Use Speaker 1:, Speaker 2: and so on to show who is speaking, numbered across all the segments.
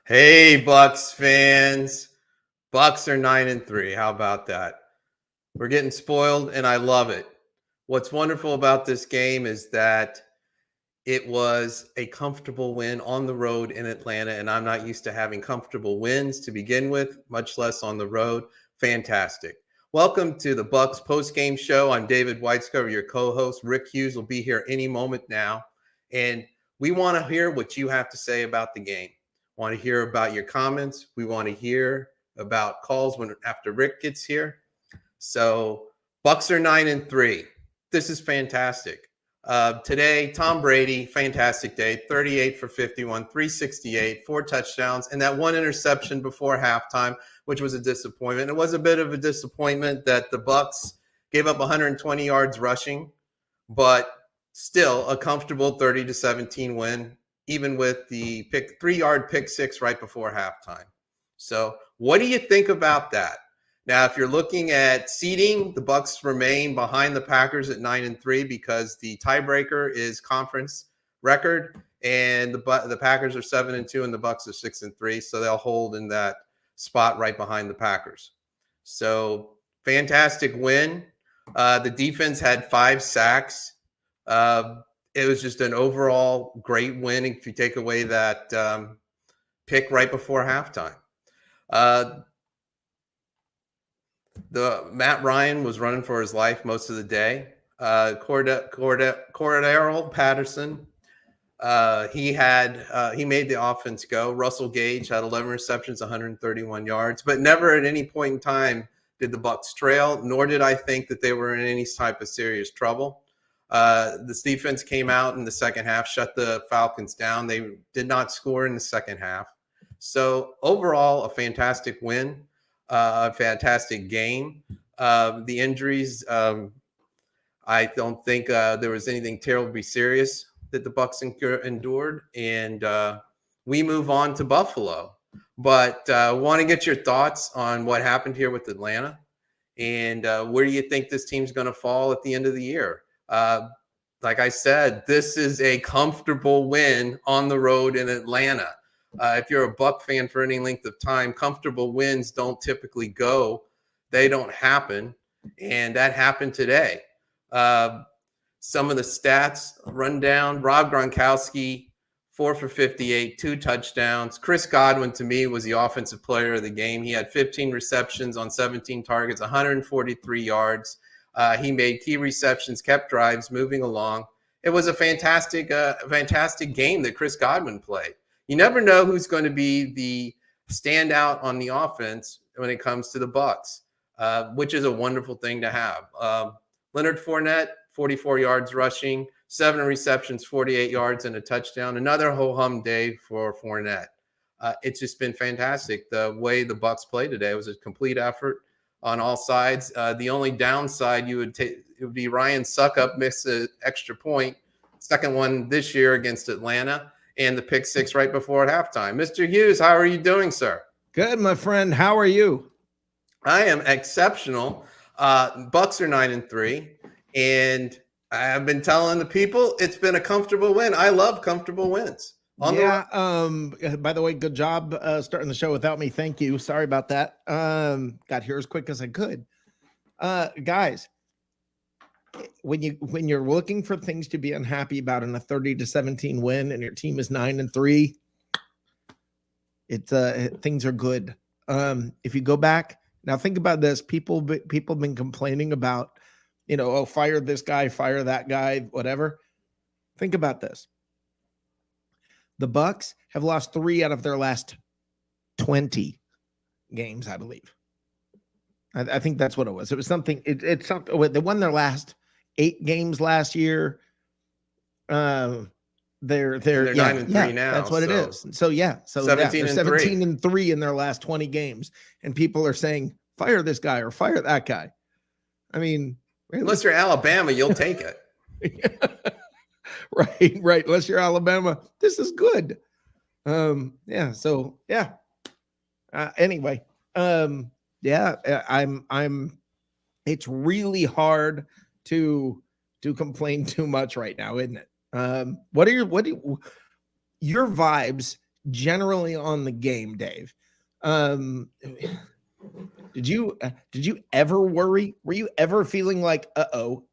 Speaker 1: Hey, Bucs fans. Bucs are 9-3. How about that? We're getting spoiled, and I love it. What's wonderful about this game is that it was a comfortable win on the road in Atlanta, and I'm not used to having comfortable wins to begin with, much less on the road. Fantastic. Welcome to the Bucs Postgame Show. I'm David Whitescover, your co-host. Rick Hughes will be here any moment now, and we want to hear what you have to say about the game. Want to hear about your comments. We want to hear about calls after Rick gets here. So Bucs are 9-3. This is fantastic. Today, Tom Brady, fantastic day, 38 for 51, 368, 4 touchdowns, and that one interception before halftime, which was a disappointment. It was a bit of a disappointment that the Bucs gave up 120 yards rushing, but still a comfortable 30-17 win, even with the 3-yard pick six right before halftime. So what do you think about that? Now, if you're looking at seeding, the Bucs remain behind the Packers at 9-3 because the tiebreaker is conference record, and the Packers are 7-2 and the Bucs are 6-3, so they'll hold in that spot right behind the Packers. So fantastic win. The defense had 5 sacks. It was just an overall great win if you take away that pick right before halftime. The Matt Ryan was running for his life most of the day. Cordero Patterson, he made the offense go. Russell Gage had 11 receptions, 131 yards, but never at any point in time did the Bucs trail, nor did I think that they were in any type of serious trouble. This defense came out in the second half, shut the Falcons down. They did not score in the second half. So overall, a fantastic win, a fantastic game. The injuries, I don't think there was anything terribly serious that the Bucs endured, and we move on to Buffalo. But want to get your thoughts on what happened here with Atlanta, and where do you think this team's going to fall at the end of the year? Like I said, this is a comfortable win on the road in Atlanta. If you're a Buck fan for any length of time, comfortable wins don't typically go. They don't happen, and that happened today. Some of the stats rundown: Rob Gronkowski, 4 for 58, 2 touchdowns. Chris Godwin, to me, was the offensive player of the game. He had 15 receptions on 17 targets, 143 yards. He made key receptions, kept drives moving along. It was a fantastic game that Chris Godwin played. You never know who's going to be the standout on the offense when it comes to the Bucs, which is a wonderful thing to have. Leonard Fournette, 44 yards rushing, 7 receptions, 48 yards, and a touchdown. Another ho-hum day for Fournette. It's just been fantastic. The way the Bucs played today was a complete effort on all sides. The only downside it would be Ryan Suckup missed an extra point, second one this year against Atlanta, and the pick six right before halftime. Mr. Hughes, how are you doing, sir?
Speaker 2: Good, my friend. How are you?
Speaker 1: I am exceptional. Bucs are 9-3, and I have been telling the people it's been a comfortable win. I love comfortable wins.
Speaker 2: By the way, good job starting the show without me. Thank you. Sorry about that. Got here as quick as I could. Guys, when you're looking for things to be unhappy about in a 30-17 win and your team is 9-3, things are good. If you go back now, think about this. People have been complaining about, fire this guy, fire that guy, whatever. Think about this. The Bucs have lost 3 out of their last 20 games, I believe. I think that's what it was. It was something. It's something. They won their last 8 games last year. they're
Speaker 1: And they're 9-3 now.
Speaker 2: That's what it is. So they're 17-3 in their last 20 games, and people are saying fire this guy or fire that guy. I mean, really?
Speaker 1: Unless you're Alabama, you'll take it.
Speaker 2: Right. Unless you're Alabama, this is good. Anyway, I'm. It's really hard to complain too much right now, isn't it? What are your vibes generally on the game, Dave? Did you ever worry? Were you ever feeling like,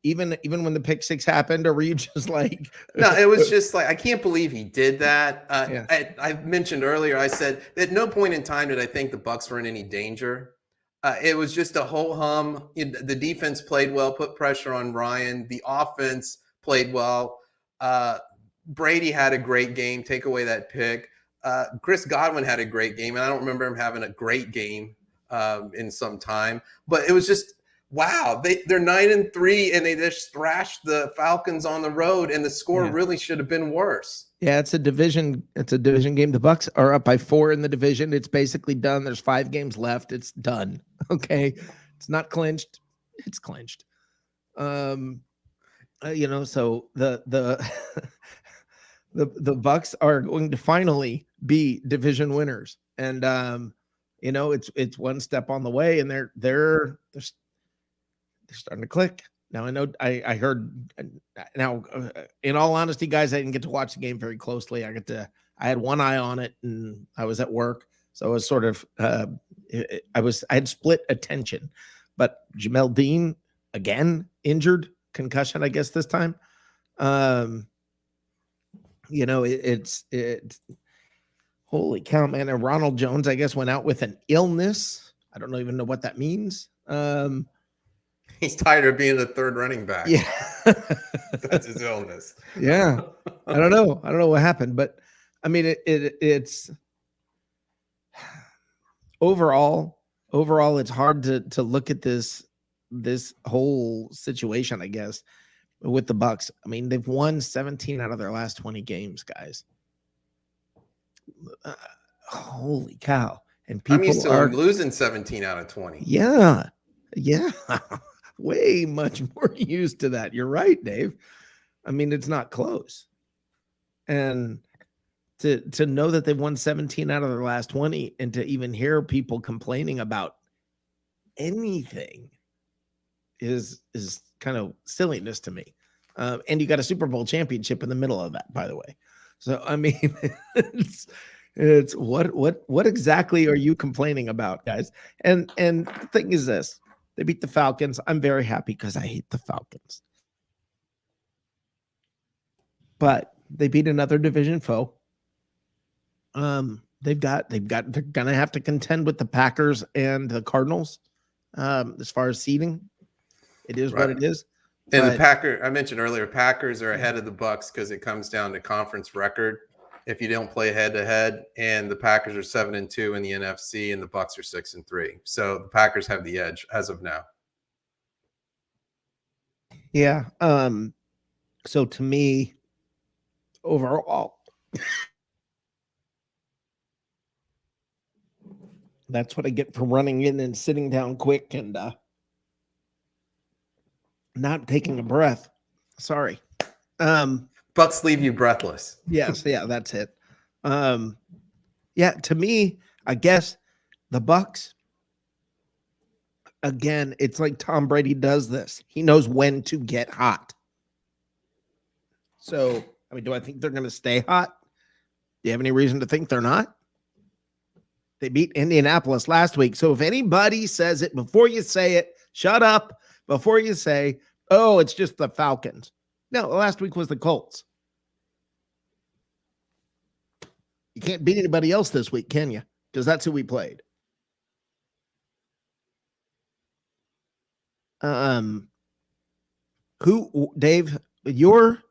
Speaker 2: even when the pick six happened, or were you just like,
Speaker 1: no, it was just like, I can't believe he did that. I mentioned earlier, I said at no point in time did I think the Bucs were in any danger. It was just a whole hum. The defense played well, put pressure on Ryan. The offense played well. Brady had a great game. Take away that pick. Chris Godwin had a great game, and I don't remember him having a great game in some time. But it was just, wow. They're 9-3, and they just thrashed the Falcons on the road, and the score really should have been worse.
Speaker 2: Yeah, it's a division game. The Bucs are up by 4 in the division. It's basically done. There's 5 games left. It's done. Okay. It's not clinched. It's clinched. So the the Bucs are going to finally be division winners. And it's one step on the way, and they're starting to click. Now, I know I heard now, in all honesty, guys, I didn't get to watch the game very closely. I had one eye on it, and I was at work. So I was sort of, I had split attention, but Jamel Dean, again, injured, concussion, I guess this time. It's holy cow, man. And Ronald Jones, I guess, went out with an illness. I don't even know what that means.
Speaker 1: He's tired of being the third running back.
Speaker 2: Yeah.
Speaker 1: That's his illness.
Speaker 2: Yeah. I don't know what happened, but I mean, it's overall, it's hard to look at this whole situation, I guess, with the Bucs. I mean, they've won 17 out of their last 20 games, guys. Holy cow. And people
Speaker 1: I'm used to losing 17 out of 20.
Speaker 2: Yeah. Way much more used to that. You're right, Dave. I mean, it's not close. And to know that they've won 17 out of their last 20, and to even hear people complaining about anything is kind of silliness to me. And you got a Super Bowl championship in the middle of that, by the way. So, I mean, it's what exactly are you complaining about, guys? And the thing is this. They beat the Falcons. I'm very happy because I hate the Falcons. But they beat another division foe. They're gonna have to contend with the Packers and the Cardinals. As far as seeding, it is what it is.
Speaker 1: And the Packers, I mentioned earlier, Packers are ahead of the Bucs because it comes down to conference record. If you don't play head to head, and the Packers are 7-2 in the NFC, and the Bucs are 6-3, so the Packers have the edge as of now.
Speaker 2: Yeah. So to me, overall, that's what I get for running in and sitting down quick and not taking a breath. Sorry.
Speaker 1: Bucs leave you breathless.
Speaker 2: Yes, that's it. To me, I guess the Bucs, again, it's like Tom Brady does this. He knows when to get hot. So, I mean, do I think they're going to stay hot? Do you have any reason to think they're not? They beat Indianapolis last week. So if anybody says it, before you say it, shut up. Before you say, oh, it's just the Falcons. No, last week was the Colts. You can't beat anybody else this week, can you? Because that's who we played. Who, Dave, your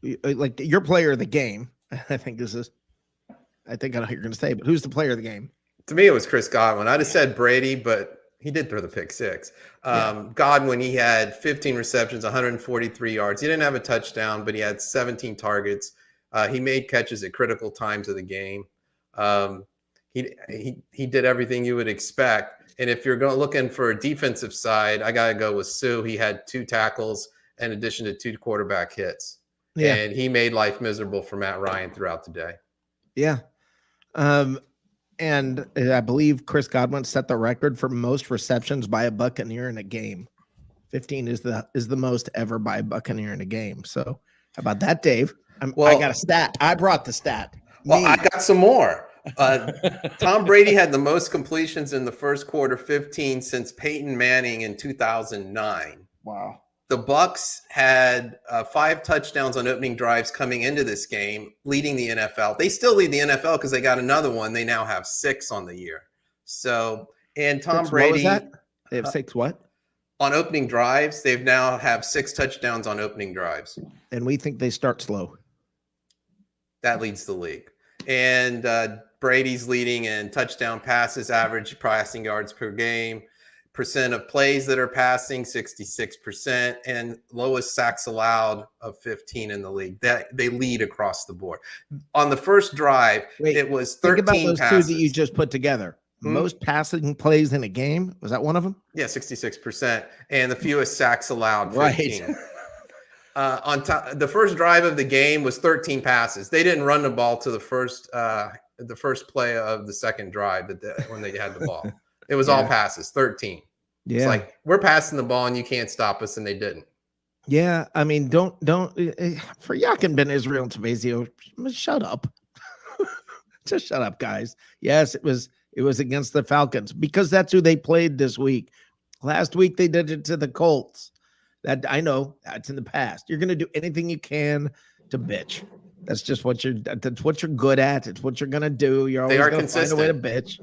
Speaker 2: player of the game, I think I know what you're going to say, but who's the player of the game?
Speaker 1: To me, it was Chris Godwin. I'd have said Brady, but he did throw the pick six. Godwin, he had 15 receptions, 143 yards. He didn't have a touchdown, but he had 17 targets. He made catches at critical times of the game. Um, he did everything you would expect. And if you're looking for a defensive side, I got to go with Sue. He had 2 tackles in addition to 2 quarterback hits.
Speaker 2: Yeah.
Speaker 1: And he made life miserable for Matt Ryan throughout the day.
Speaker 2: Yeah. And I believe Chris Godwin set the record for most receptions by a Buccaneer in a game. 15 is the most ever by a Buccaneer in a game. So how about that, Dave? I got a stat. I brought the stat.
Speaker 1: Well, I got some more. Tom Brady had the most completions in the first quarter, 15, since Peyton Manning in 2009.
Speaker 2: Wow.
Speaker 1: The Bucs had 5 touchdowns on opening drives coming into this game, leading the NFL. They still lead the NFL because they got another one. They now have 6 on the year. So, and Tom Brady,
Speaker 2: what was that? They have 6 what?
Speaker 1: On opening drives, they've now have 6 touchdowns on opening drives.
Speaker 2: And we think they start slow.
Speaker 1: That leads the league. And Brady's leading in touchdown passes, average passing yards per game, percent of plays that are passing, 66%, and lowest sacks allowed of 15 in the league. That they lead across the board. On the first drive, it was 13
Speaker 2: think about those
Speaker 1: passes.
Speaker 2: 2 that you just put together. Most passing plays in a game. Was that one of them?
Speaker 1: Yeah, 66%. And the fewest sacks allowed, 15.
Speaker 2: Right.
Speaker 1: On top, the first drive of the game was 13 passes. They didn't run the ball to the first play of the second drive when they had the ball. It was all passes, 13.
Speaker 2: Yeah.
Speaker 1: It's like, we're passing the ball and you can't stop us, and they didn't.
Speaker 2: Yeah, I mean, don't for Yakin Ben Israel and Tabazio, shut up. Just shut up, guys. Yes, it was against the Falcons because that's who they played this week. Last week they did it to the Colts. That I know that's in the past. You're going to do anything you can to bitch. That's just what you're good at. It's what you're going to do. You're always going to find a way to bitch.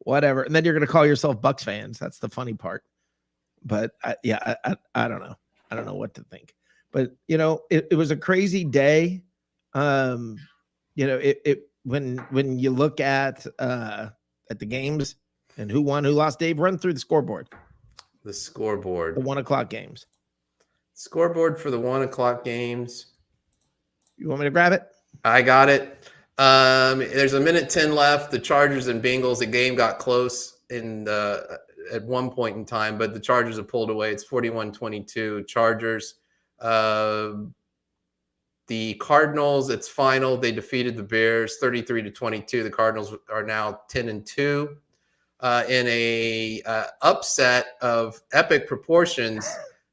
Speaker 2: Whatever. And then you're going to call yourself Bucs fans. That's the funny part. But I don't know. I don't know what to think. But it was a crazy day. When you look at the games and who won, who lost, Dave, run through the scoreboard.
Speaker 1: The scoreboard.
Speaker 2: The 1 o'clock games.
Speaker 1: Scoreboard for the 1 o'clock games.
Speaker 2: You want me to grab it?
Speaker 1: I got it. There's 1:10 left. The Chargers and Bengals, the game got close at one point in time, but the Chargers have pulled away. It's 41-22 Chargers. The Cardinals, it's final. They defeated the Bears 33-22. The Cardinals are now 10-2 in a upset of epic proportions.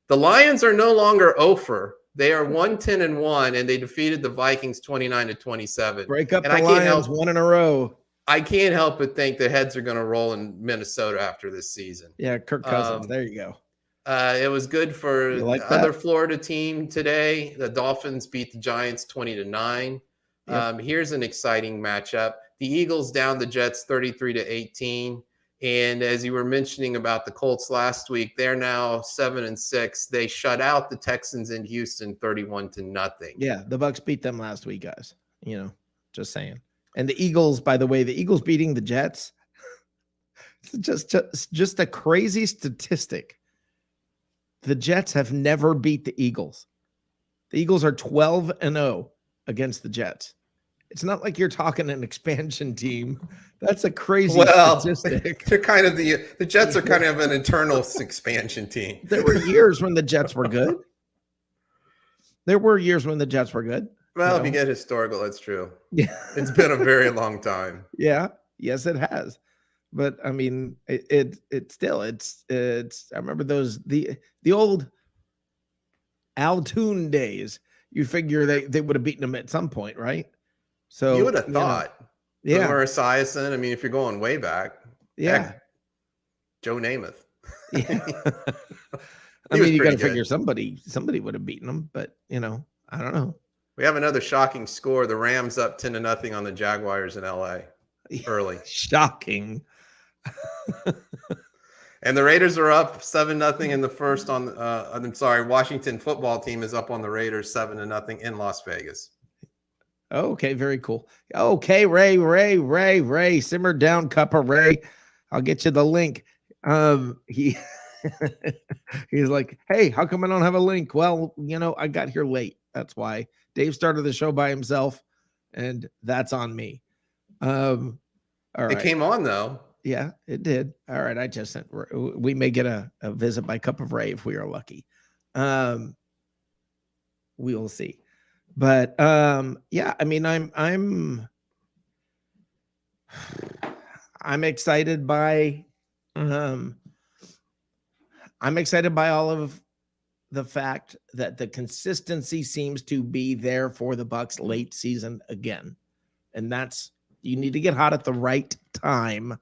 Speaker 1: The Lions are no longer 0-for. They are 1-10-1, and they defeated the Vikings 29-27.
Speaker 2: Break up the Lions 1 in a row.
Speaker 1: I can't help but think the heads are going to roll in Minnesota after this season.
Speaker 2: Yeah, Kirk Cousins. There you go.
Speaker 1: It was good for the other Florida team today. The Dolphins beat the Giants 20-9. Yep. Here's an exciting matchup. The Eagles down the Jets 33-18. And as you were mentioning about the Colts last week, they're now 7-6. They shut out the Texans in Houston 31-0.
Speaker 2: Yeah, the Bucs beat them last week, guys. Just saying. And the Eagles, by the way, the Eagles beating the Jets, just a crazy statistic. The Jets have never beat the Eagles. The Eagles are 12-0 against the Jets. It's not like you're talking an expansion team. That's a crazy statistic.
Speaker 1: They're kind of the Jets are kind of an internal expansion team.
Speaker 2: There were years when the Jets were good. Well,
Speaker 1: if you get historical, that's true.
Speaker 2: Yeah.
Speaker 1: It's been a very long time.
Speaker 2: Yeah. Yes, it has. But I mean, it's I remember the old Altoon days. You figure they would have beaten them at some point, right? So
Speaker 1: you would have thought.
Speaker 2: Yeah.
Speaker 1: Esiason, I mean, if you're going way back.
Speaker 2: Yeah.
Speaker 1: Joe Namath.
Speaker 2: Yeah. I mean, you got to figure somebody would have beaten them, but I don't know.
Speaker 1: We have another shocking score. The Rams up 10-0 on the Jaguars in LA early.
Speaker 2: Shocking.
Speaker 1: And the Raiders are up 7-0 in the first Washington football team is up on the Raiders 7-0 in Las Vegas.
Speaker 2: Okay, very cool. Okay, Ray, simmer down, Cuppa Ray. I'll get you the link. He's like, hey, how come I don't have a link? Well, I got here late. That's why. Dave started the show by himself, and that's on me. All right.
Speaker 1: It came on though.
Speaker 2: Yeah, it did. All right. I just sent. We may get a visit by Cup of Ray if we are lucky. We will see. But yeah, I mean, I'm excited by all of the fact that the consistency seems to be there for the Bucs late season again. And that's, you need to get hot at the right time.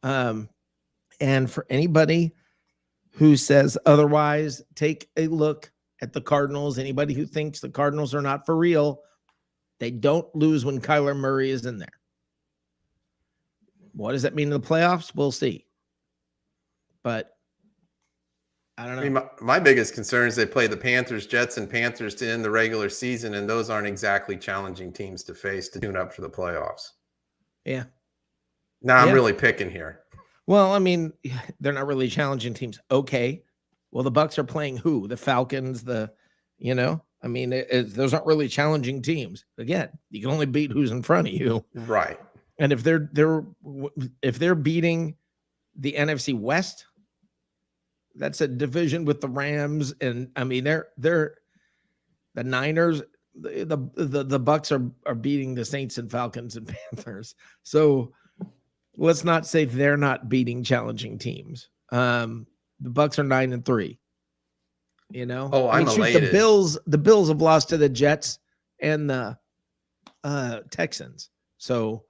Speaker 2: And for anybody who says otherwise, take a look at the Cardinals. Anybody who thinks the Cardinals are not for real, they don't lose when Kyler Murray is in there. What does that mean in the playoffs? We'll see. But I don't know.
Speaker 1: I mean, my biggest concern is they play the Panthers, Jets, and Panthers to end the regular season, and those aren't exactly challenging teams to face to tune up for the playoffs.
Speaker 2: Yeah.
Speaker 1: Now I'm really picking here.
Speaker 2: Well, I mean, they're not really challenging teams. Okay. Well, the Bucs are playing who? The Falcons, I mean, those aren't really challenging teams. Again, you can only beat who's in front of you.
Speaker 1: Right.
Speaker 2: And if they're beating the NFC West, that's a division with the Rams, and I mean they're the Niners. The Bucs are beating the Saints and Falcons and Panthers. So let's not say they're not beating challenging teams. The Bucs are 9-3.
Speaker 1: Oh, I'm elated.
Speaker 2: The Bills have lost to the Jets and the Texans. So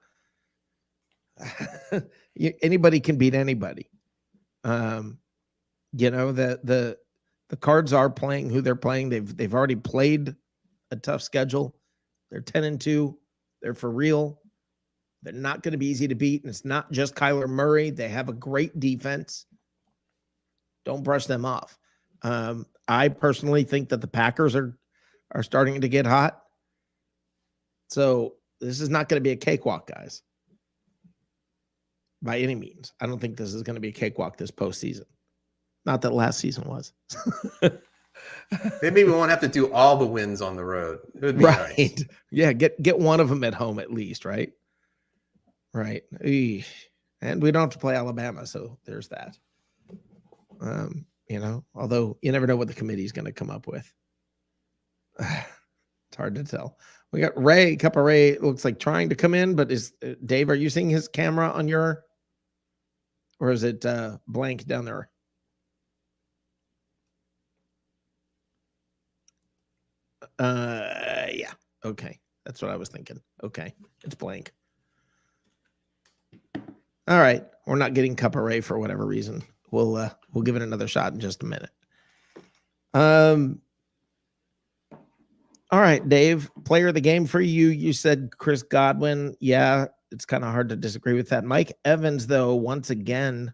Speaker 2: anybody can beat anybody. The Cards are playing who they're playing. They've already played a tough schedule. They're 10-2. They're for real. They're not going to be easy to beat. And it's not just Kyler Murray. They have a great defense. Don't brush them off. I personally think that the Packers are starting to get hot. So this is not going to be a cakewalk, guys. By any means. I don't think this is going to be a cakewalk this postseason. Not that last season was.
Speaker 1: Maybe we won't have to do all the wins on the road. It would be
Speaker 2: right.
Speaker 1: Nice.
Speaker 2: Yeah, get one of them at home at least, right? Right. Eesh. And we don't have to play Alabama, so there's that. Although you never know what the committee is going to come up with. It's hard to tell. We got Ray, Cup of Ray, looks like trying to come in, but is Dave, are you seeing his camera on your, or is it blank down there? Yeah. Okay. That's what I was thinking. Okay. It's blank. All right. We're not getting Cup of Ray for whatever reason. We'll give it another shot in just a minute. All right, Dave, player of the game for you. You said Chris Godwin. Yeah, it's kind of hard to disagree with that. Mike Evans, though, once again,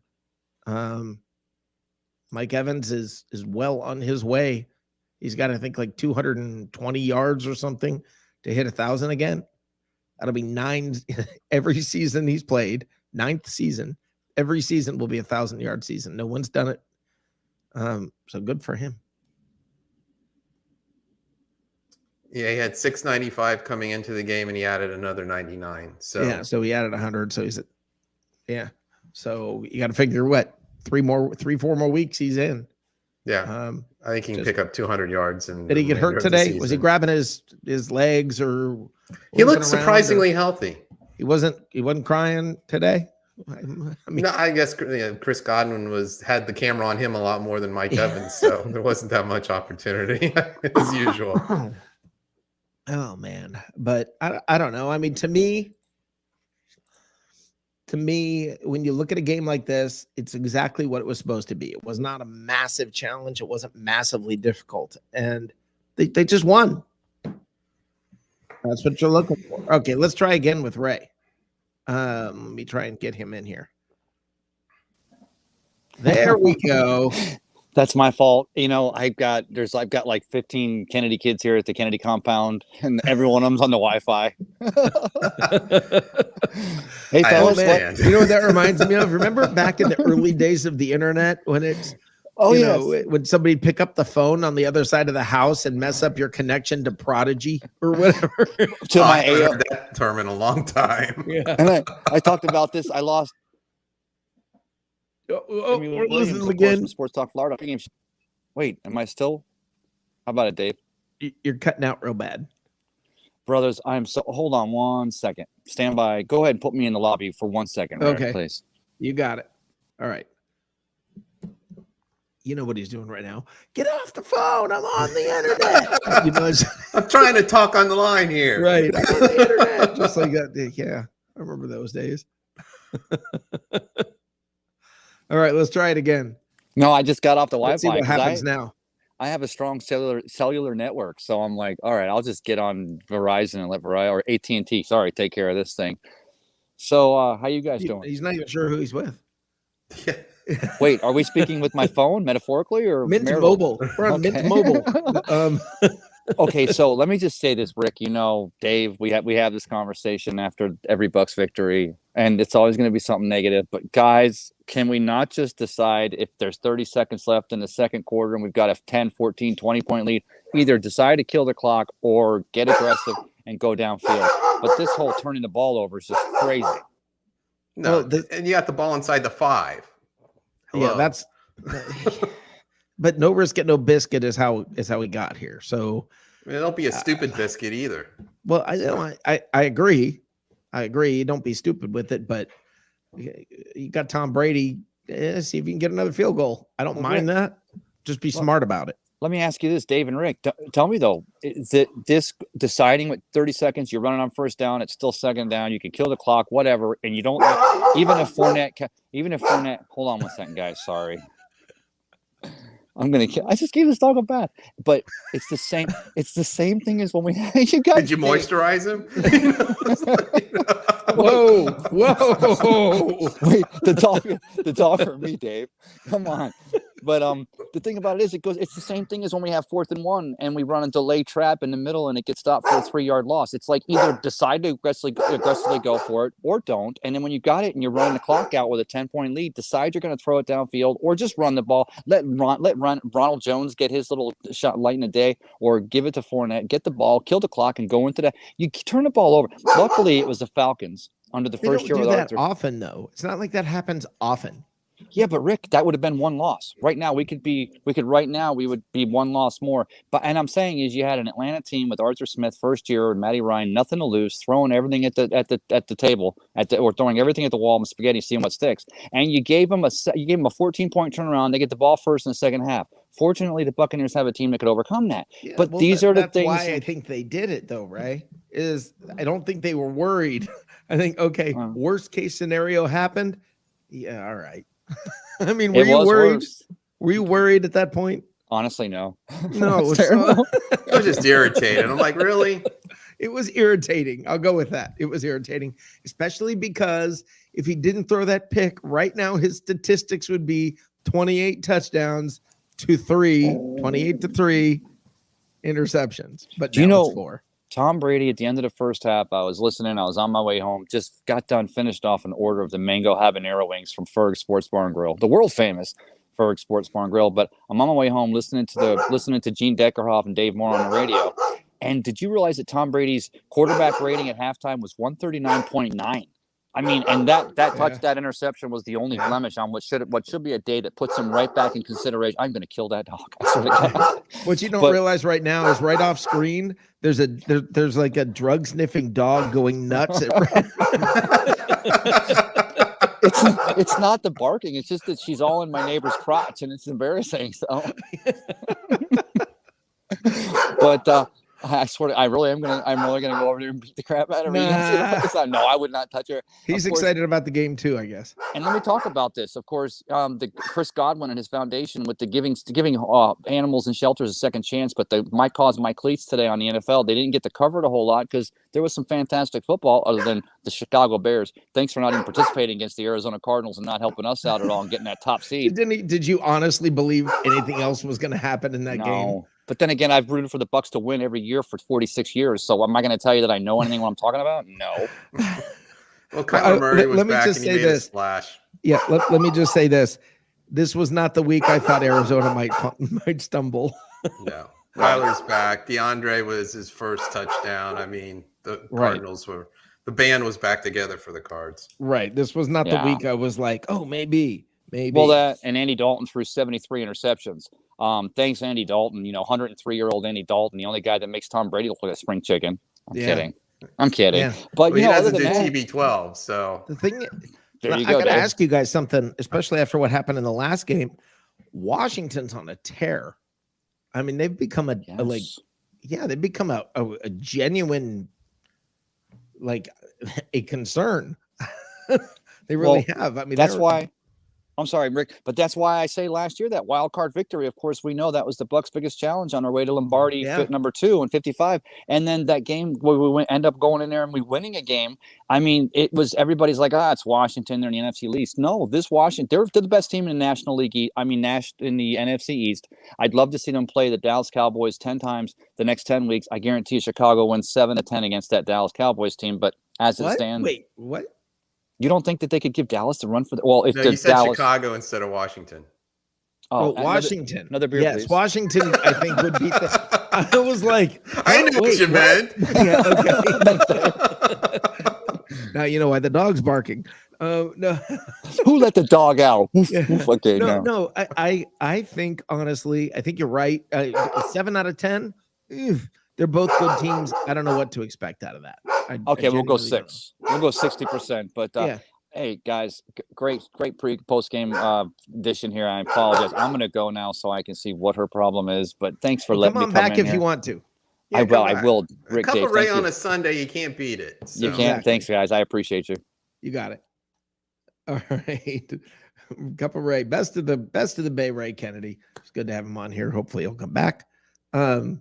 Speaker 2: Mike Evans is well on his way. He's got, I think, like 220 yards or something to hit 1,000 again. That'll be 9 every season he's played. 9th season. Every season will be a 1,000-yard season. No one's done it. So good for him.
Speaker 1: Yeah, he had 695 coming into the game, and he added another 99. So
Speaker 2: yeah, so he added 100. So he's at, yeah. So you got to figure what 4 more weeks he's in.
Speaker 1: Yeah, I think he can pick up 200 yards. And
Speaker 2: did he get hurt today? Was he grabbing his legs or?
Speaker 1: He looked surprisingly healthy.
Speaker 2: He wasn't crying today. I mean,
Speaker 1: no, I guess Chris Godwin had the camera on him a lot more than Mike Evans, so there wasn't that much opportunity as usual.
Speaker 2: Oh man, but I don't know. I mean, to me, when you look at a game like this, it's exactly what it was supposed to be. It was not a massive challenge. It wasn't massively difficult, and they just won. That's what you're looking for. Okay, let's try again with Ray. Let me try and get him in here. There we go.
Speaker 3: That's my fault. I've got like 15 Kennedy kids here at the Kennedy compound, and every one of them's on the Wi-Fi. Hey, fellas,
Speaker 2: you know what that reminds me of? Remember back in the early days of the internet when it's
Speaker 3: Oh,
Speaker 2: you
Speaker 3: yes.
Speaker 2: know, would somebody pick up the phone on the other side of the house and mess up your connection to Prodigy or whatever?
Speaker 3: To
Speaker 1: I
Speaker 3: my
Speaker 1: haven't
Speaker 3: AO.
Speaker 1: heard that term in a long time.
Speaker 2: Yeah.
Speaker 3: And I talked about this. I lost
Speaker 2: Oh,
Speaker 3: Jimmy
Speaker 2: we're
Speaker 3: Williams,
Speaker 2: losing
Speaker 3: of
Speaker 2: them
Speaker 3: course,
Speaker 2: again.
Speaker 3: from Sports Talk Florida. Wait, am I still? How about it, Dave?
Speaker 2: You're cutting out real bad.
Speaker 3: Brothers, hold on 1 second. Stand by. Go ahead and put me in the lobby for 1 second, Rick,
Speaker 2: Okay.
Speaker 3: please.
Speaker 2: You got it. All right. You know what he's doing right now. Get off the phone. I'm on the internet. You know,
Speaker 1: I'm trying to talk on the line here.
Speaker 2: right. I'm on the internet. Just like that. Yeah. I remember those days. All right. Let's try it again.
Speaker 3: No, I just got off the
Speaker 2: Let's see
Speaker 3: Wi-Fi.
Speaker 2: what happens now.
Speaker 3: I have a strong cellular network, so I'm like, all right, I'll just get on Verizon and let Verizon or AT&T. Sorry, take care of this thing. So, how you guys doing?
Speaker 2: He's not even sure who he's with.
Speaker 1: Yeah.
Speaker 3: Wait, are we speaking with my phone metaphorically or
Speaker 2: Mint
Speaker 3: marital?
Speaker 2: Mobile? We're on Mint Mobile.
Speaker 3: Okay, so let me just say this, Rick. You know, Dave, we have this conversation after every Bucs victory, and it's always going to be something negative. But guys, can we not just decide if there's 30 seconds left in the second quarter and we've got a 10, 14, 20-point lead, either decide to kill the clock or get aggressive and go downfield? But this whole turning the ball over is just crazy.
Speaker 1: No, and you got the ball inside the 5. Hello.
Speaker 2: Yeah, that's. But no risk, get no biscuit is how we got here. So
Speaker 1: I mean, don't be a stupid biscuit either.
Speaker 2: well, I agree. I agree. Don't be stupid with it, but you got Tom Brady. See if you can get another field goal. I don't mind that. Just be smart about it.
Speaker 3: Let me ask you this, Dave and Rick. Tell me though, is it this deciding with 30 seconds, you're running on first down, it's still second down, you can kill the clock, whatever, and you don't even if Fournette, hold on 1 second, guys. Sorry. I just gave this dog a bath, but it's the same. It's the same thing as when we you guys.
Speaker 1: Did you moisturize him?
Speaker 2: Whoa!
Speaker 3: Wait, the dog or me, Dave? Come on. But the thing about it is, it's the same thing as when we have 4th and 1 and we run a delay trap in the middle and it gets stopped for a 3-yard loss. It's like either decide to aggressively go for it or don't. And then when you got it and you're running the clock out with a 10-point lead, decide you're going to throw it downfield or just run the ball. Let Ronald Jones get his little shot light in the day, or give it to Fournette, get the ball, kill the clock, and go into that. You turn the ball over. Luckily, it was the Falcons under the first year
Speaker 2: do
Speaker 3: with
Speaker 2: that
Speaker 3: Arthur.
Speaker 2: often though. It's not like that happens often.
Speaker 3: Yeah, but Rick, that would have been one loss. Right now, we would be one loss more. But and I'm saying is, you had an Atlanta team with Arthur Smith first year and Matty Ryan, nothing to lose, throwing everything at the table or throwing everything at the wall and spaghetti, seeing what sticks. And you gave them a 14-point turnaround. They get the ball first in the second half. Fortunately, the Buccaneers have a team that could overcome that. Yeah, but these are the things.
Speaker 2: That's why I think they did it, though, Ray. I don't think they were worried. I think worst case scenario happened. Yeah, all right. I mean, were you worried? Worse. Were you worried at that point?
Speaker 3: Honestly, no.
Speaker 2: No, it was
Speaker 1: terrible. I was just irritated. I'm like, really?
Speaker 2: It was irritating. I'll go with that. It was irritating, especially because if he didn't throw that pick right now, his statistics would be 28 touchdowns to 28 to 3 interceptions. But now it's 4.
Speaker 3: Tom Brady, at the end of the first half, I was listening. I was on my way home. Just got done, finished off an order of the mango habanero wings from Ferg Sports Bar and Grill, the world famous Ferg Sports Bar and Grill. But I'm on my way home listening to Gene Deckerhoff and Dave Moore on the radio. And did you realize that Tom Brady's quarterback rating at halftime was 139.9? I mean, and that interception was the only blemish on what should be a day that puts him right back in consideration. I'm going to kill that dog. I swear to God.
Speaker 2: What you don't realize right now is right off screen, there's like a drug sniffing dog going nuts.
Speaker 3: It's not the barking. It's just that she's all in my neighbor's crotch, and it's embarrassing. So, but. I swear to, I'm really gonna go over there and beat the crap out of her. No, I would not touch her.
Speaker 2: He's excited about the game too, I guess.
Speaker 3: And let me talk about this. Of course, the Chris Godwin and his foundation with the giving animals and shelters a second chance. But my cause, my cleats today on the NFL, they didn't get to cover it a whole lot because there was some fantastic football other than the Chicago Bears. Thanks for not even participating against the Arizona Cardinals and not helping us out at all and getting that top seed.
Speaker 2: Did you honestly believe anything else was going to happen in that game?
Speaker 3: But then again, I've rooted for the Bucs to win every year for 46 years. So am I going to tell you that I know anything what I'm talking about? No.
Speaker 1: Well, Kyler Murray was back and he made a splash.
Speaker 2: Yeah, let me just say this. This was not the week I thought Arizona might stumble.
Speaker 1: No. Kyler's back. DeAndre was his first touchdown. I mean, the
Speaker 2: Right.
Speaker 1: the band was back together for the Cards.
Speaker 2: Right. This was not the
Speaker 3: Yeah.
Speaker 2: week I was like, oh, maybe.
Speaker 3: Well, that and Andy Dalton threw 73 interceptions. Thanks, Andy Dalton. 103-year-old Andy Dalton, the only guy that makes Tom Brady look like a spring chicken. I'm kidding.
Speaker 2: Yeah.
Speaker 3: But
Speaker 1: Well, he
Speaker 3: other
Speaker 1: doesn't
Speaker 3: than
Speaker 1: do
Speaker 3: that,
Speaker 1: TB12, so
Speaker 2: The thing,
Speaker 3: there you
Speaker 2: I
Speaker 3: go.
Speaker 2: got to
Speaker 3: Dave.
Speaker 2: ask you guys something, especially after what happened in the last game. Washington's on a tear. I mean, they've become they've become a genuine, a concern. They really have. I mean,
Speaker 3: that's why. I'm sorry, Rick, but that's why I say last year that wild card victory. Of course, we know that was the Bucs' biggest challenge on our way to Lombardi, fit number 2 and 55. And then that game where we end up going in there and we winning a game. I mean, it was everybody's like, it's Washington. They're in the NFC East. No, this Washington, they're the best team in the National League. In the NFC East. I'd love to see them play the Dallas Cowboys 10 times the next 10 weeks. I guarantee you Chicago wins 7-10 against that Dallas Cowboys team. But as it stands,
Speaker 2: wait, what?
Speaker 3: You don't think that they could give Dallas the run for the if
Speaker 1: no, you said
Speaker 3: Dallas,
Speaker 1: Chicago instead of Washington.
Speaker 2: Oh, Washington.
Speaker 3: Another beer,
Speaker 2: yes,
Speaker 3: please.
Speaker 2: Washington, I think, would beat the. I was like,
Speaker 1: I know what you meant.
Speaker 2: Yeah, okay. Now you know why the dog's barking. No.
Speaker 3: Who let the dog out?
Speaker 2: Yeah.
Speaker 3: Okay,
Speaker 2: no. I think honestly, I think you're right. 7 out of 10. They're both good teams. I don't know what to expect out of that.
Speaker 3: We'll go 6. We'll go 60%. But hey, guys, great post game edition here. I apologize. I'm going to go now so I can see what her problem is. But thanks for letting me come
Speaker 2: back
Speaker 3: in
Speaker 2: if
Speaker 3: here.
Speaker 2: You want to.
Speaker 3: Yeah, I will. Rick,
Speaker 1: a cup
Speaker 3: Dave,
Speaker 1: of Ray on a Sunday, you can't beat it. So.
Speaker 3: You can't. Thanks, guys. I appreciate you.
Speaker 2: You got it. All right. Cup of Ray, best of the Bay, Ray Kennedy. It's good to have him on here. Hopefully he'll come back. We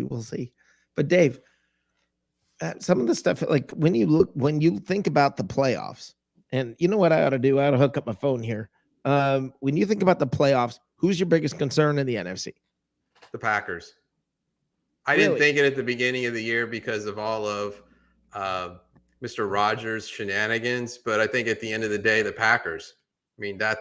Speaker 2: will see. But Dave, some of the stuff, like when you think about the playoffs, and you know what I ought to do? I ought to hook up my phone here. When you think about the playoffs, who's your biggest concern in the NFC?
Speaker 1: The Packers. I didn't think it at the beginning of the year because of all of Mr. Rogers' shenanigans, but I think at the end of the day, the Packers. I mean, the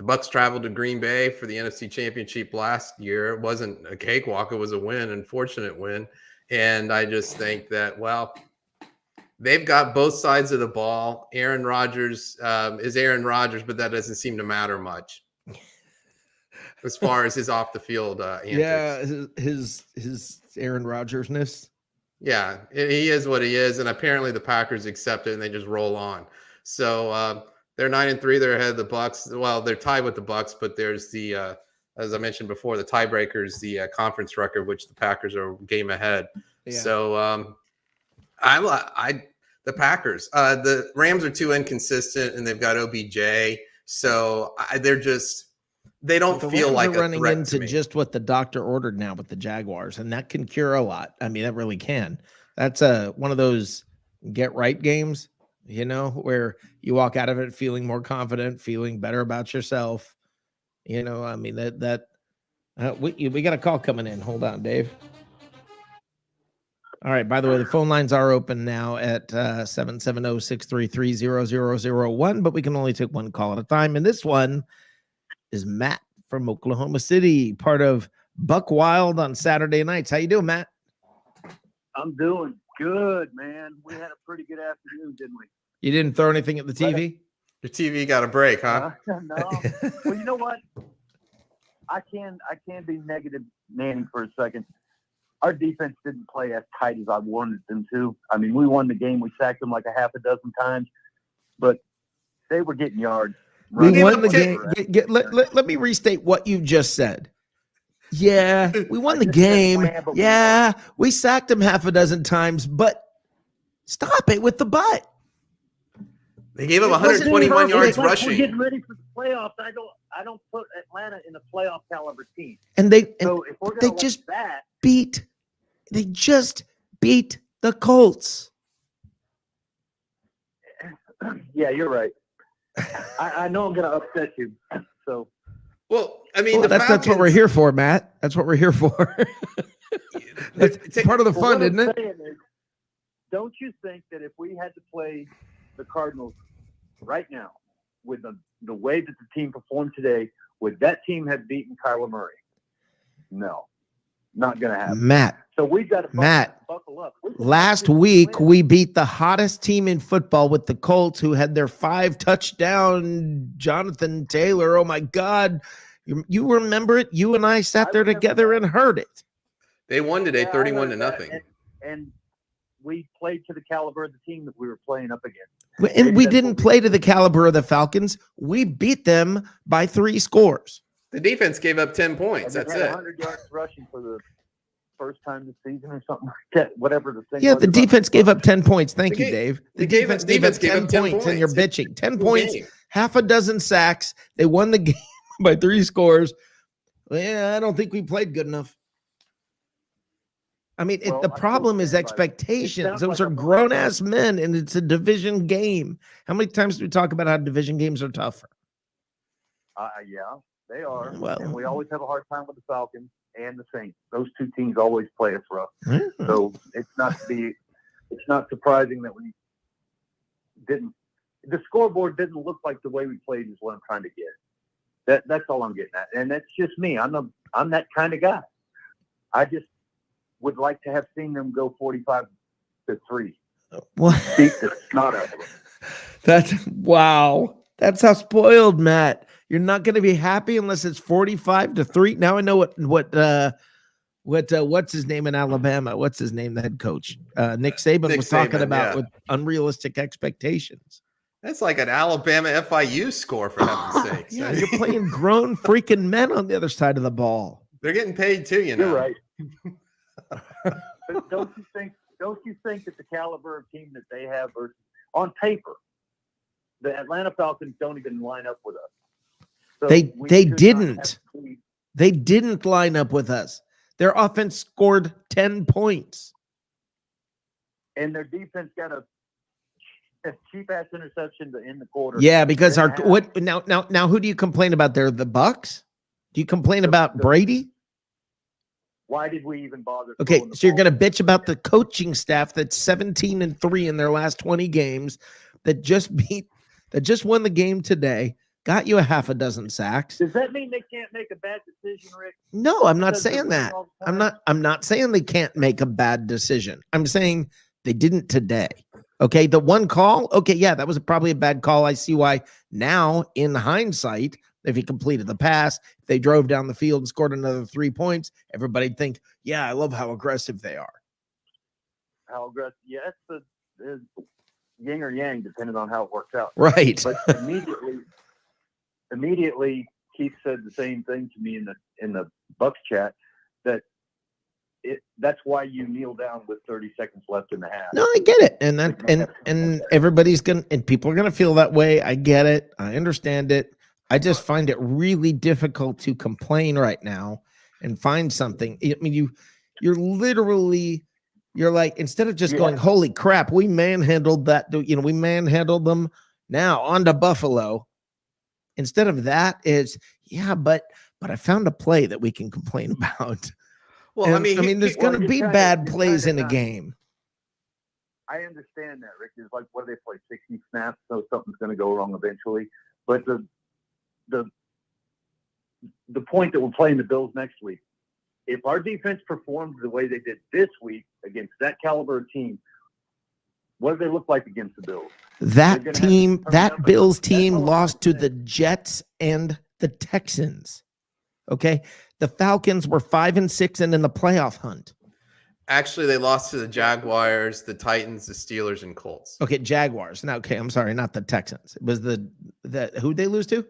Speaker 1: Bucs traveled to Green Bay for the NFC Championship last year. It wasn't a cakewalk. It was a win, unfortunate win. And I just think that, they've got both sides of the ball. Aaron Rodgers is Aaron Rodgers, but that doesn't seem to matter much as far as his off the field antics.
Speaker 2: Yeah, his Aaron Rodgers-ness.
Speaker 1: Yeah, he is what he is, and apparently the Packers accept it and they just roll on. So they're 9-3. They're ahead of the Bucs. Well, they're tied with the Bucs, but there's the as I mentioned before, the tiebreakers, the conference record, which the Packers are a game ahead. Yeah. So the Packers. The Rams are too inconsistent, and they've got OBJ. So they don't feel like a
Speaker 2: running
Speaker 1: threat
Speaker 2: into
Speaker 1: to me.
Speaker 2: Just what the doctor ordered now with the Jaguars, and that can cure a lot. I mean, that really can. That's one of those get right games, where you walk out of it feeling more confident, feeling better about yourself. I mean we got a call coming in. Hold on, Dave. All right. By the way, the phone lines are open now at 770-633-0001, but we can only take one call at a time. And this one is Matt from Oklahoma City, part of Buck Wild on Saturday nights. How you doing, Matt?
Speaker 4: I'm doing good, man. We had a pretty good afternoon, didn't we?
Speaker 2: You didn't throw anything at the TV?
Speaker 1: Your TV got a break, huh?
Speaker 4: No. Well, you know what? I can be negative Nanny for a second. Our defense didn't play as tight as I wanted them to. I mean, we won the game. We sacked them like a half a dozen times, but they were getting yards.
Speaker 2: We won the game. Let me restate what you just said. Yeah, we won the game. Yeah, we sacked them half a dozen times, but stop it with the butt.
Speaker 1: They gave him 121 yards rushing.
Speaker 4: We're getting ready for the playoffs. I don't put Atlanta in a playoff caliber team.
Speaker 2: And they just beat the Colts.
Speaker 4: Yeah, you're right. I know I'm going to upset you. So,
Speaker 1: well, I mean,
Speaker 2: that's what we're here for, Matt. That's what we're here for. It's part of the fun, isn't it?
Speaker 4: Don't you think that if we had to play the Cardinals right now, with the way that the team performed today, would that team have beaten Kyler Murray? No, not going to happen.
Speaker 2: Matt,
Speaker 4: So we've got to buckle up.
Speaker 2: Last week, we beat the hottest team in football with the Colts, who had their 5-touchdown Jonathan Taylor. Oh, my God. You remember it? You and I sat there together and heard it.
Speaker 1: They won today, 31-0.
Speaker 4: And we played to the caliber of the team that we were playing up against.
Speaker 2: And we didn't play to the caliber of the Falcons. We beat them by 3 scores.
Speaker 1: The defense gave up 10 points. That's it.
Speaker 4: 100 yards rushing for the first time this season or something like that. Whatever the thing.
Speaker 2: Yeah, the defense gave up 10 points. Thank you,
Speaker 1: gave-
Speaker 2: Dave. The
Speaker 1: they
Speaker 2: defense gave up 10 points, and you're bitching. 10 points, half a dozen sacks. They won the game by 3 scores. Yeah, I don't think we played good enough. I mean, the problem is expectations. Those are grown-ass men, and it's a division game. How many times do we talk about how division games are tougher?
Speaker 4: Yeah, they are.
Speaker 2: Well,
Speaker 4: and we always have a hard time with the Falcons and the Saints. Those two teams always play us rough.
Speaker 2: Yeah.
Speaker 4: So it's not surprising that we didn't. The scoreboard didn't look like the way we played. Is what I'm trying to get. That's all I'm getting at, and that's just me. I'm that kind of guy. I just would like to have seen them go 45-3.
Speaker 2: What?
Speaker 4: Beat the snot out of them.
Speaker 2: That's wow. That's how spoiled, Matt. You're not going to be happy unless it's 45-3. Now I know what's his name in Alabama. What's his name? The head coach, Nick Saban was talking about with unrealistic expectations.
Speaker 1: That's like an Alabama FIU score, for heaven's sakes.
Speaker 2: Yeah, you're playing grown freaking men on the other side of the ball.
Speaker 1: They're getting paid too, you know.
Speaker 4: You're right. But don't you think that the caliber of team that they have versus on paper, the Atlanta Falcons don't even line up with us. So
Speaker 2: they didn't. They didn't line up with us. Their offense scored 10 points.
Speaker 4: And their defense got a cheap ass interception to end the quarter.
Speaker 2: Yeah, because now who do you complain about there? The Bucs? Do you complain about Brady?
Speaker 4: Why did we even bother?
Speaker 2: Okay, so you're going to bitch about the coaching staff that's 17-3 in their last 20 games that just won the game today, got you a half a dozen sacks.
Speaker 4: Does that mean they can't make a bad decision, Rick?
Speaker 2: No, I'm not saying that. I'm not saying they can't make a bad decision. I'm saying they didn't today. Okay, the one call, okay, yeah, that was probably a bad call. I see why now in hindsight. If he completed the pass, if they drove down the field and scored another 3 points, everybody'd think, yeah, I love how aggressive they are.
Speaker 4: How aggressive? Yeah, it's yin or yang, depending on how it works out.
Speaker 2: Right.
Speaker 4: But immediately, Keith said the same thing to me in the Bucs chat that that's why you kneel down with 30 seconds left in the half.
Speaker 2: No, I get it, and everybody's gonna and people are gonna feel that way. I get it. I understand it. I just find it really difficult to complain right now and find something. I mean, you're like, instead of just going, holy crap, we manhandled that, we manhandled them. Now on to Buffalo. Instead of that is, but I found a play that we can complain about.
Speaker 1: Well,
Speaker 2: and,
Speaker 1: I mean,
Speaker 2: there's going to be bad plays in a game.
Speaker 4: I understand that, Rick. It's like, what do they play, 60 snaps? So something's going to go wrong eventually. But the point that we're playing the Bills next week, if our defense performs the way they did this week against that caliber of team, what do they look like against the Bills?
Speaker 2: That Bills team lost to the Jets and the Texans. Okay, the Falcons were 5-6 and in the playoff hunt.
Speaker 1: Actually, they lost to the Jaguars, the Titans, the Steelers, and Colts.
Speaker 2: Okay, Jaguars. Now, okay, I'm sorry, not the Texans. It was the who'd they lose to?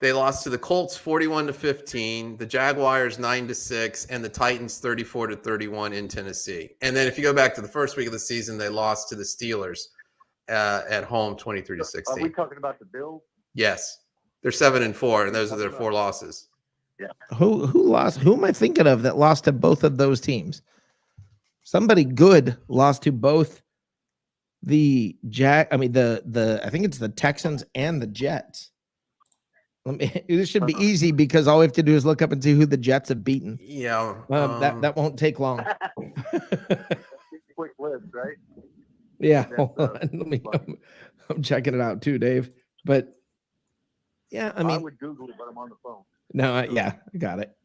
Speaker 1: They lost to the Colts 41-15, the Jaguars 9-6, and the Titans 34-31 in Tennessee. And then if you go back to the first week of the season, they lost to the Steelers at home 23-16.
Speaker 4: Are we talking about the Bills?
Speaker 1: Yes, they're 7-4, and those are their 4 losses.
Speaker 4: Yeah.
Speaker 2: Who lost? Who am I thinking of that lost to both of those teams? Somebody good lost to both the I think it's the Texans and the Jets. This should be easy because all we have to do is look up and see who the Jets have beaten.
Speaker 1: Yeah.
Speaker 2: That won't take long.
Speaker 4: Quick list, right?
Speaker 2: Yeah. Hold on. I'm checking it out too, Dave. But Yeah, I
Speaker 4: I
Speaker 2: mean,
Speaker 4: would Google it, but I'm on the phone.
Speaker 2: no, yeah, I got it.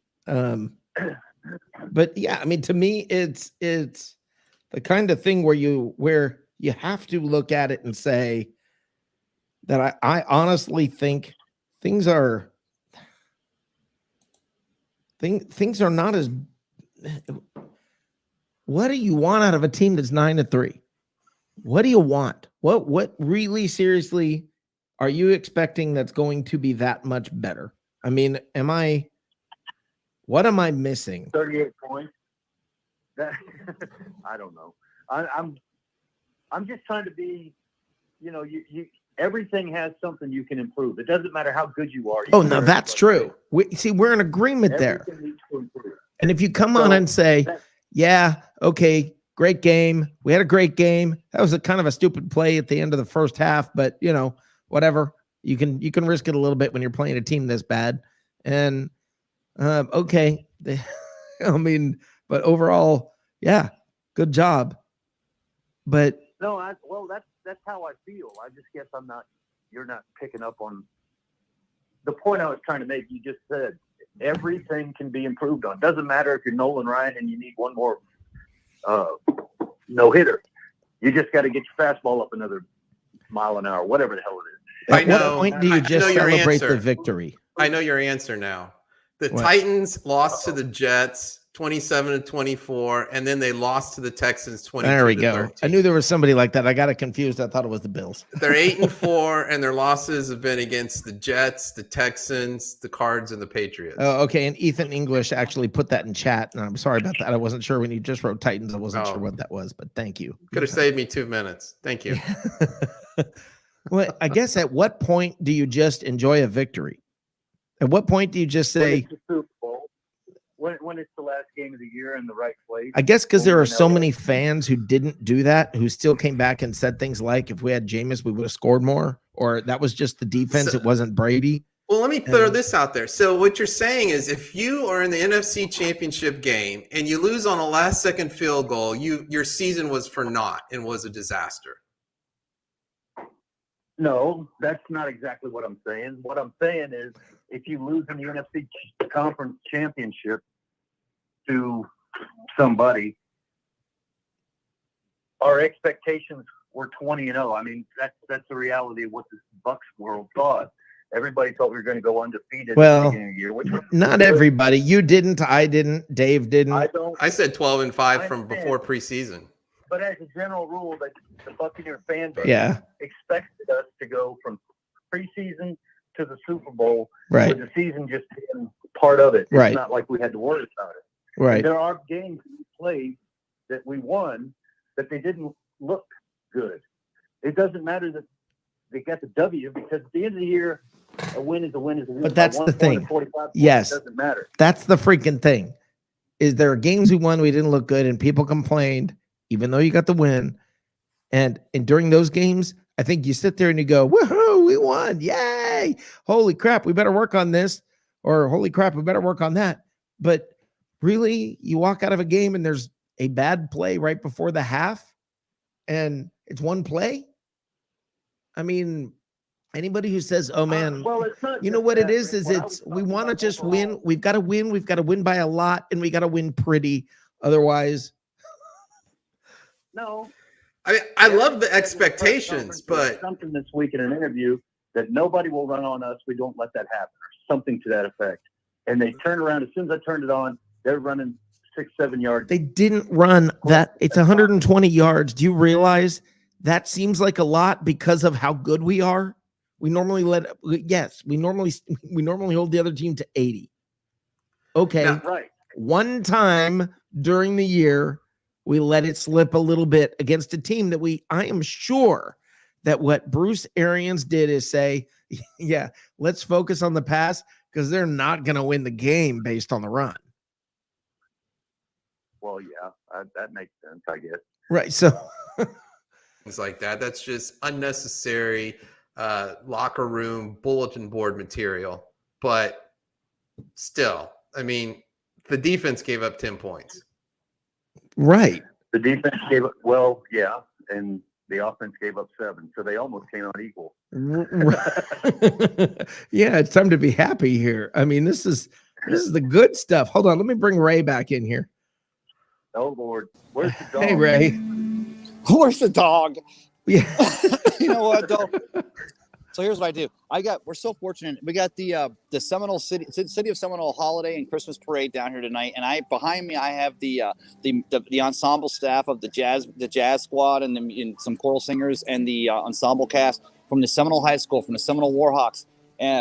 Speaker 2: But yeah, I mean, to me, it's the kind of thing where you have to look at it and say that I honestly think things are not as. What do you want out of a team that's 9-3? What do you want? What really seriously are you expecting that's going to be that much better? I mean, what am I missing?
Speaker 4: 38 points. That, I don't know. I'm just trying to be, you everything has something you can improve. It doesn't matter how good you are.
Speaker 2: Oh, no, that's true. We're in agreement there.
Speaker 4: Everything needs to improve.
Speaker 2: And if you come on and say, yeah, okay, great game. We had a great game. That was a kind of a stupid play at the end of the first half, but whatever. You can risk it a little bit when you're playing a team this bad. And okay. I mean, but overall, yeah, good job. But
Speaker 4: no, that's how I feel. I just guess you're not picking up on the point I was trying to make. You just said everything can be improved on. Doesn't matter if you're Nolan Ryan and you need one more no hitter. You just got to get your fastball up another mile an hour, whatever the hell it is.
Speaker 2: at what point do you just celebrate the victory?
Speaker 1: I know your answer now. The
Speaker 2: What?
Speaker 1: Titans lost to the Jets 27-24, and then they lost to the Texans 22.
Speaker 2: There we go. I knew there was somebody like that. I got it confused. I thought it was the Bills.
Speaker 1: They're 8-4, and their losses have been against the Jets, the Texans, the Cards, and the Patriots.
Speaker 2: Oh, okay. And Ethan English actually put that in chat, and I'm sorry about that. I wasn't sure when you just wrote Titans. I wasn't sure what that was, but thank you.
Speaker 1: Could have saved me 2 minutes. Thank you.
Speaker 2: Well, I guess at what point do you just enjoy a victory? At what point do you just say,
Speaker 4: when it's the last game of the year in the right place?
Speaker 2: I guess because there are so many fans who didn't do that, who still came back and said things like, if we had Jameis, we would have scored more, or that was just the defense. It wasn't Brady.
Speaker 1: Well, let me throw this out there. So what you're saying is if you are in the NFC Championship game and you lose on a last-second field goal, your season was for naught and was a disaster.
Speaker 4: No, that's not exactly what I'm saying. What I'm saying is if you lose in the NFC Conference Championship to somebody, our expectations were 20-0. I mean, that's the reality of what this Bucs world thought. Everybody thought we were going to go undefeated at the beginning of the year. Which
Speaker 2: not everybody. You didn't. I didn't. Dave didn't.
Speaker 1: I said 12-5 from before preseason.
Speaker 4: But as a general rule, the Buccaneer fan base expected us to go from preseason to the Super Bowl, with the season just being part of it. It's not like we had to worry about it.
Speaker 2: Right.
Speaker 4: And there are games we played that we won that they didn't look good. It doesn't matter that they got the W, because at the end of the year, a win is a win is a win.
Speaker 2: But that's the thing. Yes.
Speaker 4: It doesn't matter.
Speaker 2: That's the freaking thing. Is there are games we won, we didn't look good, and people complained, even though you got the win. And during those games, I think you sit there and you go, woohoo, we won. Yay. Holy crap, we better work on this. Or holy crap, we better work on that. But really, you walk out of a game and there's a bad play right before the half, and it's one play. I mean, anybody who says, oh man, you know what it is it's we want to just win. We've got to win. We've got to win by a lot, and we got to win pretty. Otherwise,
Speaker 4: no.
Speaker 1: I mean, I love the expectations, but
Speaker 4: something this week in an interview that nobody will run on us. We don't let that happen, or something to that effect. And they turned around as soon as I turned it on. They're running 6-7 yards.
Speaker 2: They didn't run that. It's 120 yards. Do you realize that seems like a lot because of how good we are? We normally we normally hold the other team to 80. Okay.
Speaker 1: Now,
Speaker 4: right.
Speaker 2: One time during the year, we let it slip a little bit against a team that I am sure that what Bruce Arians did is say, yeah, let's focus on the pass because they're not going to win the game based on the run.
Speaker 4: Well, yeah, that makes sense, I guess.
Speaker 2: Right. So
Speaker 1: things like that. That's just unnecessary locker room bulletin board material. But still, I mean, the defense gave up 10 points.
Speaker 2: Right.
Speaker 4: The defense gave it, well, yeah. And The offense gave up 7, so they almost came out equal.
Speaker 2: Yeah, it's time to be happy here. I mean, this is the good stuff. Hold on, let me bring Ray back in here.
Speaker 4: Oh Lord, where's the dog?
Speaker 2: Hey, Ray.
Speaker 3: Where's the dog?
Speaker 2: Yeah.
Speaker 3: You know what, though? So here's what I do. We're so fortunate. We got the Seminole City of Seminole holiday and Christmas parade down here tonight, and behind me I have the ensemble staff of the jazz squad and some choral singers and the ensemble cast from the Seminole High School, from the Seminole Warhawks.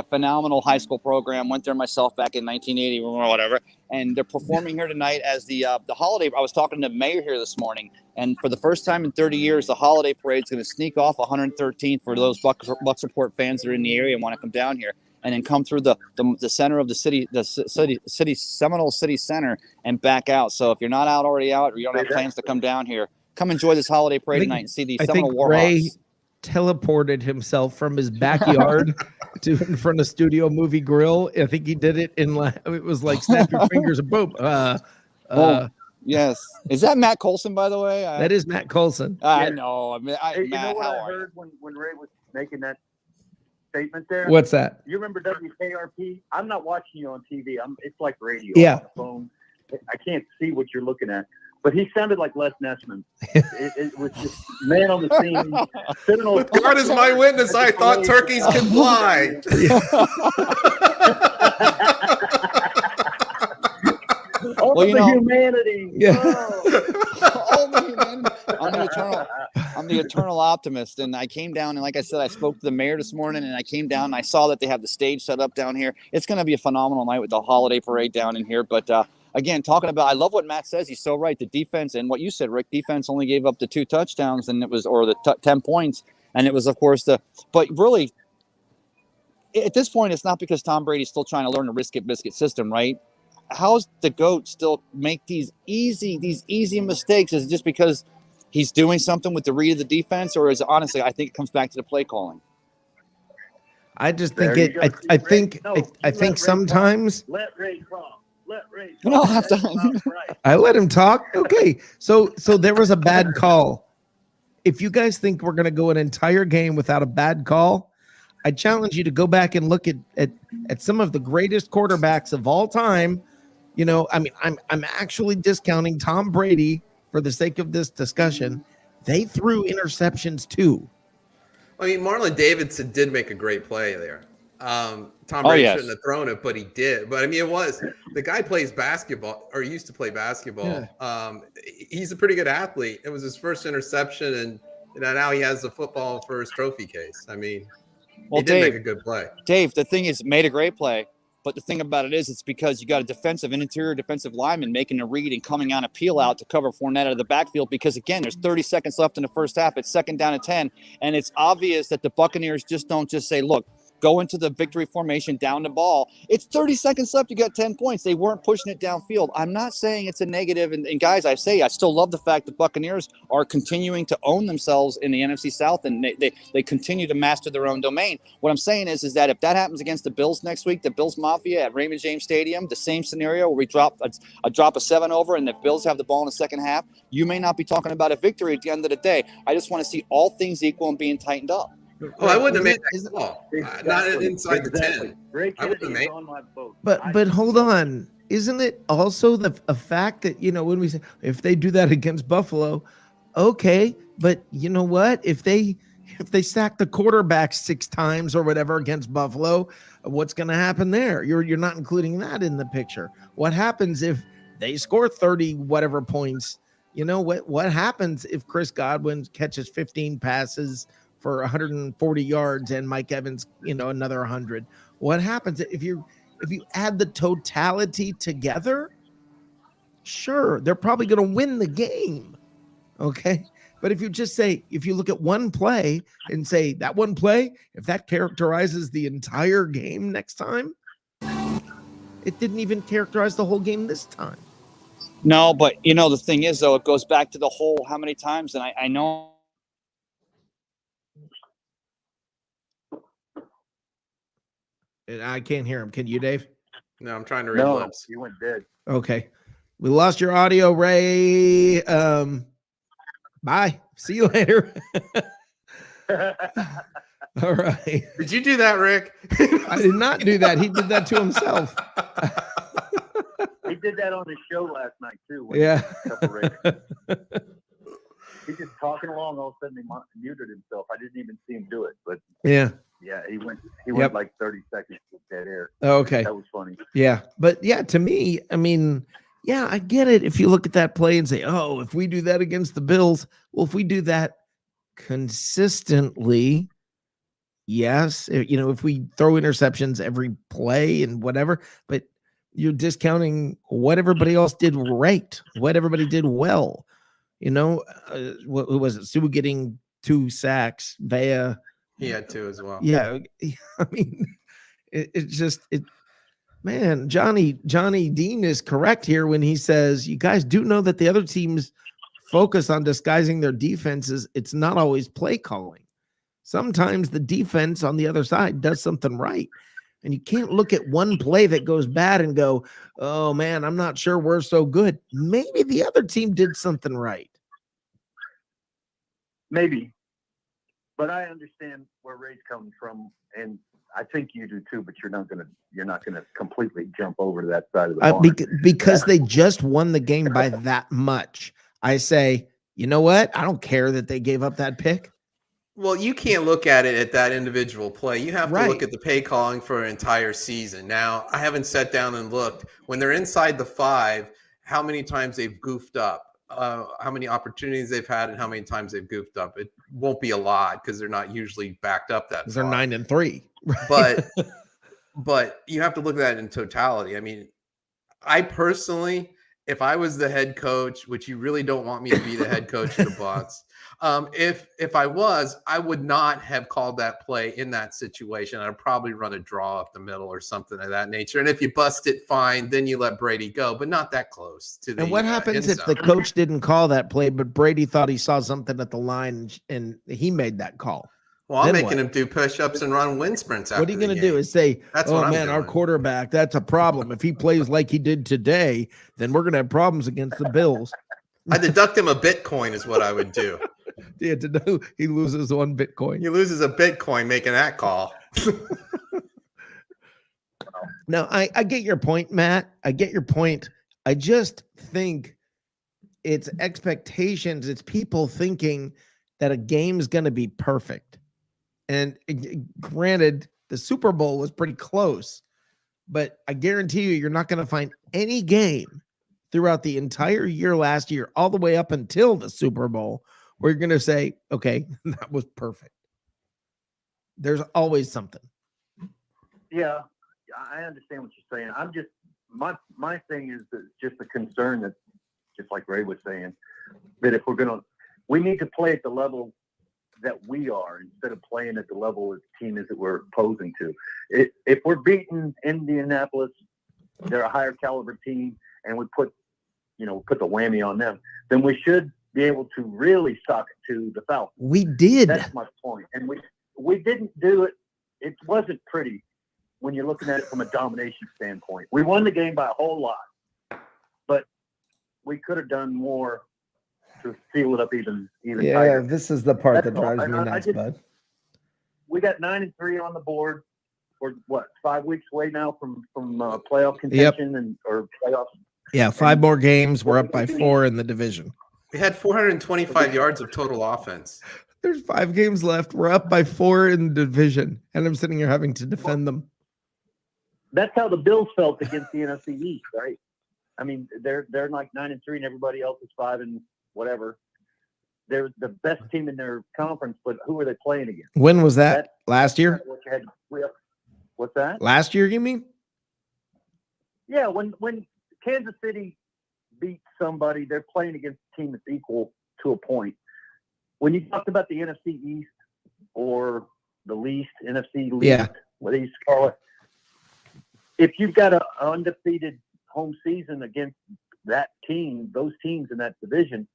Speaker 3: Phenomenal high school program. Went there myself back in 1980 or whatever, and they're performing here tonight as the holiday. I was talking to the mayor here this morning, and for the first time in 30 years, the holiday parade is going to sneak off 113th for those Bucs Report fans that are in the area and want to come down here, and then come through the center of the city, Seminole City Center, and back out. So if you're not already out, or you don't have plans to come down here, come enjoy this holiday parade tonight and see the Seminole Warhawks.
Speaker 2: Ray teleported himself from his backyard to in front of Studio Movie Grill. I think he did it it was like snap your fingers and boom.
Speaker 3: Yes. Is that Matt Colson, by the way?
Speaker 2: That is Matt Colson.
Speaker 3: I know. I mean,
Speaker 4: Hey, you
Speaker 3: Matt,
Speaker 4: know what
Speaker 3: how
Speaker 4: I
Speaker 3: are you?
Speaker 4: heard when Ray was making that statement there?
Speaker 2: What's that?
Speaker 4: You remember WKRP? I'm not watching you on TV. It's like radio.
Speaker 2: Yeah.
Speaker 4: On the phone. I can't see what you're looking at. But he sounded like Les Nessman. It was just man on the scene. Sitting on
Speaker 1: God is my witness. I thought turkeys could fly.
Speaker 4: All
Speaker 3: Well,
Speaker 4: the
Speaker 3: you know-
Speaker 4: humanity.
Speaker 2: Yeah.
Speaker 3: Oh, man. I'm the eternal optimist. And I came down, and like I said, I spoke to the mayor this morning, and I came down and I saw that they have the stage set up down here. It's going to be a phenomenal night with the holiday parade down in here. But again, talking about, I love what Matt says. He's so right. The defense, and what you said, Rick, defense only gave up the 2 touchdowns, and it was, or the 10 points. And it was, of course, but really, at this point, it's not because Tom Brady's still trying to learn the risk it biscuit system, right? How's the GOAT still make these easy mistakes? Is it just because he's doing something with the read of the defense, or is it, honestly, I think it comes back to the play calling?
Speaker 2: I just think
Speaker 4: There you go.
Speaker 2: I think
Speaker 4: No,
Speaker 2: I
Speaker 4: you
Speaker 2: think
Speaker 4: let Ray
Speaker 2: sometimes
Speaker 4: Let Ray talk. Let Ray talk.
Speaker 3: You don't have to-
Speaker 4: That's about right.
Speaker 2: I let him talk. Okay. So there was a bad call. If you guys think we're going to go an entire game without a bad call, I challenge you to go back and look at some of the greatest quarterbacks of all time. You know, I mean, I'm actually discounting Tom Brady for the sake of this discussion. They threw interceptions too.
Speaker 1: I mean, Marlon Davidson did make a great play there. Tom
Speaker 3: Oh,
Speaker 1: Brady
Speaker 3: yes.
Speaker 1: shouldn't have thrown it, but he did. But I mean, the guy plays basketball, or used to play basketball.
Speaker 2: Yeah.
Speaker 1: He's a pretty good athlete. It was his first interception, and now he has the football for his trophy case. I mean,
Speaker 3: Well,
Speaker 1: he did make
Speaker 3: Dave,
Speaker 1: a good play.
Speaker 3: Dave, the thing is, made a great play. But the thing about it is, it's because you got an interior defensive lineman making a read and coming on a peel out to cover Fournette out of the backfield. Because again, there's 30 seconds left in the first half. It's 2nd down and 10, and it's obvious that the Buccaneers don't just say, "Look, go into the victory formation, down the ball." It's 30 seconds left. You got 10 points. They weren't pushing it downfield. I'm not saying it's a negative. And guys, I still love the fact that Buccaneers are continuing to own themselves in the NFC South, and they continue to master their own domain. What I'm saying is that if that happens against the Bills next week, the Bills Mafia at Raymond James Stadium, the same scenario where we drop a 7 over and the Bills have the ball in the second half, you may not be talking about a victory at the end of the day. I just want to see all things equal and being tightened up.
Speaker 1: Oh, I wouldn't have made
Speaker 2: Isn't-
Speaker 1: that call.
Speaker 4: Exactly.
Speaker 1: Not inside the 10.
Speaker 4: Ray
Speaker 1: I wouldn't
Speaker 4: Kennedy
Speaker 1: have
Speaker 4: is
Speaker 1: made-
Speaker 4: on my boat.
Speaker 2: But hold on, isn't it also a fact that, you know, when we say if they do that against Buffalo, okay, but you know what? If they sack the quarterback 6 times or whatever against Buffalo, what's going to happen there? You're not including that in the picture. What happens if they score 30 whatever points? You know what happens if Chris Godwin catches 15 passes for 140 yards and Mike Evans, you know, another 100? What happens if you add the totality together? Sure, they're probably going to win the game. Okay. But if you just say, if you look at one play and say that one play, if that characterizes the entire game next time, it didn't even characterize the whole game this time.
Speaker 3: No, but you know, the thing is, though, it goes back to the whole how many times, and I know.
Speaker 2: And I can't hear him. Can you, Dave?
Speaker 1: No, I'm trying to read
Speaker 4: No,
Speaker 1: lips.
Speaker 4: you went dead.
Speaker 2: Okay. We lost your audio, Ray. Bye. See you later. All right.
Speaker 1: Did you do that, Rick?
Speaker 2: I did not do that. He did that to himself.
Speaker 4: He did that on his show last night too.
Speaker 2: Yeah.
Speaker 4: He's just talking along. All of a sudden, he muted himself. I didn't even see him do it, but
Speaker 2: Yeah.
Speaker 4: yeah, he went like 30 seconds with dead air.
Speaker 2: Okay.
Speaker 4: That was funny.
Speaker 2: Yeah. But yeah, to me, I mean, yeah, I get it. If you look at that play and say, oh, if we do that against the Bills, well, if we do that consistently, yes, if we throw interceptions every play and whatever, but you're discounting what everybody else did right, what everybody did well. What was it? Sue getting 2 sacks, Vea.
Speaker 1: He had 2 as well.
Speaker 2: Yeah. I mean, man, Johnny Dean is correct here when he says, you guys do know that the other teams focus on disguising their defenses. It's not always play calling. Sometimes the defense on the other side does something right. And you can't look at one play that goes bad and go, oh man, I'm not sure we're so good. Maybe the other team did something right.
Speaker 4: Maybe. But I understand where Ray's coming from, and I think you do too, but you're not gonna completely jump over to that side of the barn.
Speaker 2: Because they just won the game by that much. I say, you know what? I don't care that they gave up that pick.
Speaker 1: Well, you can't look at it at that individual play. You have to
Speaker 2: Right.
Speaker 1: look at the pay calling for an entire season. Now, I haven't sat down and looked. When they're inside the 5, how many times they've goofed up, how many opportunities they've had, and how many times they've goofed up. It won't be a lot because they're not usually backed up that far.
Speaker 2: They're 9-3.
Speaker 1: But you have to look at that in totality. I mean, I personally, if I was the head coach, which you really don't want me to be the head coach of the Bucs, if I was, I would not have called that play in that situation. I'd probably run a draw up the middle or something of that nature. And if you bust it, fine, then you let Brady go, but not that close to the.
Speaker 2: And what happens if the coach didn't call that play, but Brady thought he saw something at the line and he made that call?
Speaker 1: Well, I'm making him do push-ups and run wind sprints.
Speaker 2: What are you going to do? Is say,
Speaker 1: that's
Speaker 2: oh man, our quarterback, that's a problem. If he plays like he did today, then we're going to have problems against the Bills.
Speaker 1: I deduct him a Bitcoin is what I would do.
Speaker 2: Yeah, to know he loses 1 Bitcoin.
Speaker 1: He loses a Bitcoin making that call.
Speaker 2: No, I get your point, Matt. I get your point. I just think it's expectations. It's people thinking that a game's going to be perfect. And granted, the Super Bowl was pretty close, but I guarantee you're not going to find any game throughout the entire year last year, all the way up until the Super Bowl, where you're going to say, okay, that was perfect. There's always something.
Speaker 4: Yeah, I understand what you're saying. I'm just, my thing is that just a concern that, just like Ray was saying, that if we need to play at the level that we are instead of playing at the level of the team is that we're opposing to. If we're beating Indianapolis, they're a higher caliber team, and we put the whammy on them, then we should be able to really suck to the Falcons.
Speaker 2: We did.
Speaker 4: That's my point. And we didn't do it. It wasn't pretty when you're looking at it from a domination standpoint. We won the game by a whole lot, but we could have done more to seal it up even tighter.
Speaker 2: This is the part that drives me nuts, bud.
Speaker 4: We got 9-3 on the board. We're 5 weeks away now from playoff contention or playoffs.
Speaker 2: Yeah, 5 more games. We're up by 4 in the division.
Speaker 1: We had 425 yards of total offense.
Speaker 2: There's 5 games left. We're up by 4 in the division, and I'm sitting here having to defend them.
Speaker 4: That's how the Bills felt against the NFC East, right? I mean, they're like 9-3, and everybody else is 5 and whatever. They're the best team in their conference, but who are they playing against?
Speaker 2: When was that? Last year?
Speaker 4: What's that?
Speaker 2: Last year, you mean?
Speaker 4: Yeah, when Kansas City beat somebody, they're playing against a team that's equal to a point. When you talked about the NFC East or the least, NFC least, what you call it, if you've got an undefeated home season against that team, those teams in that division,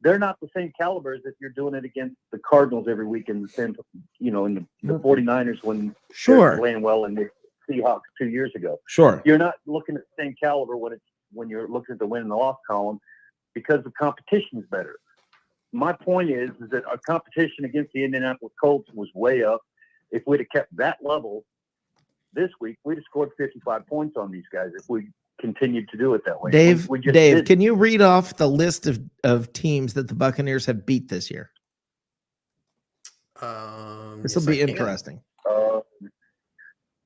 Speaker 4: they're not the same caliber as if you're doing it against the Cardinals every week in the 49ers when they're playing well and the Seahawks 2 years ago.
Speaker 2: Sure.
Speaker 4: You're not looking at the same caliber when you're looking at the win and the loss column because the competition is better. my point is that our competition against the Indianapolis Colts was way up. If we'd have kept that level this week, we'd have scored 55 points on these guys if we continued to do it that way.
Speaker 2: Dave,
Speaker 4: we just
Speaker 2: Dave,
Speaker 4: didn't.
Speaker 2: can you read off the list of teams that the Buccaneers have beat this year? This will be interesting.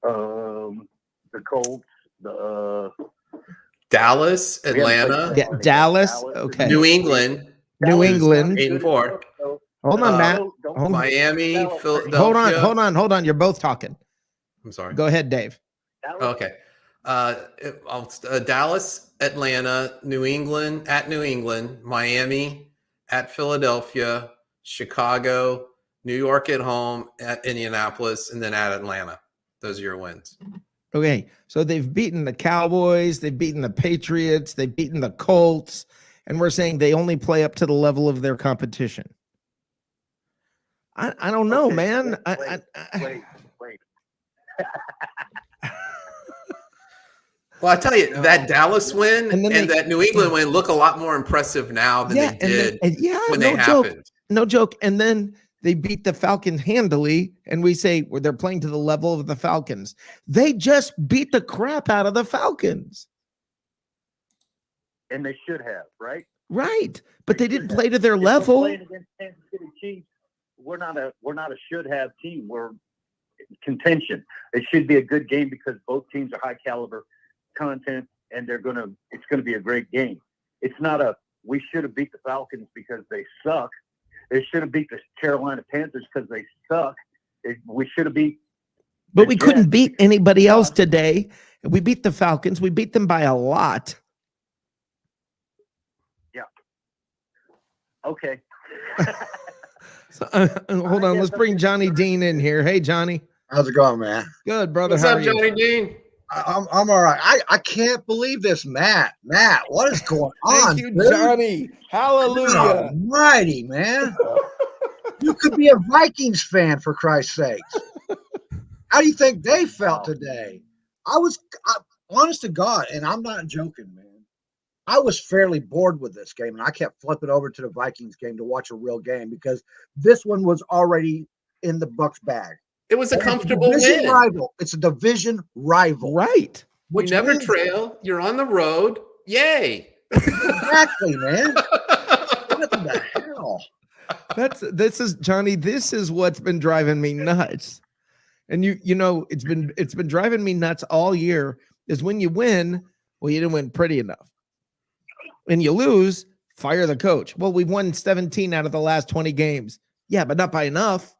Speaker 4: The Colts,
Speaker 1: Dallas, Atlanta,
Speaker 2: Yeah, Dallas, okay.
Speaker 1: New England,
Speaker 2: New England.
Speaker 1: 8-4.
Speaker 2: Hold on, Matt.
Speaker 4: Don't-
Speaker 2: Hold on.
Speaker 1: Miami,
Speaker 4: Dallas.
Speaker 1: Philadelphia.
Speaker 2: Hold on. You're both talking.
Speaker 1: I'm sorry.
Speaker 2: Go ahead, Dave.
Speaker 4: Dallas,
Speaker 1: Okay. Dallas, Atlanta, New England, Miami, at Philadelphia, Chicago, New York at home, at Indianapolis, and then at Atlanta. Those are your wins.
Speaker 2: Okay, so they've beaten the Cowboys, they've beaten the Patriots, they've beaten the Colts, and we're saying they only play up to the level of their competition. I don't know,
Speaker 4: Okay,
Speaker 2: man.
Speaker 4: wait.
Speaker 1: Well, I tell you, that Dallas win
Speaker 2: And
Speaker 1: and,
Speaker 2: then
Speaker 1: that New England win look a lot more impressive now than they did when they happened.
Speaker 2: No joke. And then they beat the Falcons handily, and we say well, they're playing to the level of the Falcons. They just beat the crap out of the Falcons.
Speaker 4: And they should have, right?
Speaker 2: Right. But they
Speaker 4: should
Speaker 2: didn't
Speaker 4: have.
Speaker 2: play to their
Speaker 4: If we're
Speaker 2: level.
Speaker 4: playing against Kansas City Chiefs, we're not a should have team. We're in contention. It should be a good game because both teams are high caliber content, and it's gonna be a great game. It's not we should have beat the Falcons because they suck. They should have beat the Carolina Panthers because they suck. We should have beat.
Speaker 2: But
Speaker 4: the
Speaker 2: we couldn't
Speaker 4: Jets.
Speaker 2: beat anybody else today. We beat the Falcons. We beat them by a lot.
Speaker 4: Okay.
Speaker 2: So, hold on. Let's bring Johnny Dean in here. Hey, Johnny.
Speaker 5: How's it going, man?
Speaker 2: Good, brother.
Speaker 1: What's
Speaker 2: How
Speaker 1: up,
Speaker 2: are you?
Speaker 1: Johnny Dean?
Speaker 5: I'm all right. I can't believe this, Matt. Matt, what is going on?
Speaker 2: Thank you,
Speaker 5: dude?
Speaker 2: Johnny. Hallelujah.
Speaker 5: Almighty, man. You could be a Vikings fan, for Christ's sakes. How do you think they felt today? Honest to God, and I'm not joking, man. I was fairly bored with this game, and I kept flipping over to the Vikings game to watch a real game because this one was already in the Bucs bag.
Speaker 1: It was a comfortable
Speaker 5: division
Speaker 1: win.
Speaker 5: rival. It's a division rival.
Speaker 2: Right.
Speaker 1: You
Speaker 5: Which
Speaker 1: never
Speaker 5: means-
Speaker 1: trail. You're on the road. Yay.
Speaker 5: Exactly, man. What the hell?
Speaker 2: This is Johnny. This is what's been driving me nuts. And you know, it's been driving me nuts all year is when you win, well, you didn't win pretty enough. When you lose, fire the coach. Well, we've won 17 out of the last 20 games. Yeah, but not by enough.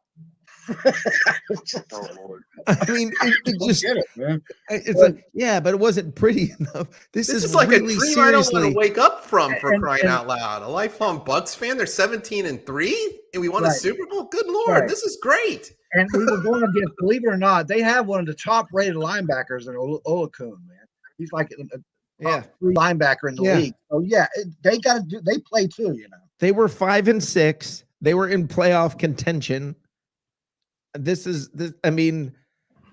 Speaker 4: Oh Lord.
Speaker 2: I mean, it
Speaker 5: Don't
Speaker 2: just
Speaker 5: get it, man.
Speaker 2: it's like, yeah, but it wasn't pretty enough. This is
Speaker 1: like
Speaker 2: really
Speaker 1: a dream I don't want
Speaker 2: seriously.
Speaker 1: to wake up from for
Speaker 5: And-
Speaker 1: crying
Speaker 5: and-
Speaker 1: out loud. A lifelong Bucs fan. They're 17-3 and we won a
Speaker 5: Right.
Speaker 1: Super Bowl. Good Lord,
Speaker 5: Right.
Speaker 1: this is great.
Speaker 5: And we were going against, believe it or not, they have one of the top-rated linebackers in Olakun, man. He's like a
Speaker 2: Yeah,
Speaker 5: top 3 linebacker in the
Speaker 2: Yeah.
Speaker 5: league. So yeah, they got to do. They play too, you know.
Speaker 2: they were 5-6. They were in playoff contention. This. I mean,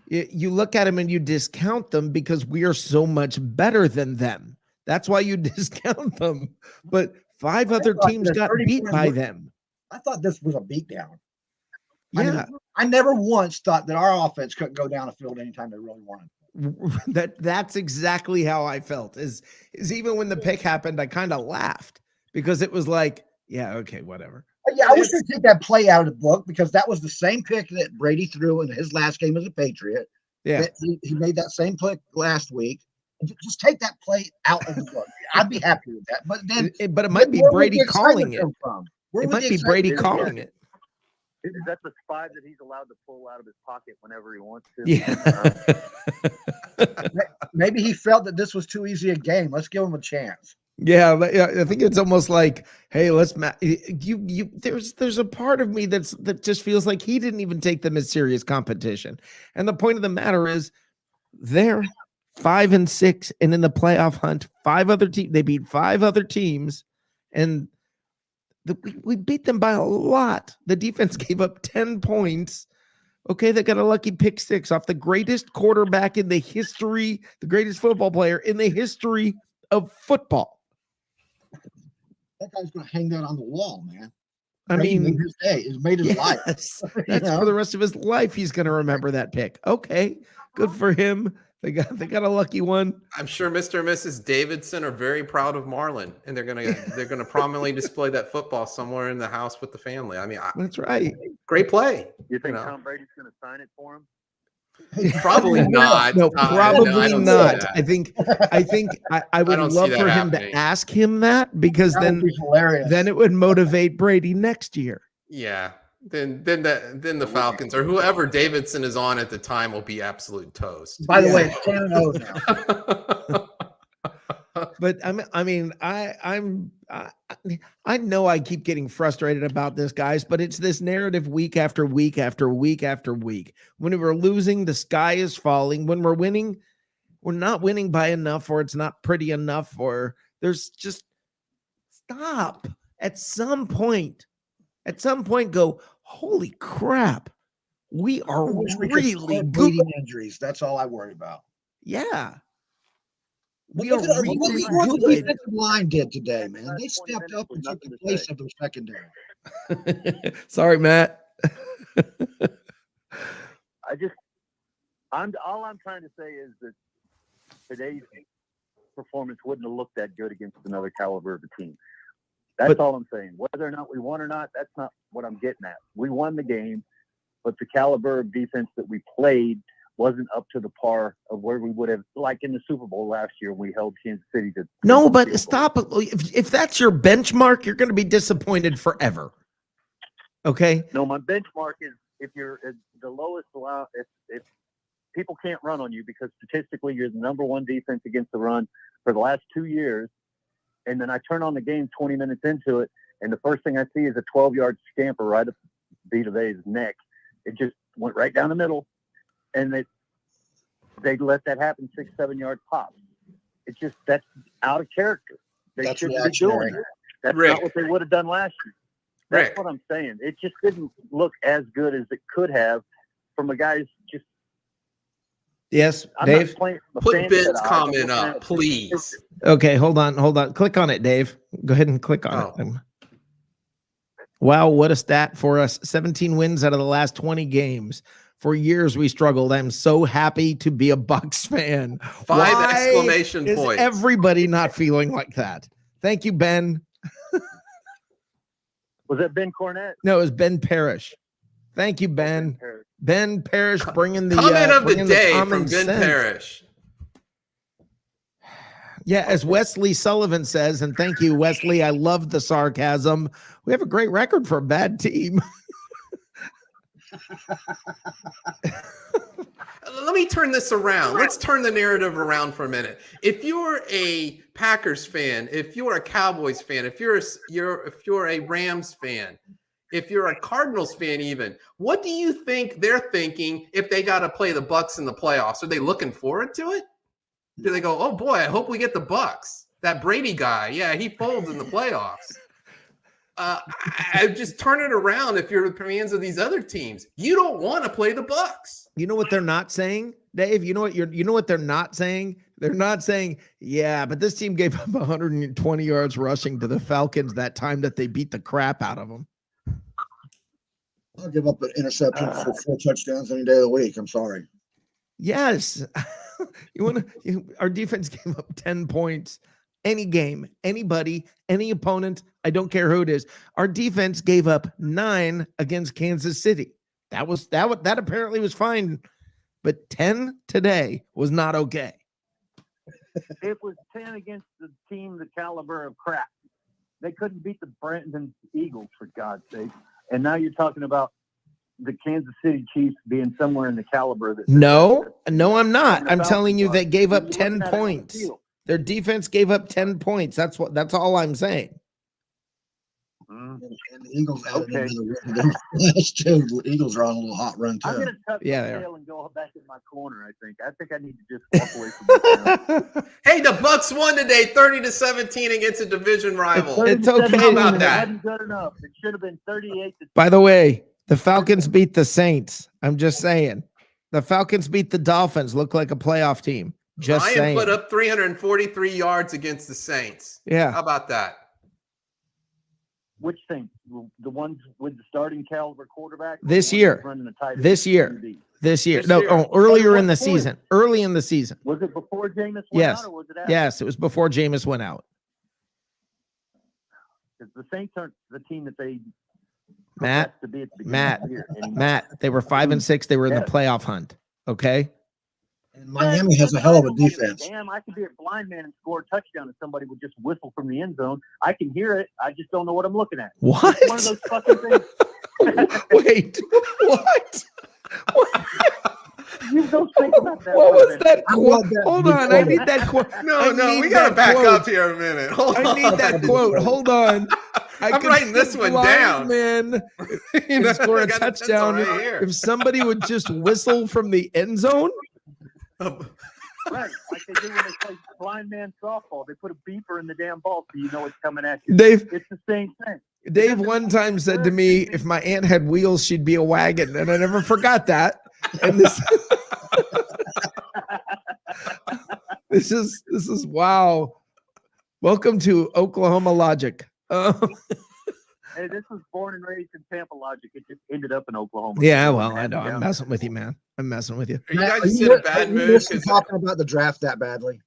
Speaker 2: you look at them and you discount them because we are so much better than them. That's why you discount them. But 5 other
Speaker 5: thought
Speaker 2: teams
Speaker 5: the
Speaker 2: got
Speaker 5: 30
Speaker 2: beat
Speaker 5: point
Speaker 2: by
Speaker 5: win-
Speaker 2: them.
Speaker 5: I thought this was a beatdown. I mean,
Speaker 2: Yeah,
Speaker 5: I never once thought that our offense couldn't go down the field anytime they really wanted.
Speaker 2: that's exactly how I felt. Is even when the pick happened, I kind of laughed because it was like, yeah, okay, whatever.
Speaker 5: But yeah, I wish they'd take that play out of the book because that was the same pick that Brady threw in his last game as a Patriot.
Speaker 2: Yeah,
Speaker 5: That he made that same play last week. Just take that play out of the book. I'd be happy with that. But then,
Speaker 2: but it might be
Speaker 5: where would
Speaker 2: Brady
Speaker 5: the excitement
Speaker 2: calling it.
Speaker 5: come from? Where
Speaker 2: It
Speaker 5: would
Speaker 2: might
Speaker 5: the
Speaker 2: be Brady
Speaker 5: excitement come
Speaker 2: calling it.
Speaker 4: Is that the 5 that he's allowed to pull out of his pocket whenever he wants to?
Speaker 2: Yeah.
Speaker 5: Maybe he felt that this was too easy a game. Let's give him a chance.
Speaker 2: Yeah, I think it's almost like, hey, let's there's a part of me that just feels like he didn't even take them as serious competition. And the point of the matter is they're 5-6 and in the playoff hunt, they beat 5 other teams and we beat them by a lot. The defense gave up 10 points. Okay, they got a lucky pick 6 off the greatest quarterback in the history, the greatest football player in the history of football.
Speaker 5: That guy's going to hang that on the wall, man.
Speaker 2: I
Speaker 5: Brady
Speaker 2: mean,
Speaker 5: made his day. It made his life.
Speaker 2: yes,
Speaker 5: You
Speaker 2: that's
Speaker 5: know?
Speaker 2: for the rest of his life. He's going to remember that pick. Okay, good for him. They got a lucky one.
Speaker 1: I'm sure Mr. and Mrs. Davidson are very proud of Marlon, and they're gonna prominently display that football somewhere in the house with the family. I mean,
Speaker 2: That's right.
Speaker 1: great play.
Speaker 4: You think
Speaker 1: know.
Speaker 4: Tom Brady's going to sign it for him?
Speaker 1: Probably not.
Speaker 2: No,
Speaker 1: I
Speaker 2: probably
Speaker 1: don't see
Speaker 2: not.
Speaker 1: that.
Speaker 2: I think I would
Speaker 1: don't see
Speaker 2: love
Speaker 1: that
Speaker 2: for him
Speaker 1: happening.
Speaker 2: to ask him that, because
Speaker 5: That would
Speaker 2: then
Speaker 5: be hilarious.
Speaker 2: then it would motivate Brady next year.
Speaker 1: Yeah. Then the Falcons or whoever Davidson is on at the time will be absolute toast.
Speaker 5: By the
Speaker 2: Yeah.
Speaker 5: way, it's 10-0 now.
Speaker 2: But I know I keep getting frustrated about this, guys, but it's this narrative week after week after week after week. When we're losing, the sky is falling. When we're winning, we're not winning by enough, or it's not pretty enough, or there's just stop. At some point, go, holy crap, we are
Speaker 5: I wish we could
Speaker 2: really
Speaker 5: start
Speaker 2: good.
Speaker 5: bleeding injuries. That's all I worry about.
Speaker 2: Yeah.
Speaker 5: But
Speaker 2: We
Speaker 5: look
Speaker 2: are
Speaker 5: at
Speaker 2: really
Speaker 5: what the
Speaker 2: good.
Speaker 5: defensive line did today, man. They stepped up and took the place of their secondary.
Speaker 2: Sorry, Matt.
Speaker 4: All I'm trying to say is that today's performance wouldn't have looked that good against another caliber of a team. That's all I'm saying. Whether or not we won or not, that's not what I'm getting at. We won the game, but the caliber of defense that we played wasn't up to the par of where we would have, like in the Super Bowl last year, we held Kansas City to.
Speaker 2: No, but stop. If that's your benchmark, you're going to be disappointed forever. Okay.
Speaker 4: No, my benchmark is if you're at the lowest allow, if people can't run on you, because statistically you're the number one defense against the run for the last 2 years. And then I turn on the game 20 minutes into it, and the first thing I see is a 12-yard scamper right up Vita Vea's neck. It just went right down the middle, and they let that happen 6-7 yard pops. It's just that's out of character. They shouldn't be doing that. That's not what they would have done last year. That's what I'm saying. It just didn't look as good as it could have from a guy's just.
Speaker 2: Yes,
Speaker 4: I'm
Speaker 2: Dave.
Speaker 1: Put Ben's comment up, please.
Speaker 2: Okay, hold on. Click on it, Dave. Go ahead and click on it. Wow, what a stat for us. 17 wins out of the last 20 games. For years we struggled. I'm so happy to be a Bucs fan.
Speaker 1: 5 exclamation points.
Speaker 2: Everybody not feeling like that? Thank you, Ben.
Speaker 4: Was that Ben Cornett?
Speaker 2: No, it was Ben Parrish. Thank you, Ben. Ben Parrish bringing the
Speaker 1: comment of the day from Ben
Speaker 2: sense.
Speaker 1: Parrish.
Speaker 2: Yeah, as Wesley Sullivan says, and thank you, Wesley. I love the sarcasm. We have a great record for a bad team.
Speaker 1: Let me turn this around. Let's turn the narrative around for a minute. If you're a Packers fan, if you're a Cowboys fan, if you're a Rams fan, if you're a Cardinals fan, even, what do you think they're thinking if they got to play the Bucs in the playoffs? Are they looking forward to it? Do they go, oh boy, I hope we get the Bucs? That Brady guy, yeah, he folds in the playoffs. I just turn it around. If you're the fans of these other teams, you don't want to play the Bucs.
Speaker 2: You know what they're not saying, Dave? You know what they're not saying? They're not saying, yeah, but this team gave up 120 yards rushing to the Falcons that time that they beat the crap out of them.
Speaker 5: I'll give up an interception for 4 touchdowns any day of the week. I'm sorry.
Speaker 2: Yes. Our defense gave up 10 points. Any game, anybody, any opponent, I don't care who it is. Our defense gave up 9 against Kansas City. That apparently was fine, but 10 today was not okay.
Speaker 4: It was 10 against the team the caliber of crap. They couldn't beat the Brandon Eagles, for God's sake. And now you're talking about the Kansas City Chiefs being somewhere in the caliber that.
Speaker 2: No, I'm not. I'm telling you they gave up 10 points. Their defense gave up 10 points. That's all I'm saying.
Speaker 5: And the Eagles added another win. The Eagles are on a little hot run too.
Speaker 4: I'm going to tuck my
Speaker 2: Yeah,
Speaker 4: tail and go back in my corner, I think. I think I need to just walk away from this.
Speaker 1: Hey, the Bucs won today, 30-17 against a division rival.
Speaker 2: It's okay.
Speaker 1: How about that?
Speaker 4: It wasn't good enough. It should have been 38.
Speaker 2: By the way, the Falcons beat the Saints. I'm just saying. The Falcons beat the Dolphins. Look like a playoff team. Just
Speaker 1: Ryan
Speaker 2: saying.
Speaker 1: put up 343 yards against the Saints.
Speaker 2: Yeah.
Speaker 1: How about that?
Speaker 4: Which thing? The ones with the starting caliber quarterback? or the
Speaker 2: This
Speaker 4: ones
Speaker 2: year.
Speaker 4: that's running the tight end
Speaker 2: This year.
Speaker 4: QB?
Speaker 2: This year.
Speaker 1: This
Speaker 2: No,
Speaker 1: year.
Speaker 2: earlier in
Speaker 4: At
Speaker 2: the
Speaker 4: what point?
Speaker 2: season. Early in the season.
Speaker 4: Was it before Jameis went
Speaker 2: Yes.
Speaker 4: out, or was it after?
Speaker 2: Yes, it was before Jameis went out.
Speaker 4: Because the Saints aren't the team that they
Speaker 2: Matt,
Speaker 4: professed to be at the beginning
Speaker 2: Matt,
Speaker 4: of the year anymore.
Speaker 2: Matt, they were 5-6. They were in the
Speaker 4: Yes.
Speaker 2: playoff hunt. Okay.
Speaker 5: And Miami has a hell of a defense.
Speaker 4: Damn, I could be a blind man and score a touchdown if somebody would just whistle from the end zone. I can hear it. I just don't know what I'm looking at.
Speaker 2: What?
Speaker 4: It's one of those fucking things.
Speaker 2: Wait, what?
Speaker 4: You don't think about that.
Speaker 2: What
Speaker 4: for a
Speaker 2: was
Speaker 4: minute.
Speaker 2: that
Speaker 5: I
Speaker 2: quote?
Speaker 5: love that
Speaker 2: Hold
Speaker 5: you
Speaker 2: on, I
Speaker 5: quoted.
Speaker 2: need that quote.
Speaker 1: No,
Speaker 2: I
Speaker 1: no,
Speaker 2: need
Speaker 1: we got to
Speaker 2: that
Speaker 1: back
Speaker 2: quote.
Speaker 1: up here a minute. Hold
Speaker 2: I
Speaker 1: on.
Speaker 2: need that quote. Hold on.
Speaker 1: I'm writing this one down.
Speaker 2: Man,
Speaker 1: You know,
Speaker 2: score
Speaker 1: I
Speaker 2: a
Speaker 1: got the pencil
Speaker 2: touchdown
Speaker 1: right here.
Speaker 2: if somebody would just whistle from the end zone.
Speaker 4: Right, like they do when they play blind man softball. They put a beeper in the damn ball so you know it's coming at you.
Speaker 2: Dave,
Speaker 4: It's the same thing.
Speaker 2: Dave one time said to me, if my aunt had wheels, she'd be a wagon. And I never forgot that. And this this is wow. Welcome to Oklahoma Logic.
Speaker 4: Hey, this was born and raised in Tampa Logic. It just ended up in Oklahoma.
Speaker 2: Yeah, well, I know. I'm messing with you, man. I'm messing with you.
Speaker 1: Are you
Speaker 5: Matt,
Speaker 1: guys
Speaker 5: are
Speaker 1: in a
Speaker 5: you
Speaker 1: bad mood?
Speaker 5: missing
Speaker 1: 'Cause
Speaker 5: talking about the draft that badly?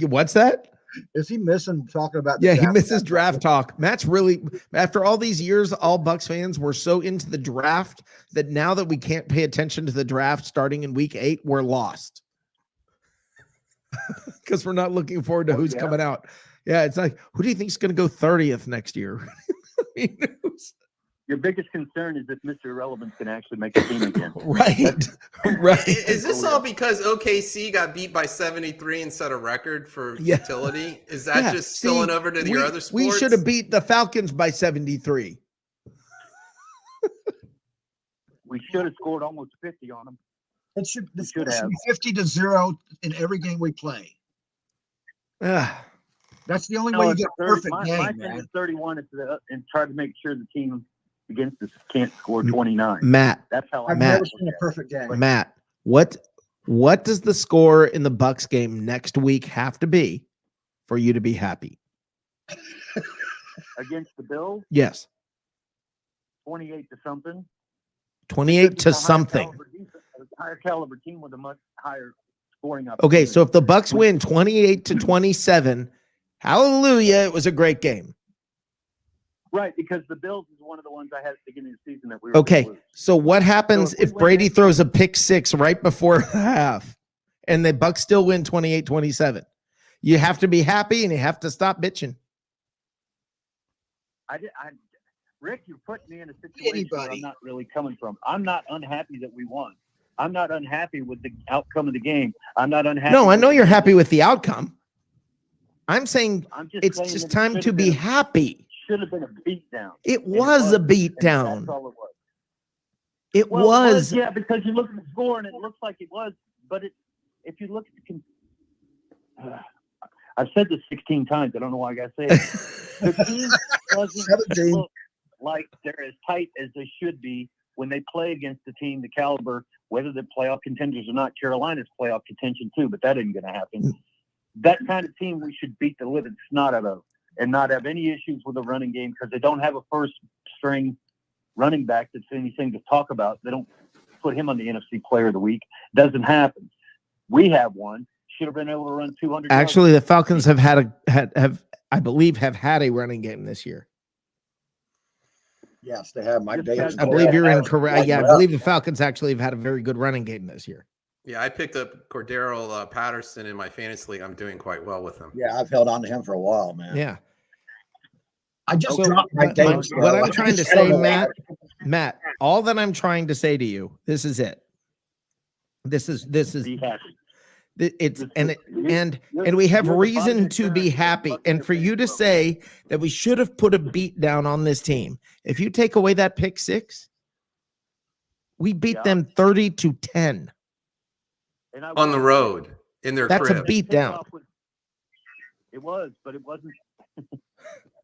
Speaker 2: What's that?
Speaker 5: Is he missing talking about the
Speaker 2: Yeah, he
Speaker 5: draft
Speaker 2: misses
Speaker 5: that
Speaker 2: draft talk. Matt's really, after all these years, all Bucs fans were so into the draft that now that we can't pay attention to the draft starting in week 8, we're lost. Because we're not looking forward to who's coming out. Yeah, it's like, who do you think is going to go 30th next year? I mean,
Speaker 4: Your biggest concern is if Mr. Irrelevant's can actually make the team again.
Speaker 2: right, right.
Speaker 1: Is this all because OKC got beat by 73 and set a record for
Speaker 2: Yeah.
Speaker 1: utility? Is that
Speaker 2: Yeah,
Speaker 1: just spilling
Speaker 2: see,
Speaker 1: over to
Speaker 2: we,
Speaker 1: your other sports?
Speaker 2: We should have beat the Falcons by 73.
Speaker 4: We should have scored almost 50 on them.
Speaker 5: It should,
Speaker 4: We
Speaker 5: it
Speaker 4: should
Speaker 5: should
Speaker 4: have.
Speaker 5: be 50-0 in every game we play.
Speaker 2: Ah,
Speaker 5: That's the only way you
Speaker 4: it's
Speaker 5: get
Speaker 4: 30
Speaker 5: perfect
Speaker 4: my
Speaker 5: game,
Speaker 4: thing
Speaker 5: man.
Speaker 4: is 31 and try to make sure the team against us can't score 29.
Speaker 2: Matt,
Speaker 4: That's how
Speaker 5: I've
Speaker 2: Matt.
Speaker 5: never seen a perfect game.
Speaker 2: Matt, what does the score in the Bucs game next week have to be for you to be happy?
Speaker 4: Against the Bills,
Speaker 2: Yes,
Speaker 4: 28 to something.
Speaker 2: 28
Speaker 4: It's
Speaker 2: to
Speaker 4: a higher
Speaker 2: something.
Speaker 4: caliber defense, a higher caliber team with a much higher scoring
Speaker 2: Okay,
Speaker 4: opportunity.
Speaker 2: so if the Bucs win 28 to 27, hallelujah, it was a great game.
Speaker 4: Right, because the Bills is one of the ones I had at the beginning of the season that we were
Speaker 2: Okay,
Speaker 4: gonna lose.
Speaker 2: so what happens
Speaker 4: So if we
Speaker 2: if
Speaker 4: win
Speaker 2: Brady
Speaker 4: that-
Speaker 2: throws a pick 6 right before the half and the Bucs still win 28-27? You have to be happy and you have to stop bitching.
Speaker 4: Rick, you're putting me in a situation where I'm
Speaker 5: Anybody.
Speaker 4: not really coming from. I'm not unhappy that we won. I'm not unhappy with the outcome of the game. I'm not unhappy.
Speaker 2: No, I
Speaker 4: with
Speaker 2: know
Speaker 4: the
Speaker 2: you're
Speaker 4: game.
Speaker 2: happy with the outcome. I'm saying
Speaker 4: I'm just
Speaker 2: it's
Speaker 4: saying
Speaker 2: just
Speaker 4: that it
Speaker 2: time
Speaker 4: should
Speaker 2: to
Speaker 4: have
Speaker 2: be
Speaker 4: been
Speaker 2: happy.
Speaker 4: Should have been a beatdown.
Speaker 2: It
Speaker 4: And it
Speaker 2: was a
Speaker 4: and
Speaker 2: beat
Speaker 4: That's
Speaker 2: down.
Speaker 4: all it was.
Speaker 2: It
Speaker 4: Well, it
Speaker 2: was.
Speaker 4: yeah, because you look at the score and it looks like it was, but if you look at I've said this 16 times. I don't know why I got to say it. The team doesn't
Speaker 5: 17.
Speaker 4: look like they're as tight as they should be when they play against the team, the caliber, whether they're playoff contenders or not. Carolina's playoff contention too, but that ain't going to happen. That kind of team we should beat the living snot out of and not have any issues with the running game because they don't have a first string running back that's anything to talk about. They don't put him on the NFC Player of the Week. Doesn't happen. We have one. Should have been able to run 200.
Speaker 2: Actually, the Falcons have had I believe have had a running game this year.
Speaker 5: Yes, they have Mike
Speaker 4: Just
Speaker 5: Davis.
Speaker 2: I believe you're incorrect. Yeah, I believe the Falcons actually have had a very good running game this year.
Speaker 1: Yeah, I picked up Cordero Patterson in my fantasy league. I'm doing quite well with him.
Speaker 5: Yeah, I've held on to him for a while, man.
Speaker 2: Yeah.
Speaker 5: I just
Speaker 2: So
Speaker 5: dropped Mike Davis.
Speaker 2: what
Speaker 5: though.
Speaker 2: I'm trying to
Speaker 5: I don't
Speaker 2: say,
Speaker 5: know.
Speaker 2: Matt, all that I'm trying to say to you, this is it. This is
Speaker 4: Be happy.
Speaker 2: it's and
Speaker 4: You're-
Speaker 2: we have
Speaker 4: you're the
Speaker 2: reason
Speaker 4: positive
Speaker 2: to be
Speaker 4: parent.
Speaker 2: happy.
Speaker 4: Fuck
Speaker 2: And for you to
Speaker 4: bro.
Speaker 2: say that we should have put a beat down on this team, if you take away that pick 6, we beat
Speaker 4: Yeah.
Speaker 2: them 30-10.
Speaker 4: And I
Speaker 1: On the
Speaker 4: will-
Speaker 1: road in their
Speaker 2: That's a
Speaker 1: crib.
Speaker 2: beat down.
Speaker 4: It was, but it wasn't.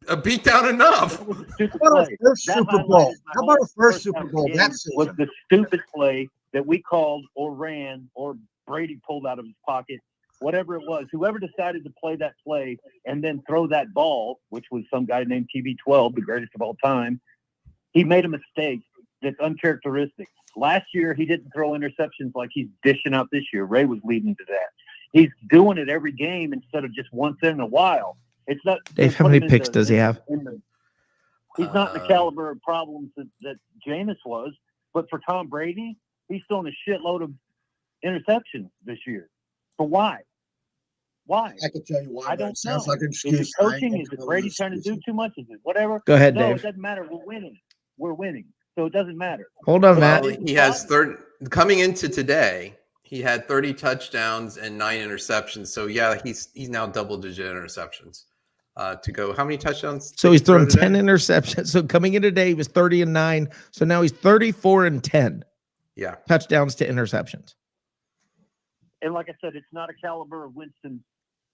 Speaker 1: A beat down enough.
Speaker 4: It was a stupid
Speaker 5: How about
Speaker 4: play.
Speaker 5: a first
Speaker 4: That
Speaker 5: Super
Speaker 4: highlighted
Speaker 5: Bowl?
Speaker 4: my
Speaker 5: How about a
Speaker 4: whole
Speaker 5: first
Speaker 4: half
Speaker 5: Super
Speaker 4: of the
Speaker 5: Bowl
Speaker 4: game
Speaker 5: that
Speaker 4: was
Speaker 5: season?
Speaker 4: the stupid play that we called or ran or Brady pulled out of his pocket whatever it was, whoever decided to play that play and then throw that ball, which was some guy named TB12, the greatest of all time, he made a mistake that's uncharacteristic. Last year, he didn't throw interceptions like he's dishing out this year. Ray was leading to that. He's doing it every game instead of just once in a while. It's not.
Speaker 2: Dave, how many picks does he have?
Speaker 4: He's not in the caliber of problems that Jameis was, but for Tom Brady, he's throwing a shitload of interceptions this year. For why? Why?
Speaker 5: I can tell you why.
Speaker 4: I don't
Speaker 5: Sounds
Speaker 4: know.
Speaker 5: like an
Speaker 4: Is
Speaker 5: excuse.
Speaker 4: it coaching? Is it Brady trying to do too much? Is it whatever?
Speaker 2: Go ahead,
Speaker 4: No,
Speaker 2: Dave.
Speaker 4: it doesn't matter. We're winning. We're winning. So it doesn't matter.
Speaker 2: Hold on, Matt.
Speaker 1: Well, he has 30 coming into today. He had 30 touchdowns and 9 interceptions. So yeah, he's now double-digit interceptions. To go, how many touchdowns?
Speaker 2: So he's thrown 10
Speaker 1: today?
Speaker 2: interceptions. So coming in today, he was 30 and 9. So now he's 34 and 10
Speaker 1: Yeah.
Speaker 2: touchdowns to interceptions.
Speaker 4: And like I said, it's not a caliber of Winston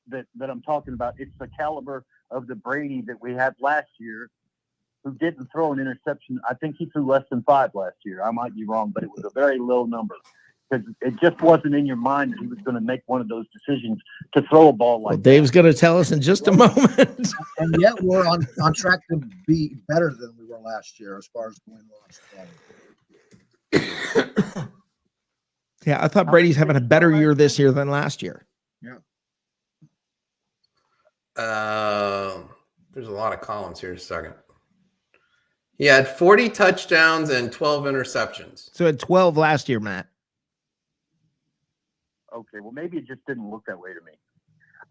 Speaker 4: that I'm talking about. It's the caliber of the Brady that we had last year, who didn't throw an interception. I think he threw less than 5 last year. I might be wrong, but it was a very low number because it just wasn't in your mind that he was going to make one of those decisions to throw a ball like
Speaker 2: Well, Dave's going to tell us in just a moment.
Speaker 5: And yet we're on track to be better than we were last year as far as win-loss.
Speaker 2: Yeah, I thought Brady's having a better year this year than last year.
Speaker 1: There's a lot of columns here. A second. He had 40 touchdowns and 12 interceptions.
Speaker 2: So at 12 last year, Matt.
Speaker 4: Okay, well, maybe it just didn't look that way to me.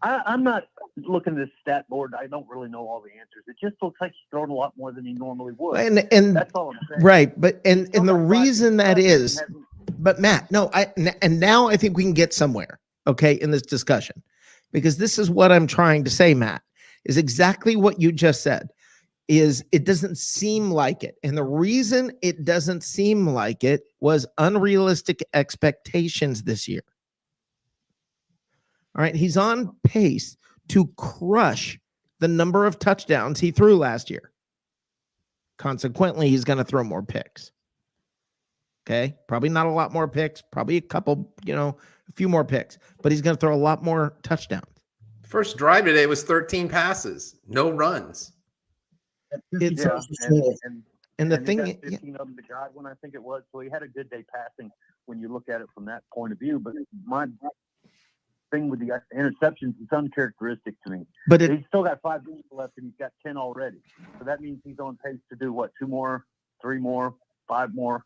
Speaker 4: I'm not looking at this stat board. I don't really know all the answers. It just looks like he's thrown a lot more than he normally would.
Speaker 2: And
Speaker 4: That's all I'm saying.
Speaker 2: right, but and the reason that is, but Matt, no, and now I think we can get somewhere, okay, in this discussion, because this is what I'm trying to say, Matt, is exactly what you just said. Is it doesn't seem like it, and the reason it doesn't seem like it was unrealistic expectations this year. All right, he's on pace to crush the number of touchdowns he threw last year. Consequently, he's going to throw more picks. Okay, probably not a lot more picks, probably a couple, a few more picks, but he's going to throw a lot more touchdowns.
Speaker 1: First drive today was 13 passes, no runs.
Speaker 2: It's
Speaker 4: and
Speaker 2: the
Speaker 4: he
Speaker 2: thing,
Speaker 4: got 15 of them to Godwin, I think it was. So he had a good day passing when you look at it from that point of view. But my thing with the interceptions is uncharacteristic to me.
Speaker 2: but
Speaker 4: He's still got 5 games left, and he's got 10 already. So that means he's on pace to do what? 2 more, 3 more, 5 more,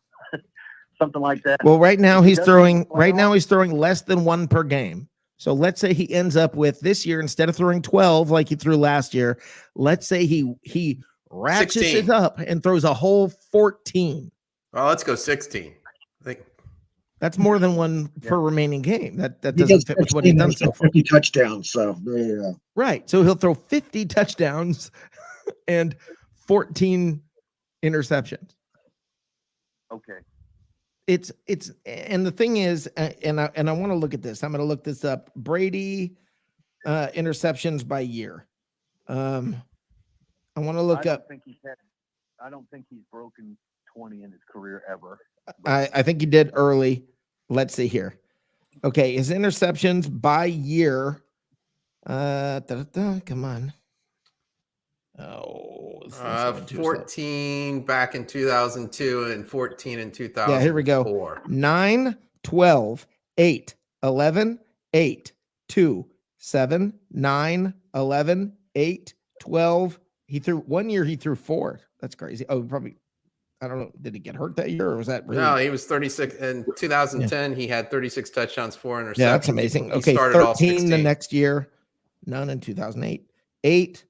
Speaker 4: something like that.
Speaker 2: well, right now he's throwing
Speaker 4: playoffs.
Speaker 2: less than 1 per game. So let's say he ends up with this year, instead of throwing 12 like he threw last year, let's say he ratchets
Speaker 1: 16.
Speaker 2: it up and throws a whole 14.
Speaker 1: Well, let's go 16. I think
Speaker 2: That's more than 1 per remaining game. That
Speaker 5: He
Speaker 2: doesn't
Speaker 5: gets
Speaker 2: fit with what he's
Speaker 5: 16,
Speaker 2: done
Speaker 5: he's
Speaker 2: so
Speaker 5: got
Speaker 2: far.
Speaker 5: 50 touchdowns. So there you go.
Speaker 2: Right. So he'll throw 50 touchdowns and 14 interceptions.
Speaker 4: Okay.
Speaker 2: It's and the thing is, and I want to look at this. I'm going to look this up. Brady interceptions by year. I want to look up.
Speaker 4: I don't think he's broken 20 in his career ever.
Speaker 2: I think he did early. Let's see here. Okay, his interceptions by year. Come on. Oh, this thing's going too slow.
Speaker 1: 14 back in 2002 and 14 in 2004.
Speaker 2: Yeah, here we go. 9, 12, 8, 11, 8, 2, 7, 9, 11, 8, 12. He threw 1 year, he threw 4. That's crazy. Oh, probably, I don't know. Did he get hurt that year, or was that really?
Speaker 1: No, he was 36 in 2010. He had 36 touchdowns, 4 interceptions.
Speaker 2: Yeah, that's amazing.
Speaker 1: He
Speaker 2: Okay,
Speaker 1: started off
Speaker 2: 13 the
Speaker 1: 16.
Speaker 2: next year, none in 2008, 8,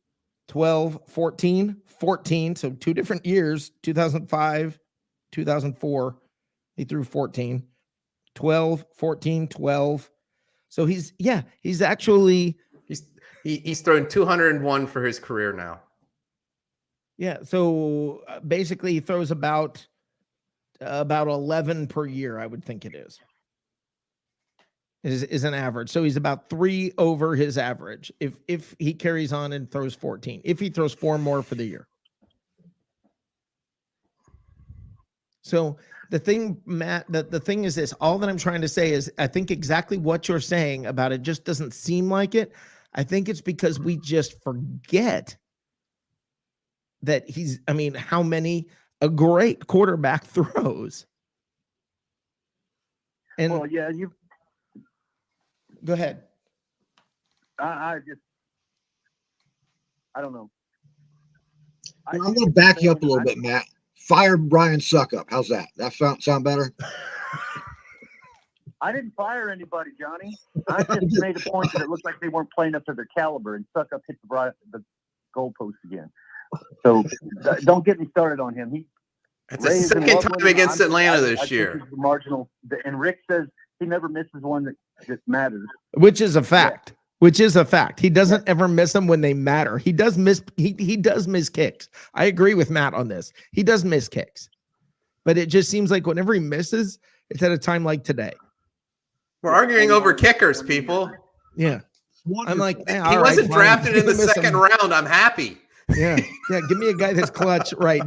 Speaker 2: 12, 14, 14. So 2 different years, 2005, 2004. He threw 14, 12, 14, 12. So he's actually.
Speaker 1: He's thrown 201 for his career now.
Speaker 2: Yeah. So basically he throws about 11 per year, I would think it is an average. So he's about 3 over his average if he carries on and throws 14, if he throws 4 more for the year. So the thing, Matt, the thing is this, all that I'm trying to say is I think exactly what you're saying about it just doesn't seem like it. I think it's because we just forget that how many a great quarterback throws. And
Speaker 4: Well, yeah,
Speaker 2: go ahead.
Speaker 4: I don't know.
Speaker 5: I'm going to back you up a little bit, Matt. Fire Brian Suckup. How's that? That sound better?
Speaker 4: I didn't fire anybody, Johnny. I just made a point that it looked like they weren't playing up to their caliber, and Suckup hit the goalpost again. So don't get me started on him.
Speaker 1: It's the second time against Atlanta this year.
Speaker 4: The marginal, and Rick says he never misses one that matters.
Speaker 2: Which is a fact. Yeah. Which is a fact. He doesn't ever miss them when they matter. He does miss. He does miss kicks. I agree with Matt on this. He does miss kicks, but it just seems like whenever he misses, it's at a time like today.
Speaker 1: We're arguing over kickers, people.
Speaker 2: Yeah, I'm like,
Speaker 1: he wasn't drafted in the second round. I'm happy.
Speaker 2: Yeah. Give me a guy that's clutch, right?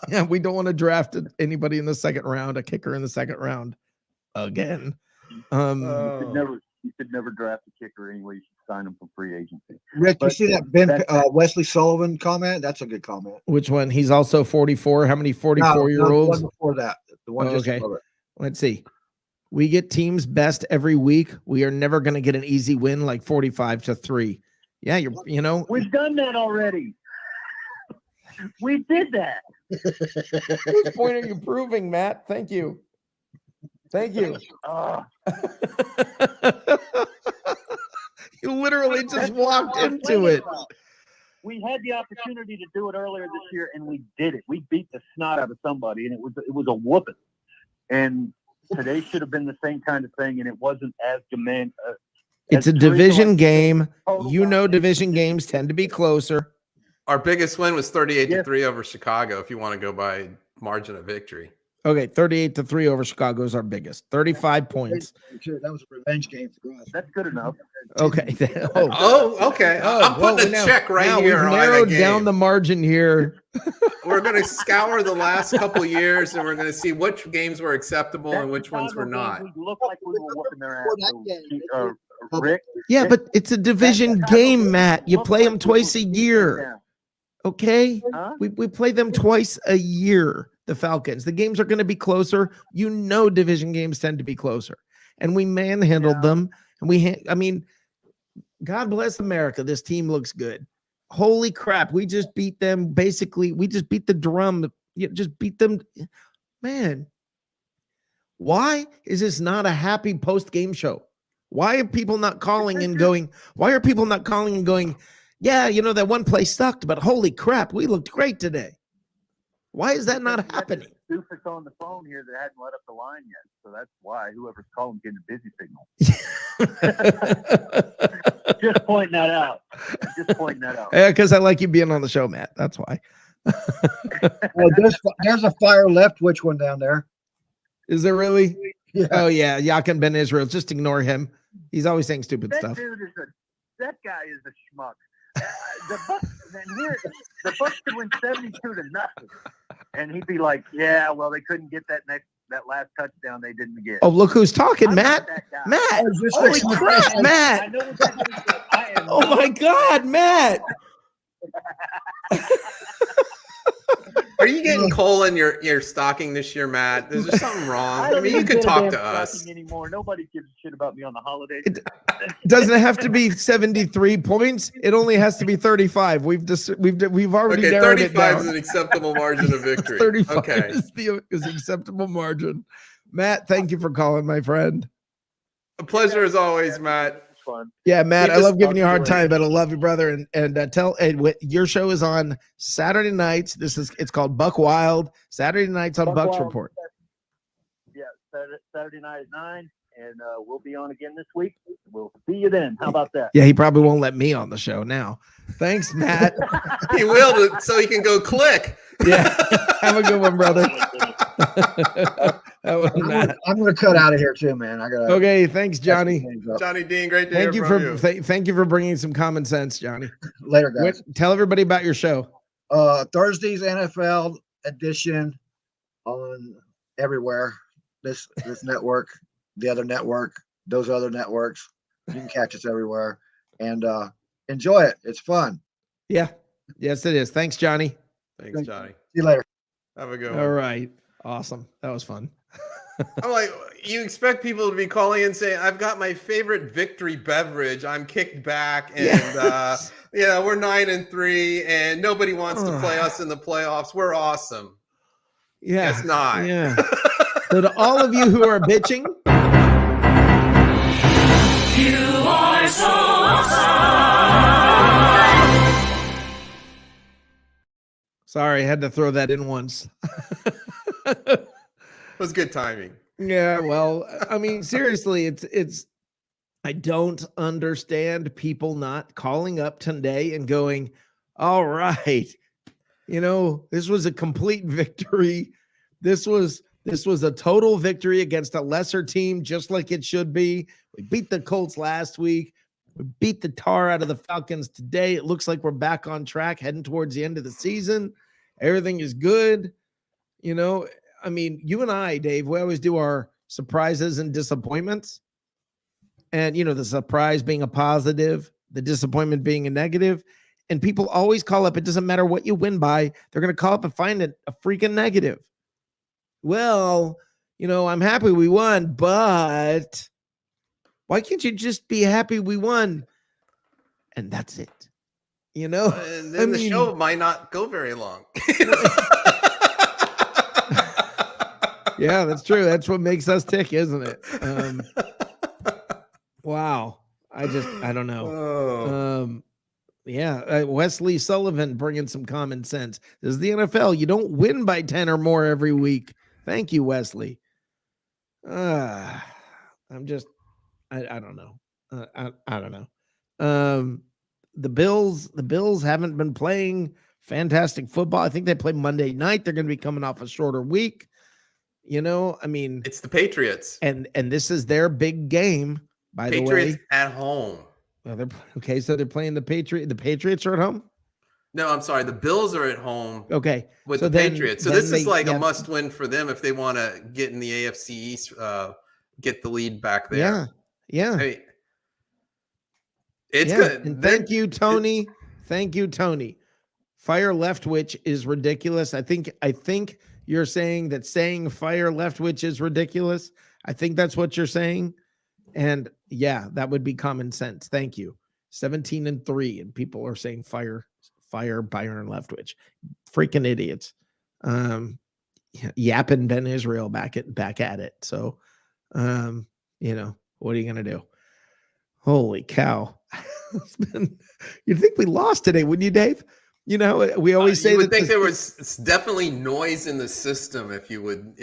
Speaker 2: Yeah, we don't want to draft anybody in the second round, a kicker in the second round again.
Speaker 4: You could never draft a kicker anyway. You should sign him for free agency.
Speaker 5: Rick, you see that Wesley Sullivan comment? That's a good comment.
Speaker 2: Which one? He's also 44. How many 44-year-olds?
Speaker 5: The one before that. The one just above it.
Speaker 2: Let's see. We get teams best every week. We are never going to get an easy win like 45-3. Yeah,
Speaker 4: we've done that already. We did that.
Speaker 2: Whose point are you proving, Matt? Thank you. You literally just walked into it.
Speaker 4: We had the opportunity to do it earlier this year, and we did it. We beat the snot out of somebody, and it was a whooping. And today should have been the same kind of thing, and it wasn't as demand.
Speaker 2: It's a division game. Division games tend to be closer.
Speaker 1: Our biggest win was 38-3 over Chicago, if you want to go by margin of victory.
Speaker 2: Okay, 38-3 over Chicago is our biggest. 35 points.
Speaker 5: That was a revenge game for us.
Speaker 4: That's good enough.
Speaker 2: Okay.
Speaker 1: Okay. I'm putting a check right here.
Speaker 2: We've narrowed down the margin here.
Speaker 1: We're going to scour the last couple years, and we're going to see which games were acceptable and which ones were not.
Speaker 4: We look like we were whooping their ass. Rick.
Speaker 2: Yeah, but it's a division game, Matt. You play them twice a year. Okay?
Speaker 4: Huh?
Speaker 2: We play them twice a year. The Falcons. The games are going to be closer. Division games tend to be closer, and we manhandled them. And God bless America. This team looks good. Holy crap! We just beat them. Basically, we just beat the drum. Just beat them, man. Why is this not a happy post-game show? Why are people not calling and going? Why are people not calling and going? Yeah, that one play sucked, but holy crap, we looked great today. Why is that not happening?
Speaker 4: Doofus on the phone here that hadn't let up the line yet, so that's why whoever's calling getting a busy signal. Just pointing that out.
Speaker 2: Yeah, because I like you being on the show, Matt. That's why.
Speaker 5: Well, there's a fire left. Which one down there?
Speaker 2: Is there really?
Speaker 5: Yeah.
Speaker 2: Oh yeah, Yakin Ben Israel. Just ignore him. He's always saying stupid stuff.
Speaker 4: That guy is a schmuck. The Bucs could win 72-0, and he'd be like, "Yeah, well, they couldn't get that last touchdown they didn't get."
Speaker 2: Oh, look who's talking, Matt! Matt! Holy crap, Matt! Oh my God, Matt!
Speaker 1: Are you getting coal in your stocking this year, Matt? Is there something wrong? You can talk to us
Speaker 4: anymore. Nobody gives a shit about me on the holidays.
Speaker 2: Doesn't have to be 73 points. It only has to be 35. We've already narrowed it down.
Speaker 1: 35 is an acceptable margin of victory.
Speaker 2: 35 is acceptable margin. Matt, thank you for calling, my friend.
Speaker 1: A pleasure as always, Matt.
Speaker 4: Fun.
Speaker 2: Yeah, Matt, I love giving you a hard time, but I love you, brother. And tell your show is on Saturday nights. It's called Buck Wild. Saturday nights on Bucks Report.
Speaker 4: Yeah, Saturday night at 9, and we'll be on again this week. We'll see you then. How about that?
Speaker 2: Yeah, he probably won't let me on the show now. Thanks, Matt.
Speaker 1: He will, so he can go click.
Speaker 2: Yeah, have a good one, brother.
Speaker 5: I'm going to cut out of here too, man.
Speaker 2: Okay, thanks, Johnny.
Speaker 1: Johnny Dean, great to hear from you.
Speaker 2: Thank you for bringing some common sense, Johnny.
Speaker 5: Later, guys.
Speaker 2: Tell everybody about your show.
Speaker 5: Thursday's NFL edition on everywhere. This network, the other network, those other networks. You can catch us everywhere and enjoy it. It's fun.
Speaker 2: Yeah. Yes, it is. Thanks, Johnny.
Speaker 1: Thanks, Johnny.
Speaker 5: See you later.
Speaker 1: Have a good
Speaker 2: All
Speaker 1: one.
Speaker 2: right. Awesome. That was fun.
Speaker 1: I'm like, you expect people to be calling and saying, I've got my favorite victory beverage. I'm kicked back and
Speaker 2: Yes.
Speaker 1: we're 9-3 and nobody wants to play us in the playoffs. We're awesome.
Speaker 2: Yeah.
Speaker 1: Guess not.
Speaker 2: Yeah. So to all of you who are bitching,
Speaker 6: You are so awesome.
Speaker 2: sorry, I had to throw that in once.
Speaker 1: It was good timing.
Speaker 2: Yeah, well, I mean, seriously, it's I don't understand people not calling up today and going, all right, this was a complete victory. This was a total victory against a lesser team, just like it should be. We beat the Colts last week. We beat the tar out of the Falcons today. It looks like we're back on track, heading towards the end of the season. Everything is good. I mean, you and I, Dave, we always do our surprises and disappointments. And, the surprise being a positive, the disappointment being a negative. And people always call up. It doesn't matter what you win by. They're going to call up and find it a freaking negative. Well, I'm happy we won, but why can't you just be happy we won? And that's it.
Speaker 1: And then the show might not go very long.
Speaker 2: Yeah, that's true. That's what makes us tick, isn't it? Wow. I don't know.
Speaker 1: Oh.
Speaker 2: Yeah. Wesley Sullivan bringing some common sense. This is the NFL. You don't win by 10 or more every week. Thank you, Wesley. I don't know. I don't know. The Bills haven't been playing fantastic football. I think they play Monday night. They're going to be coming off a shorter week. I mean,
Speaker 1: It's the Patriots.
Speaker 2: And this is their big game, by the way.
Speaker 1: Patriots at home.
Speaker 2: Well, so they're playing the Patriots. The Patriots are at home?
Speaker 1: No, I'm sorry. The Bills are at home
Speaker 2: Okay.
Speaker 1: with
Speaker 2: so
Speaker 1: the
Speaker 2: then,
Speaker 1: Patriots. So
Speaker 2: then
Speaker 1: this is like a must win for them if they want to get in the AFC East, get the lead back there.
Speaker 2: Yeah. Yeah.
Speaker 1: Hey, it's
Speaker 2: yeah.
Speaker 1: good.
Speaker 2: And thank you, Tony. Thank you, Tony. Fire Leftwich is ridiculous. I think you're saying that saying fire Leftwich is ridiculous. I think that's what you're saying. And yeah, that would be common sense. Thank you. 17-3, and people are saying fire Byron Leftwich. Freaking idiots. Yapping Ben Israel back at it. So, what are you gonna do? Holy cow! You'd think we lost today, wouldn't you, Dave? We always say
Speaker 1: you would
Speaker 2: that
Speaker 1: think there was definitely noise in the system if you would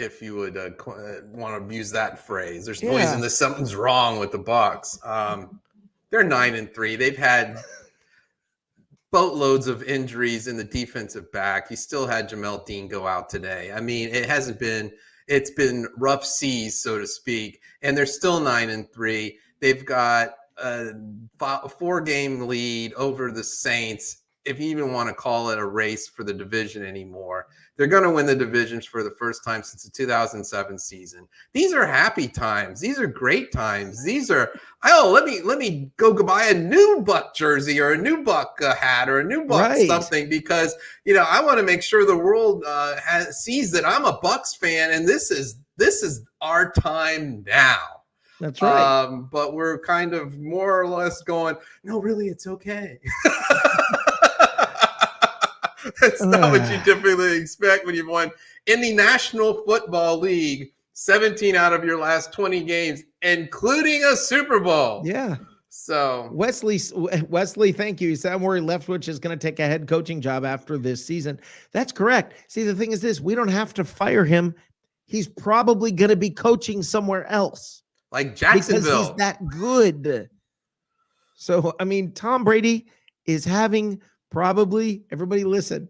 Speaker 1: want to use that phrase. There's noise in the something's wrong with the Bucs. They're 9-3. They've had boatloads of injuries in the defensive back. You still had Jamel Dean go out today. I mean, it's been rough seas, so to speak, and they're still 9-3. They've got a 4-game lead over the Saints. If you even want to call it a race for the division anymore, they're going to win the divisions for the first time since the 2007 season. These are happy times. These are great times. These are, let me go buy a new Buck jersey or a new Buck hat or a new Buck something, because, I want to make sure the world sees that I'm a Bucks fan, and this is our time now.
Speaker 2: That's right.
Speaker 1: But we're kind of more or less going, no, really, it's okay. That's not what you typically expect when you've won in the National Football League 17 out of your last 20 games, including a Super Bowl.
Speaker 2: Yeah.
Speaker 1: So
Speaker 2: Wesley, thank you. He said, I'm worried Leftwich is going to take a head coaching job after this season. That's correct. See, the thing is this, we don't have to fire him. He's probably going to be coaching somewhere else.
Speaker 1: Like Jacksonville.
Speaker 2: Because he's that good. So, I mean, Tom Brady is having probably, everybody listen,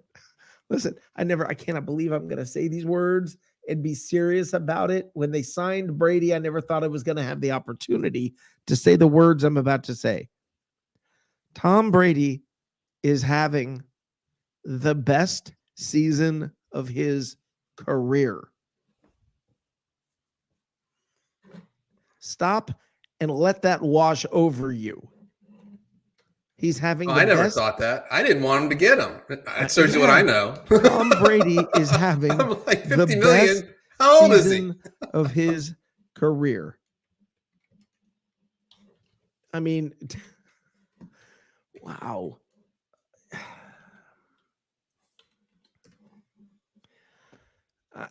Speaker 2: I cannot believe I'm going to say these words and be serious about it. When they signed Brady, I never thought I was going to have the opportunity to say the words I'm about to say. Tom Brady is having the best season of his career. Stop and let that wash over you. He's having
Speaker 1: I
Speaker 2: the
Speaker 1: never
Speaker 2: best.
Speaker 1: thought that. I didn't want him to get him. That shows you what I know.
Speaker 2: Tom Brady is having
Speaker 1: I'm like
Speaker 2: the
Speaker 1: 50
Speaker 2: best
Speaker 1: million. How old is he?
Speaker 2: season of his career. I mean, wow.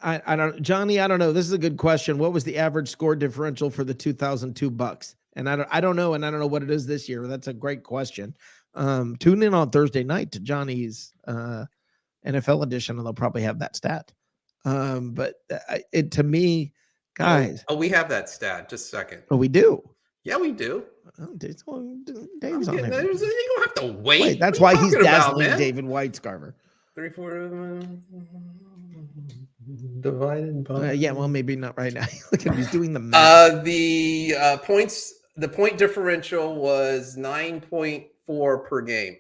Speaker 2: I don't, Johnny, I don't know. This is a good question. What was the average score differential for the 2002 Bucs? And I don't know, and I don't know what it is this year. That's a great question. Tune in on Thursday night to Johnny's NFL edition, and they'll probably have that stat. But it to me, guys.
Speaker 1: Oh, we have that stat. Just a second.
Speaker 2: Oh, we do.
Speaker 1: Yeah, we do.
Speaker 2: Oh, Dave's on
Speaker 1: You
Speaker 2: there.
Speaker 1: don't have to wait.
Speaker 2: Wait, that's
Speaker 1: What
Speaker 2: why
Speaker 1: are you
Speaker 2: he's
Speaker 1: talking about,
Speaker 2: dazzling
Speaker 1: man?
Speaker 2: David Whitescarver.
Speaker 1: 3, 4 divided by.
Speaker 2: Yeah, well, maybe not right now. Look at him, he's doing the math.
Speaker 1: The point differential was 9.4 per game.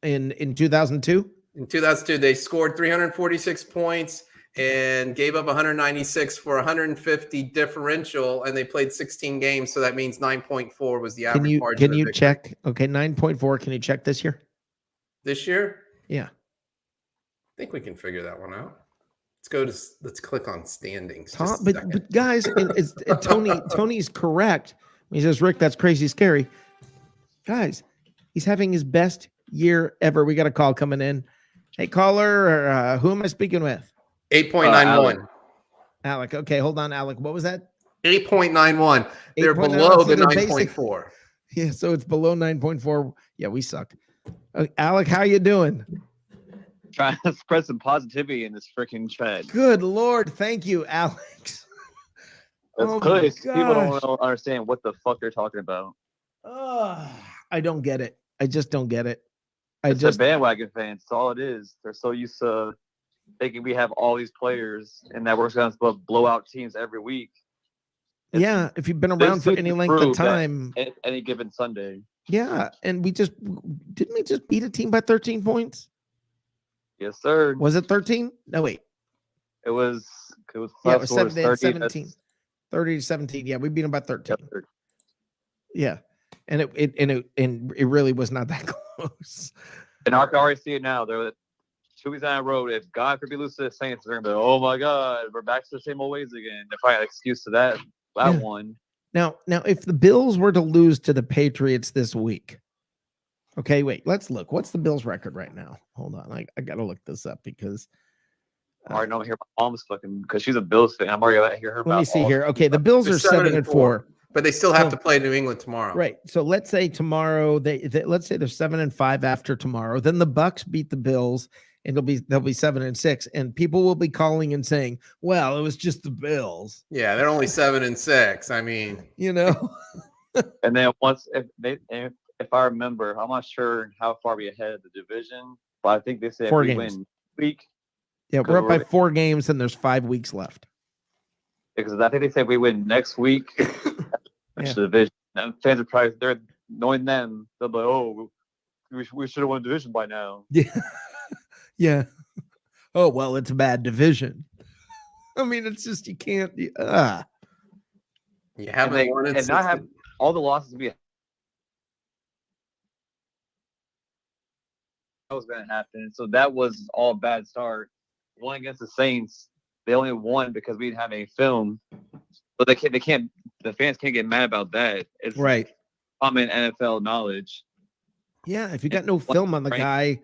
Speaker 2: In 2002?
Speaker 1: In 2002, they scored 346 points and gave up 196 for 150 differential, and they played 16 games, so that means 9.4 was the average margin.
Speaker 2: Can you check? Okay, 9.4. Can you check this year?
Speaker 1: This year?
Speaker 2: Yeah.
Speaker 1: I think we can figure that one out. Let's click on standings.
Speaker 2: Tom, but guys, Tony's correct. He says, Rick, that's crazy scary. Guys, he's having his best year ever. We got a call coming in. Hey, caller, who am I speaking with?
Speaker 1: 8.91.
Speaker 2: Alec. Okay, hold on, Alec. What was that?
Speaker 1: 8.91. They're
Speaker 2: 8.91,
Speaker 1: below
Speaker 2: so
Speaker 1: the
Speaker 2: they're
Speaker 1: 9.4.
Speaker 2: Yeah, so it's below 9.4. Yeah, we suck. Alec, how you doing?
Speaker 7: Trying to spread some positivity in this freaking chat.
Speaker 2: Good Lord. Thank you, Alex.
Speaker 7: That's
Speaker 2: Oh
Speaker 7: because
Speaker 2: my
Speaker 7: people
Speaker 2: gosh.
Speaker 7: don't understand what the fuck they're talking about.
Speaker 2: I don't get it. I just don't get it.
Speaker 7: They're bandwagon fans. That's all it is. They're so used to thinking we have all these players and that we're going to blow out teams every week.
Speaker 2: Yeah, if you've been around for any length of time.
Speaker 7: Any given Sunday.
Speaker 2: Yeah, and didn't we just beat a team by 13 points?
Speaker 7: Yes, sir.
Speaker 2: Was it 13? No, wait.
Speaker 7: It was
Speaker 2: 17. 30 to 17. Yeah, we beat them by 13.
Speaker 7: Yep.
Speaker 2: Yeah. And it really was not that close.
Speaker 7: And I can already see it now. They're 2 weeks down the road. If God forbid lose to the Saints, they're gonna be, oh my God, we're back to the same old ways again. They're probably an excuse to that one.
Speaker 2: Now, if the Bills were to lose to the Patriots this week, okay, wait, let's look. What's the Bills' record right now? Hold on, I gotta look this up because
Speaker 7: I already know here my mom's fucking because she's a Bills fan. I'm already out here.
Speaker 2: Let me see here. Okay, the Bills are 7-4.
Speaker 1: But they still have to play New England tomorrow.
Speaker 2: Right. So let's say tomorrow let's say they're 7-5 after tomorrow. Then the Bucs beat the Bills, and they'll be 7-6, and people will be calling and saying, "Well, it was just the Bills."
Speaker 1: Yeah, they're only 7-6. I mean,
Speaker 2: you know.
Speaker 7: And then if I remember, I'm not sure how far we ahead of the division, but I think they said
Speaker 2: 4
Speaker 7: we
Speaker 2: games.
Speaker 7: win week.
Speaker 2: Yeah, we're up by 4 games, and there's 5 weeks left.
Speaker 7: Because I think they said we win next week.
Speaker 2: Yeah.
Speaker 7: The division. And fans are probably they're knowing them. They'll be like, oh, we should have won the division by now.
Speaker 2: Yeah. Yeah. Oh, well, it's a bad division. I mean, it's just you can't.
Speaker 1: You haven't won it.
Speaker 7: And not have all the losses be. That was going to happen. So that was all a bad start. One against the Saints, they only won because we didn't have any film. But they can't. The fans can't get mad about that. It's
Speaker 2: right.
Speaker 7: Common NFL knowledge.
Speaker 2: Yeah, if you got no film on the guy,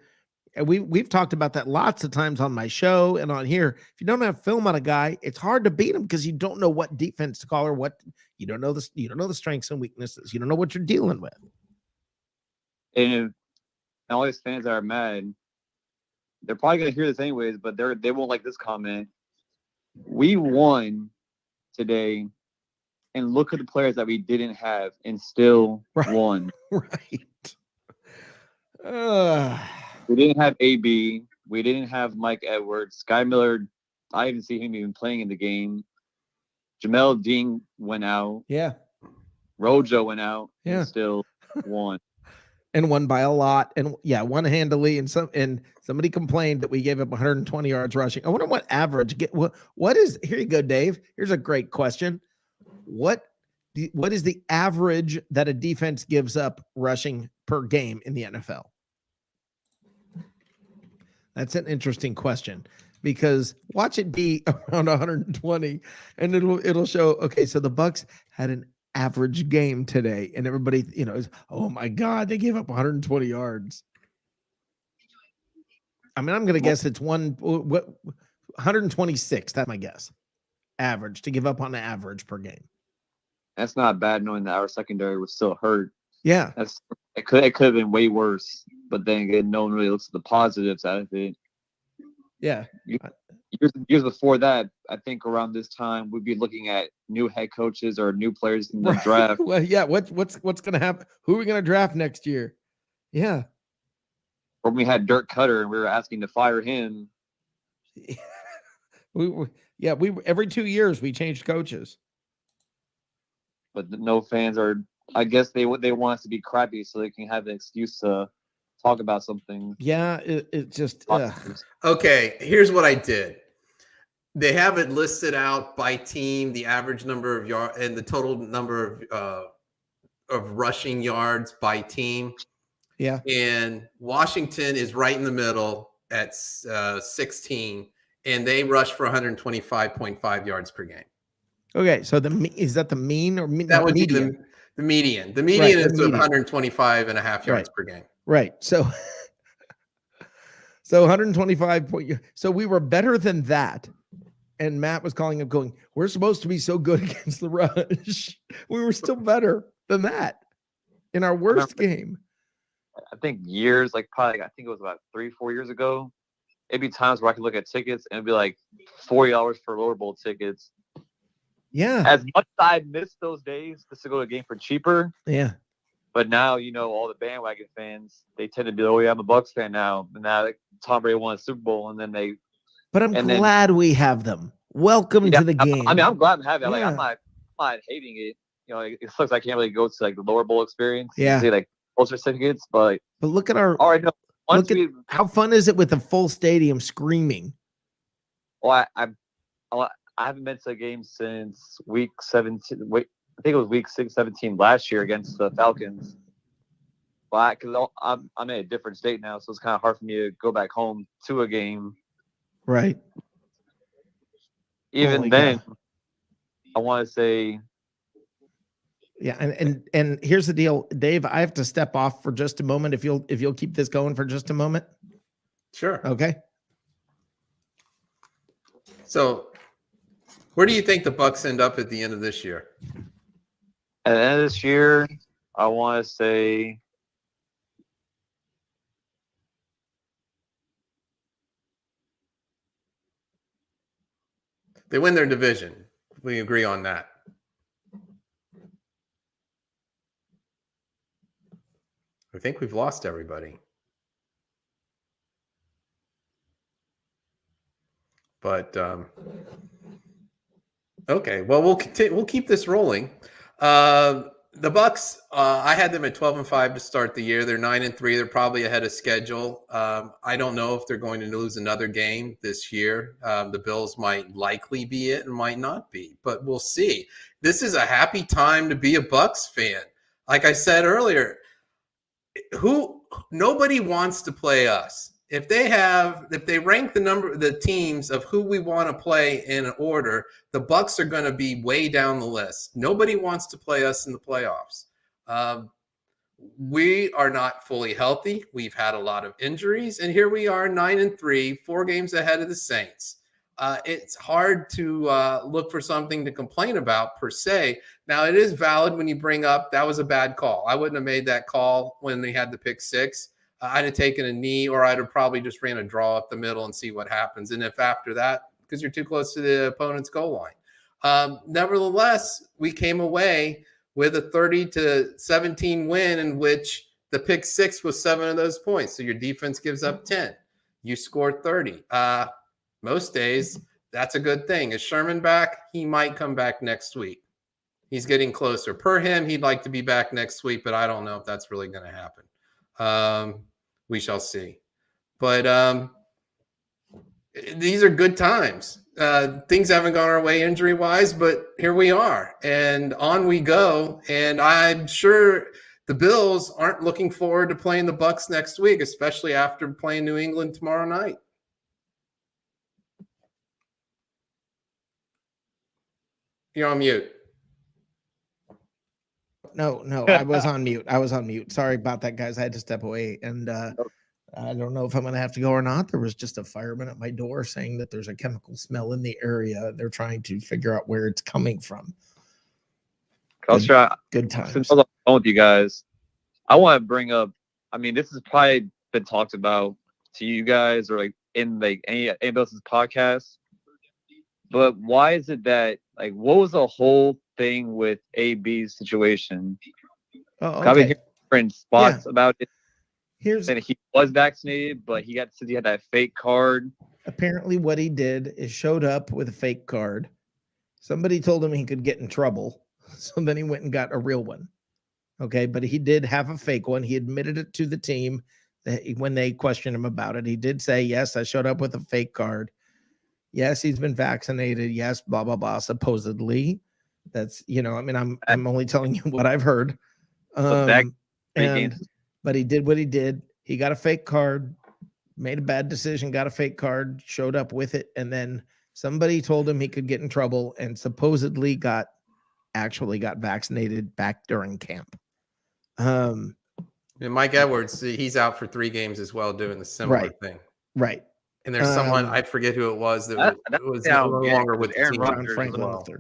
Speaker 2: and we've talked about that lots of times on my show and on here. If you don't have film on a guy, it's hard to beat him because you don't know what defense to call or what you don't know the strengths and weaknesses. You don't know what you're dealing with.
Speaker 7: And all these fans that are mad, they're probably gonna hear this anyways, but they won't like this comment. We won today. And look at the players that we didn't have and still won.
Speaker 2: Right.
Speaker 7: We didn't have AB. We didn't have Mike Edwards. Sky Miller, I didn't see him even playing in the game. Jamel Dean went out.
Speaker 2: Yeah.
Speaker 7: Rojo went out.
Speaker 2: Yeah.
Speaker 7: And still won.
Speaker 2: And won by a lot. And won handily. And somebody complained that we gave up 120 yards rushing. I wonder what average what is here you go, Dave. Here's a great question. What What is the average that a defense gives up rushing per game in the NFL? That's an interesting question, because watch it be around 120 and it'll show, okay, so the Bucs had an average game today and everybody, is, oh my God, they gave up 120 yards. I mean, I'm going to guess it's 126. That's my guess. Average to give up on the average per game.
Speaker 7: That's not bad, knowing that our secondary was still hurt.
Speaker 2: Yeah.
Speaker 7: It could have been way worse, but then again, no one really looks at the positives out of it.
Speaker 2: Yeah.
Speaker 7: Years before that, I think around this time we'd be looking at new head coaches or new players in the draft.
Speaker 2: Well, yeah. What's going to happen? Who are we going to draft next year? Yeah.
Speaker 7: When we had Dirk Cutter and we were asking to fire him.
Speaker 2: we every 2 years we changed coaches.
Speaker 7: But no fans are. I guess they want us to be crappy so they can have an excuse to talk about something.
Speaker 2: Yeah, it just.
Speaker 1: Okay, here's what I did. They have it listed out by team, the average number of yards and the total number of rushing yards by team.
Speaker 2: Yeah.
Speaker 1: And Washington is right in the middle at 16, and they rush for 125.5 yards per game.
Speaker 2: Okay, so is that the mean or
Speaker 1: that would
Speaker 2: median?
Speaker 1: Be the median. The median is 125 and a half yards per game.
Speaker 2: Right. So 125 so we were better than that. And Matt was calling up going, we're supposed to be so good against the rush. We were still better than that in our worst game.
Speaker 7: I think years, I think it was about 3-4 years ago. It'd be times where I could look at tickets and it'd be like $40 for lower bowl tickets.
Speaker 2: Yeah.
Speaker 7: As much as I miss those days just to go to a game for cheaper.
Speaker 2: Yeah.
Speaker 7: But now, all the bandwagon fans, they tend to be, oh yeah, I'm a Bucs fan now. And now Tom Brady won a Super Bowl, and then they.
Speaker 2: But I'm glad we have them. Welcome to the game.
Speaker 7: I'm glad to have it.
Speaker 2: Yeah.
Speaker 7: I'm not hating it. It sucks I can't really go to the lower bowl experience.
Speaker 2: Yeah.
Speaker 7: See closer tickets, but
Speaker 2: look at our.
Speaker 7: All right, no.
Speaker 2: How fun is it with a full stadium screaming?
Speaker 7: Well, I haven't been to a game since week 17. I think it was week 17 last year against the Falcons. Well, because I'm in a different state now, so it's kind of hard for me to go back home to a game.
Speaker 2: Right.
Speaker 7: Even then, I want to say.
Speaker 2: Yeah, and here's the deal, Dave. I have to step off for just a moment. If you'll keep this going for just a moment.
Speaker 1: Sure.
Speaker 2: Okay.
Speaker 1: So, where do you think the Bucs end up at the end of this year?
Speaker 7: At the end of this year, I want to say.
Speaker 1: They win their division. We agree on that. I think we've lost everybody. But okay, well we'll keep this rolling. The Bucs, I had them at 12-5 to start the year. They're 9-3. They're probably ahead of schedule. I don't know if they're going to lose another game this year. The Bills might likely be it and might not be, but we'll see. This is a happy time to be a Bucs fan. Like I said earlier, nobody wants to play us. If they rank the teams of who we want to play in an order, the Bucs are going to be way down the list. Nobody wants to play us in the playoffs. We are not fully healthy. We've had a lot of injuries, and here we are, 9-3, 4 games ahead of the Saints. It's hard to look for something to complain about per se. Now, it is valid when you bring up that was a bad call. I wouldn't have made that call when they had the pick 6. I'd have taken a knee, or I'd have probably just ran a draw up the middle and see what happens. And if after that, because you're too close to the opponent's goal line. Nevertheless, we came away with a 30-17 win in which the pick 6 was 7 of those points. So your defense gives up 10. You scored 30. Most days, that's a good thing. Is Sherman back? He might come back next week. He's getting closer. Per him, he'd like to be back next week, but I don't know if that's really going to happen. We shall see. But these are good times. things haven't gone our way injury wise, but here we are, and on we go. And I'm sure the Bills aren't looking forward to playing the Bucs next week, especially after playing New England tomorrow night. You're on mute.
Speaker 2: No, I was on mute. I was on mute. Sorry about that, guys. I had to step away, and I don't know if I'm going to have to go or not. There was just a fireman at my door saying that there's a chemical smell in the area. They're trying to figure out where it's coming from. Good times.
Speaker 7: Since I was on the phone with you guys, I want to bring up. I mean, this has probably been talked about to you guys, or like in like anybody else's podcast. But why is it that like what was the whole thing with AB's situation?
Speaker 2: Oh,
Speaker 7: I've been
Speaker 2: okay.
Speaker 7: hearing different spots about it.
Speaker 2: Here's
Speaker 7: And he was vaccinated, but he had that fake card.
Speaker 2: apparently what he did is showed up with a fake card. Somebody told him he could get in trouble, so then he went and got a real one. Okay, but he did have a fake one. He admitted it to the team when they questioned him about it. He did say, "Yes, I showed up with a fake card. Yes, he's been vaccinated. Yes, blah blah blah." Supposedly, that's I mean, I'm only telling you what I've heard. But he did what he did. He got a fake card, made a bad decision, got a fake card, showed up with it, and then somebody told him he could get in trouble, and supposedly actually got vaccinated back during camp.
Speaker 1: And Mike Edwards, he's out for 3 games as well, doing the similar thing.
Speaker 2: Right.
Speaker 1: And there's someone, I forget who it was, that was no longer with
Speaker 7: Aaron
Speaker 1: the team.
Speaker 7: Rodgers
Speaker 2: Franklin
Speaker 1: well.
Speaker 2: III.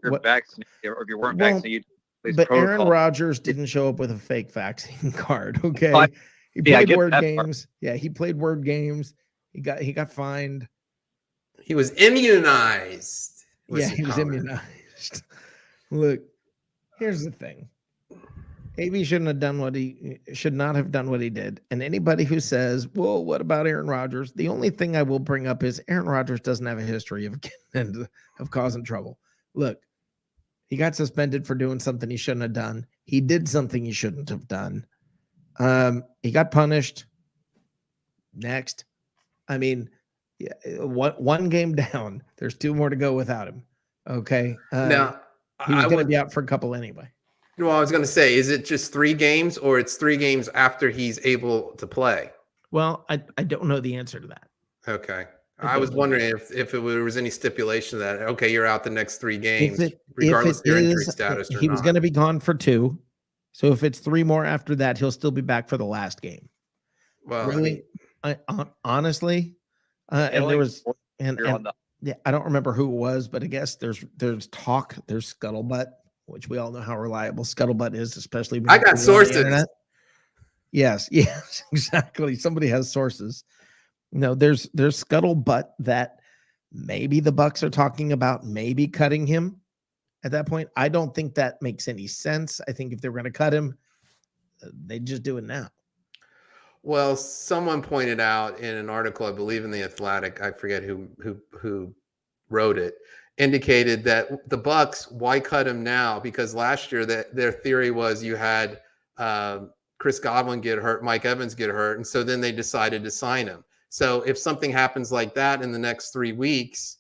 Speaker 7: You're vaccinated, or if you weren't vaccinated,
Speaker 2: but Aaron Rodgers didn't show up with a fake vaccine card. Okay, he
Speaker 7: Yeah, I
Speaker 2: played
Speaker 7: get
Speaker 2: word
Speaker 7: that
Speaker 2: games. Yeah, he played word games. He got fined.
Speaker 1: He was immunized.
Speaker 2: Yeah, he was immunized. Look, here's the thing. AB should not have done what he did. And anybody who says, well, what about Aaron Rodgers? The only thing I will bring up is Aaron Rodgers doesn't have a history of causing trouble. Look, he got suspended for doing something he shouldn't have done. He did something he shouldn't have done. He got punished. Next. I mean, one game down. There's 2 more to go without him. Okay.
Speaker 1: Now,
Speaker 2: he was going to be out for a couple anyway.
Speaker 1: Well, I was going to say, is it just 3 games, or it's 3 games after he's able to play?
Speaker 2: Well, I don't know the answer to that.
Speaker 1: Okay. I was wondering if there was any stipulation that, okay, you're out the next 3 games, regardless of your injury status or not.
Speaker 2: He was going to be gone for 2. So if it's 3 more after that, he'll still be back for the last game.
Speaker 1: Well,
Speaker 2: really, honestly, and there was, I don't remember who it was, but I guess there's talk, there's scuttlebutt, which we all know how reliable scuttlebutt is, especially when
Speaker 1: I got sources.
Speaker 2: Yes, exactly. Somebody has sources. No, there's scuttlebutt that maybe the Bucs are talking about maybe cutting him at that point. I don't think that makes any sense. I think if they were going to cut him, they'd just do it now.
Speaker 1: Well, someone pointed out in an article, I believe in The Athletic, I forget who wrote it, indicated that the Bucs, why cut him now? Because last year their theory was you had Chris Godwin get hurt, Mike Evans get hurt, and so then they decided to sign him. So if something happens like that in the next 3 weeks,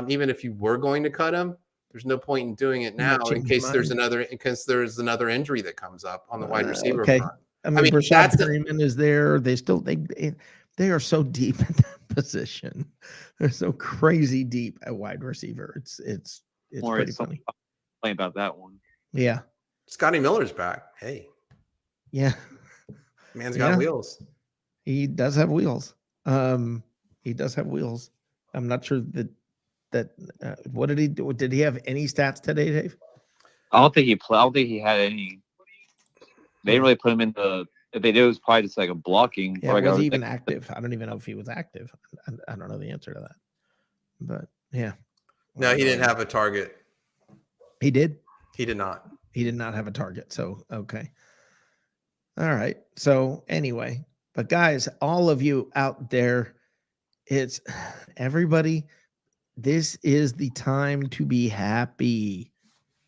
Speaker 1: even if you were going to cut him, there's no point in doing it now in case there's another injury that comes up on the wide receiver front.
Speaker 2: I mean Rashad Perryman is there. They are so deep in that position. They're so crazy deep at wide receiver. It's pretty funny.
Speaker 7: Playing about that one.
Speaker 2: Yeah.
Speaker 1: Scotty Miller's back. Hey.
Speaker 2: Yeah.
Speaker 1: Man's got wheels.
Speaker 2: He does have wheels. He does have wheels. I'm not sure that what did he do? Did he have any stats today, Dave?
Speaker 7: I don't think he had any. They didn't really put him in the. If they did, it was probably just like a blocking.
Speaker 2: Yeah, was he even active? I don't even know if he was active. I don't know the answer to that. But yeah.
Speaker 1: No, he didn't have a target.
Speaker 2: He did?
Speaker 1: He did not.
Speaker 2: He did not have a target. So, okay. All right. So anyway, but guys, all of you out there, it's everybody. This is the time to be happy.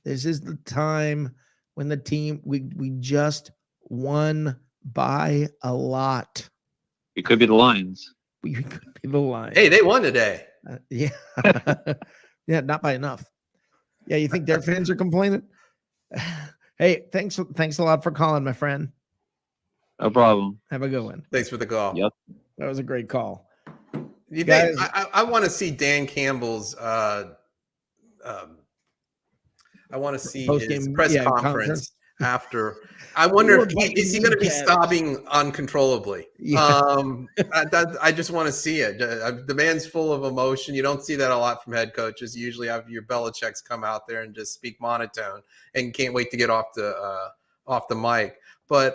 Speaker 2: This is the time when the team, we just won by a lot.
Speaker 7: It could be the Lions.
Speaker 2: We could be the Lions.
Speaker 1: Hey, they won today.
Speaker 2: Yeah. Yeah, not by enough. Yeah, you think their fans are complaining? Hey, thanks a lot for calling, my friend.
Speaker 7: No problem.
Speaker 2: Have a good one.
Speaker 1: Thanks for the call.
Speaker 7: Yep.
Speaker 2: That was a great call.
Speaker 1: You
Speaker 2: Guys-
Speaker 1: think I want to see Dan Campbell's I want to see his
Speaker 2: Post-game,
Speaker 1: press
Speaker 2: yeah,
Speaker 1: conference after. I wonder
Speaker 2: We're
Speaker 1: if
Speaker 2: inviting
Speaker 1: is he going to be
Speaker 2: kneecaps.
Speaker 1: sobbing uncontrollably.
Speaker 2: Yeah.
Speaker 1: I just want to see it. The man's full of emotion. You don't see that a lot from head coaches. You usually have your Belichick's come out there and just speak monotone and can't wait to get off the mic. But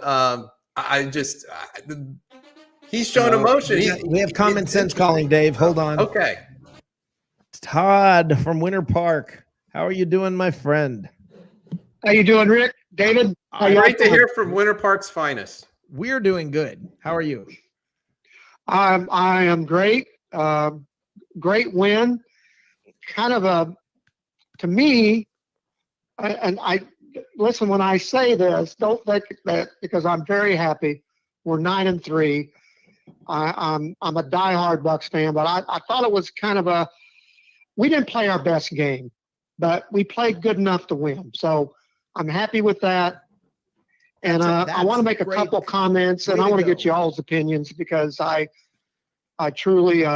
Speaker 1: he's showing emotion.
Speaker 2: We have common sense calling, Dave. Hold on.
Speaker 1: Okay.
Speaker 2: Todd from Winter Park. How are you doing, my friend?
Speaker 8: How you doing, Rick? David? How y'all
Speaker 1: Great to
Speaker 8: doing?
Speaker 1: hear from Winter Park's finest.
Speaker 2: We're doing good. How are you?
Speaker 8: I am great. Great win. Kind of to me, and I listen when I say this, don't think that because I'm very happy. We're 9-3. I'm a diehard Bucs fan, but I thought it was kind of we didn't play our best game, but we played good enough to win. So I'm happy with that. And I want to make a couple comments, and I want to get y'all's opinions because I truly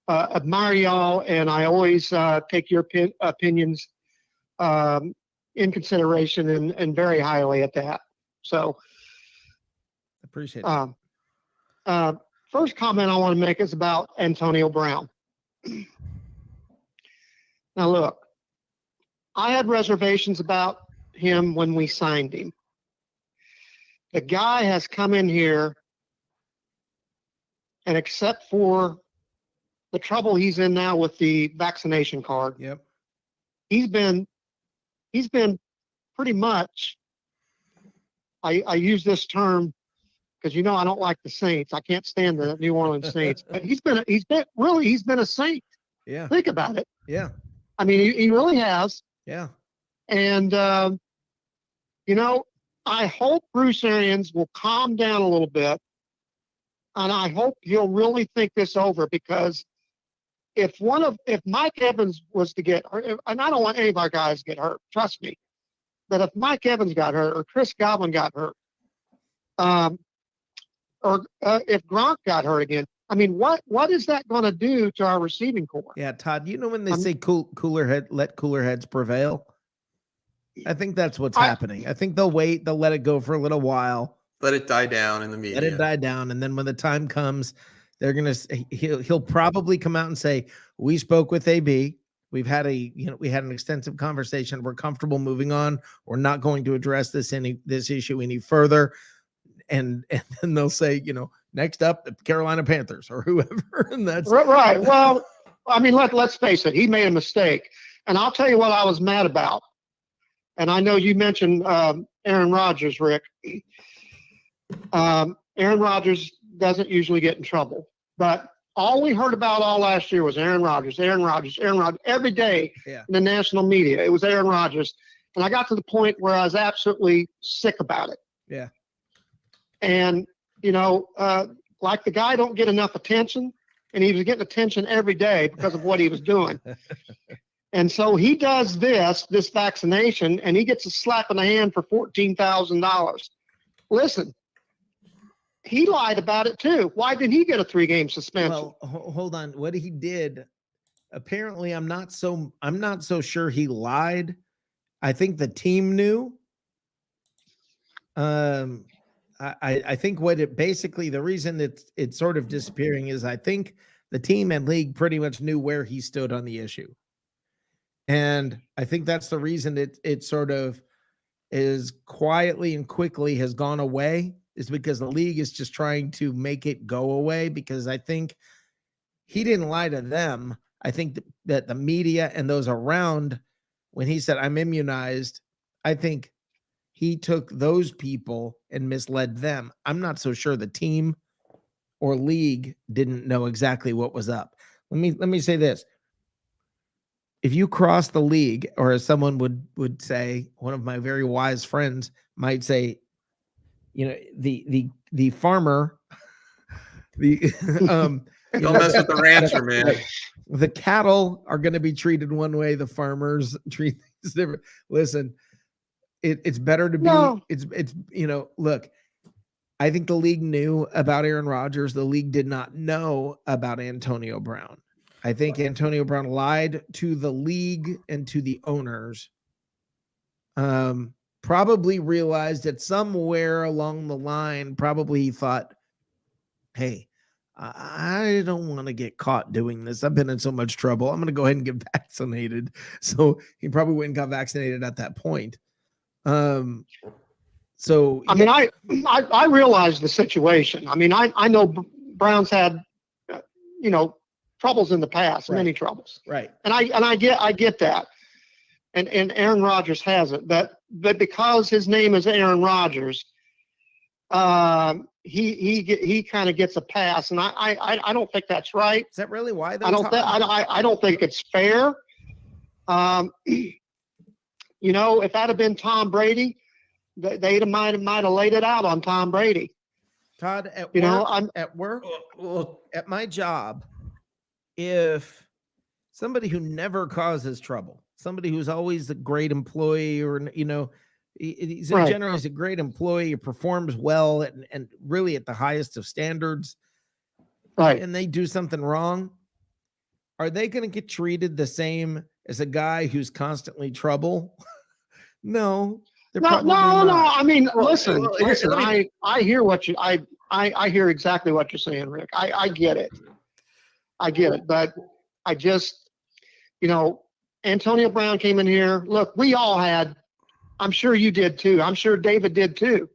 Speaker 8: admire y'all, and I always take your opinions in consideration and very highly at that. So
Speaker 2: appreciate it.
Speaker 8: First comment I want to make is about Antonio Brown. Now, look, I had reservations about him when we signed him. The guy has come in here, and except for the trouble he's in now with the vaccination card,
Speaker 2: Yep.
Speaker 8: he's been pretty much, I use this term because I don't like the Saints. I can't stand the New Orleans Saints, but he's been a Saint.
Speaker 2: Yeah.
Speaker 8: Think about it.
Speaker 2: Yeah.
Speaker 8: I mean, he really has.
Speaker 2: Yeah.
Speaker 8: And I hope Bruce Arians will calm down a little bit, and I hope he'll really think this over because if Mike Evans was to get hurt, and I don't want any of our guys to get hurt, trust me, but if Mike Evans got hurt or Chris Godwin got hurt, or if Gronk got hurt again, I mean, what is that going to do to our receiving core?
Speaker 2: Yeah, Todd, when they say let cooler heads prevail, I think that's what's happening. I think they'll wait, they'll let it go for a little while.
Speaker 1: Let it die down in the media.
Speaker 2: Let it die down, and then when the time comes, he'll probably come out and say, "We spoke with AB. We've had we had an extensive conversation. We're comfortable moving on. We're not going to address this issue any further." And then they'll say, next up, the Carolina Panthers or whoever, and that's
Speaker 8: right. Well, I mean, let's face it. He made a mistake, and I'll tell you what I was mad about. And I know you mentioned Aaron Rodgers, Rick. Aaron Rodgers doesn't usually get in trouble, but all we heard about all last year was Aaron Rodgers. Every day in the national media, it was Aaron Rodgers. And I got to the point where I was absolutely sick about it.
Speaker 2: Yeah.
Speaker 8: And, like the guy don't get enough attention, and he was getting attention every day because of what he was doing. And so he does this vaccination, and he gets a slap in the hand for $14,000. Listen, he lied about it too. Why did he get a 3-game suspension?
Speaker 2: Well, hold on. What he did, apparently, I'm not so sure he lied. I think the team knew. I think the reason it's sort of disappearing is I think the team and league pretty much knew where he stood on the issue. And I think that's the reason it sort of is quietly and quickly has gone away, is because the league is just trying to make it go away, because I think he didn't lie to them. I think that the media and those around, when he said, "I'm immunized," I think he took those people and misled them. I'm not so sure the team or league didn't know exactly what was up. Let me say this. If you cross the league, or as someone would say, one of my very wise friends might say, the farmer,
Speaker 1: Don't mess with the rancher, man.
Speaker 2: The cattle are going to be treated one way. The farmers treat things different. Listen, it's better to be.
Speaker 8: No.
Speaker 2: It's look. I think the league knew about Aaron Rodgers. The league did not know about Antonio Brown. I think Antonio Brown lied to the league and to the owners. Probably realized that somewhere along the line, probably he thought, hey, I don't want to get caught doing this. I've been in so much trouble. I'm going to go ahead and get vaccinated. So he probably went and got vaccinated at that point. So
Speaker 8: I mean, I realize the situation. I mean, I know Brown's had, troubles in the past,
Speaker 2: Right.
Speaker 8: many troubles,
Speaker 2: right.
Speaker 8: and I get that, and Aaron Rodgers hasn't, but because his name is Aaron Rodgers, he kind of gets a pass, and I don't think that's right.
Speaker 2: Is that really why?
Speaker 8: I don't think it's fair. If that had been Tom Brady, they might have laid it out on Tom Brady.
Speaker 2: Todd, at
Speaker 8: You
Speaker 2: work,
Speaker 8: know, I'm-
Speaker 2: at work, at my job, if somebody who never causes trouble, somebody who's always a great employee, or he's in
Speaker 8: Right.
Speaker 2: general, he's a great employee, he performs well and really at the highest of standards,
Speaker 8: Right.
Speaker 2: and they do something wrong, are they going to get treated the same as a guy who's constantly trouble? No. They're
Speaker 8: No.
Speaker 2: probably not.
Speaker 8: I mean,
Speaker 1: Well,
Speaker 8: listen.
Speaker 1: let me-
Speaker 8: I hear what you. I hear exactly what you're saying, Rick. I get it. I get it, but I just, Antonio Brown came in here. Look, we all had. I'm sure you did too. I'm sure David did too.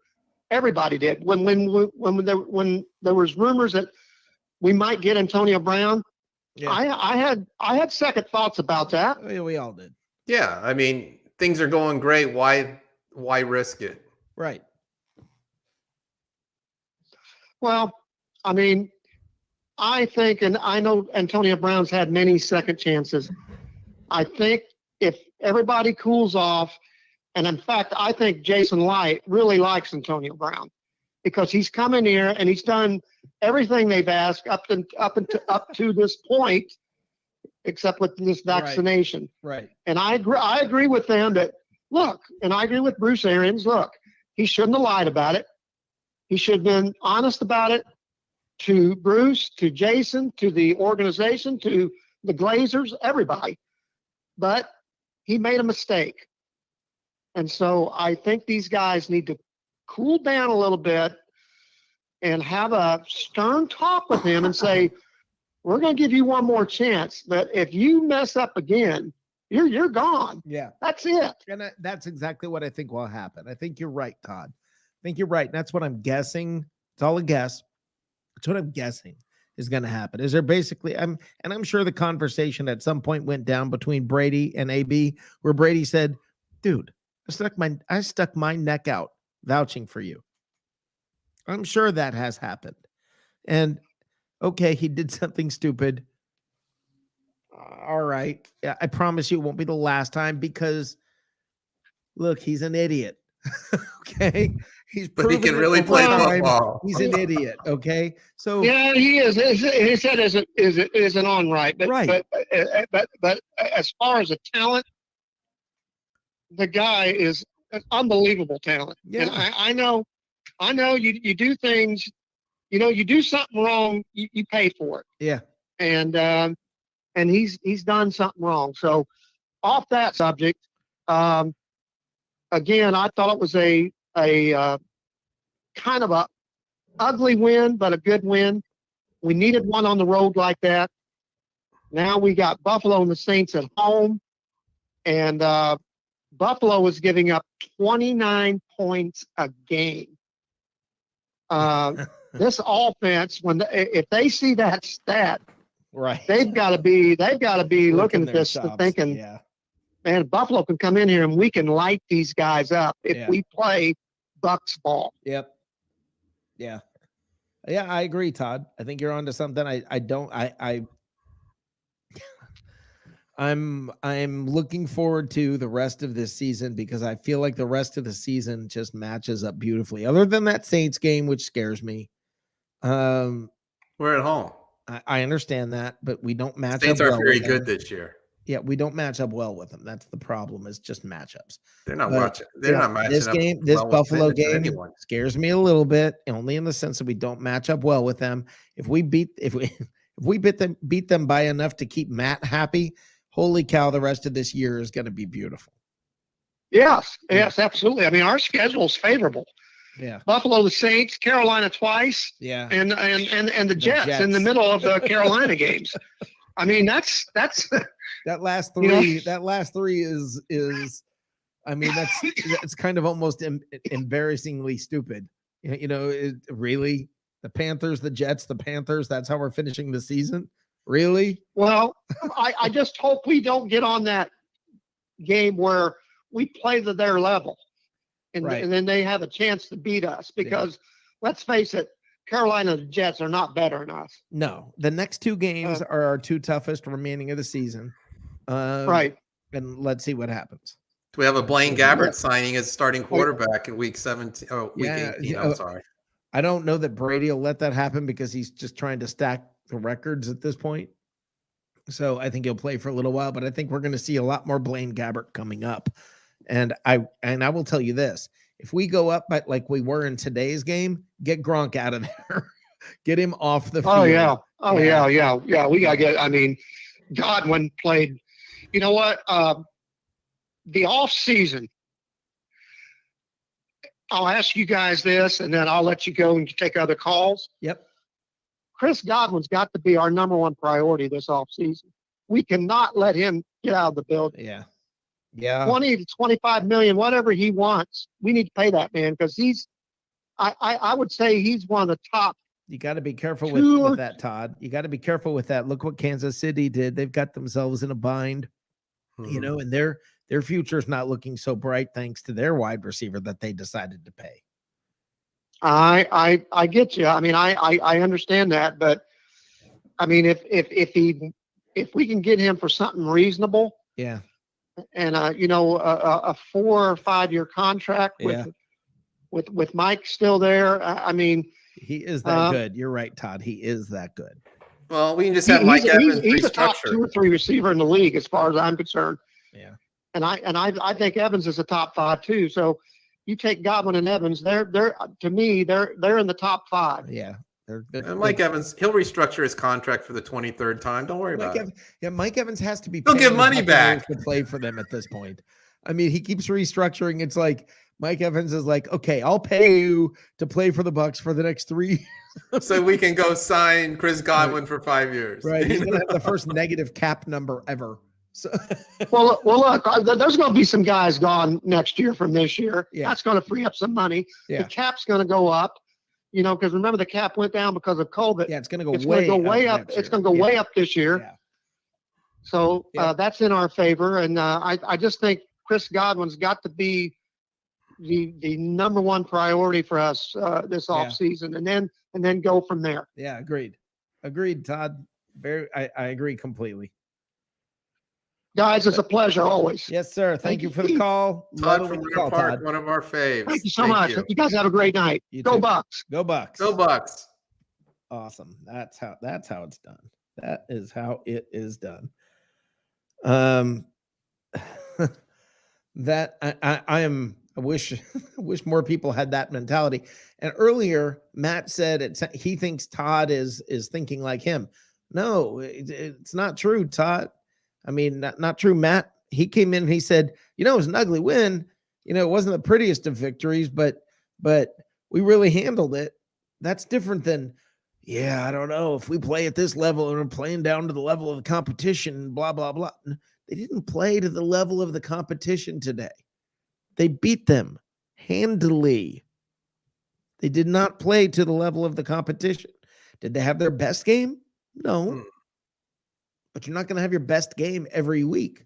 Speaker 8: Everybody did. When there was rumors that we might get Antonio Brown,
Speaker 2: Yeah.
Speaker 8: I had second thoughts about that.
Speaker 2: We all did.
Speaker 1: Yeah, I mean, things are going great. Why risk it?
Speaker 2: Right.
Speaker 8: Well, I mean, I think, and I know Antonio Brown's had many second chances. I think if everybody cools off, and in fact, I think Jason Light really likes Antonio Brown because he's come in here and he's done everything they've asked up to this point, except with this vaccination.
Speaker 2: Right.
Speaker 8: And I agree with them that, look, and I agree with Bruce Arians, look, he shouldn't have lied about it. He should have been honest about it to Bruce, to Jason, to the organization, to the Glazers, everybody. But he made a mistake. And so I think these guys need to cool down a little bit and have a stern talk with him and say, we're going to give you one more chance. But if you mess up again, you're gone.
Speaker 2: Yeah.
Speaker 8: That's it.
Speaker 2: And that's exactly what I think will happen. I think you're right, Todd. I think you're right. And that's what I'm guessing. It's all a guess. That's what I'm guessing is going to happen. Is there basically, I'm sure the conversation at some point went down between Brady and AB, where Brady said, dude, I stuck my neck out vouching for you. I'm sure that has happened. And okay, he did something stupid. All right. I promise you it won't be the last time because look, he's an idiot. Okay.
Speaker 1: But he can really play football.
Speaker 2: He's an idiot. Okay. So
Speaker 8: Yeah, he is. His head isn't on right. But,
Speaker 2: Right.
Speaker 8: But as far as a talent, the guy is an unbelievable talent.
Speaker 2: Yeah.
Speaker 8: And I know you do things, you do something wrong, you pay for it.
Speaker 2: yeah.
Speaker 8: And he's done something wrong. So off that subject, again, I thought it was a kind of a ugly win, but a good win. We needed one on the road like that. Now we got Buffalo and the Saints at home, and Buffalo is giving up 29 points a game. This offense, if they see that stat,
Speaker 2: Right.
Speaker 8: they've got to be looking at
Speaker 2: their
Speaker 8: this and
Speaker 2: chops.
Speaker 8: thinking,
Speaker 2: Yeah.
Speaker 8: man, Buffalo can come in here and we can light these guys up if
Speaker 2: Yeah.
Speaker 8: we play Bucs ball.
Speaker 2: Yep. Yeah. Yeah, I agree, Todd. I think you're onto something. I'm looking forward to the rest of this season because I feel like the rest of the season just matches up beautifully. Other than that Saints game, which scares me.
Speaker 1: We're at home.
Speaker 2: I understand that, but we don't match
Speaker 1: Saints
Speaker 2: up
Speaker 1: are
Speaker 2: well
Speaker 1: very
Speaker 2: with
Speaker 1: good
Speaker 2: them.
Speaker 1: this year.
Speaker 2: Yeah, we don't match up well with them. That's the problem. Is just matchups.
Speaker 1: They're not
Speaker 2: But,
Speaker 1: watching. They're not matching
Speaker 2: this
Speaker 1: up
Speaker 2: game, this
Speaker 1: well with
Speaker 2: Buffalo
Speaker 1: vintage
Speaker 2: game
Speaker 1: anyone.
Speaker 2: scares me a little bit, only in the sense that we don't match up well with them. If we beat them by enough to keep Matt happy, holy cow, the rest of this year is going to be beautiful.
Speaker 8: Yes, absolutely. I mean, our schedule's favorable.
Speaker 2: Yeah,
Speaker 8: Buffalo, the Saints, Carolina twice,
Speaker 2: yeah.
Speaker 8: and the Jets in the middle of the Carolina games. I mean, that's
Speaker 2: That last
Speaker 8: You know?
Speaker 2: three, is. I mean, that's kind of almost embarrassingly stupid. Really, the Panthers, the Jets, the Panthers. That's how we're finishing the season. Really?
Speaker 8: well. I just hope we don't get on that game where we play to their level, and
Speaker 2: Right.
Speaker 8: and then they have a chance to beat us. Because let's face it, Carolina and the Jets are not better than us.
Speaker 2: No, the next two games are our two toughest remaining of the season.
Speaker 8: Right.
Speaker 2: And let's see what happens.
Speaker 1: We have a Blaine Gabbert
Speaker 8: Yeah.
Speaker 1: signing as starting quarterback in week 17. Oh, week
Speaker 2: Yeah,
Speaker 1: 18. I'm sorry.
Speaker 2: I don't know that Brady will let that happen because he's just trying to stack the records at this point. So I think he'll play for a little while, but I think we're going to see a lot more Blaine Gabbert coming up. And I will tell you this: if we go up by like we were in today's game, get Gronk out of there, get him off the field.
Speaker 8: Oh yeah.
Speaker 2: Yeah.
Speaker 8: We gotta get. I mean, Godwin played. You know what? The off season. I'll ask you guys this, and then I'll let you go and take other calls.
Speaker 2: Yep.
Speaker 8: Chris Godwin's got to be our number one priority this off season. We cannot let him get out of the building.
Speaker 2: Yeah. Yeah.
Speaker 8: 20 to 25 million, whatever he wants. We need to pay that man because he's. I would say he's one of the top.
Speaker 2: You got to be careful
Speaker 8: Two
Speaker 2: with that, Todd. You got to be careful with that. Look what Kansas City did. They've got themselves in a bind, and their future is not looking so bright thanks to their wide receiver that they decided to pay.
Speaker 8: I get you. I mean, I understand that, but I mean, if we can get him for something reasonable,
Speaker 2: Yeah.
Speaker 8: and a 4 or 5 year contract
Speaker 2: Yeah.
Speaker 8: with Mike still there, I mean,
Speaker 2: He is that good. You're right, Todd. He is that good.
Speaker 1: Well, we can just have Mike Evans
Speaker 8: he's a top
Speaker 1: restructure.
Speaker 8: 2 or 3 receiver in the league as far as I'm concerned.
Speaker 2: Yeah.
Speaker 8: And I think Evans is a top 5 too. So you take Godwin and Evans, they're to me they're in the top 5.
Speaker 2: Yeah. They're good.
Speaker 1: And Mike Evans, he'll restructure his contract for the 23rd time. Don't worry about it.
Speaker 2: Mike Evans has to be.
Speaker 1: He'll get
Speaker 2: paying
Speaker 1: money back
Speaker 2: to play for them at this point. I mean, he keeps restructuring. It's like Mike Evans is like, okay, I'll pay you to play for the Bucs for the next 3.
Speaker 1: So we can go sign Chris Godwin for 5 years.
Speaker 2: Right. He's gonna have the first negative cap number ever. So
Speaker 8: Well, look, there's going to be some guys gone next year from this year.
Speaker 2: Yeah.
Speaker 8: That's going to free up some money.
Speaker 2: Yeah.
Speaker 8: The cap's going to go up, because remember the cap went down because of COVID.
Speaker 2: yeah, it's gonna go
Speaker 8: It's
Speaker 2: way
Speaker 8: going to go way up.
Speaker 2: next
Speaker 8: It's
Speaker 2: year.
Speaker 8: going to go
Speaker 2: Yeah.
Speaker 8: way up this year.
Speaker 2: Yeah.
Speaker 8: So
Speaker 2: Yeah.
Speaker 8: that's in our favor. And I just think Chris Godwin's got to be the number one priority for us this
Speaker 2: Yeah.
Speaker 8: off season, and then go from there.
Speaker 2: Yeah, agreed, Todd. I agree completely.
Speaker 8: Guys, it's a pleasure always.
Speaker 2: Yes, sir. Thank you for the call.
Speaker 1: Todd
Speaker 2: Love it
Speaker 1: from
Speaker 2: when you
Speaker 1: Winter
Speaker 2: call,
Speaker 1: Park,
Speaker 2: Todd.
Speaker 1: one of our faves.
Speaker 8: Thank you so much. You guys have a great night.
Speaker 2: You
Speaker 8: Go
Speaker 2: too.
Speaker 8: Bucks.
Speaker 2: Go Bucks.
Speaker 1: Go Bucks.
Speaker 2: Awesome. That's how it's done. That is how it is done. That I wish more people had that mentality. And earlier, Matt said he thinks Todd is thinking like him. No, it's not true, Todd. I mean, not true, Matt. He came in and he said, it was an ugly win. It wasn't the prettiest of victories, but we really handled it. That's different than, yeah, I don't know if we play at this level and we're playing down to the level of the competition, blah, blah, blah. They didn't play to the level of the competition today. They beat them handily. They did not play to the level of the competition. Did they have their best game? No. But you're not going to have your best game every week.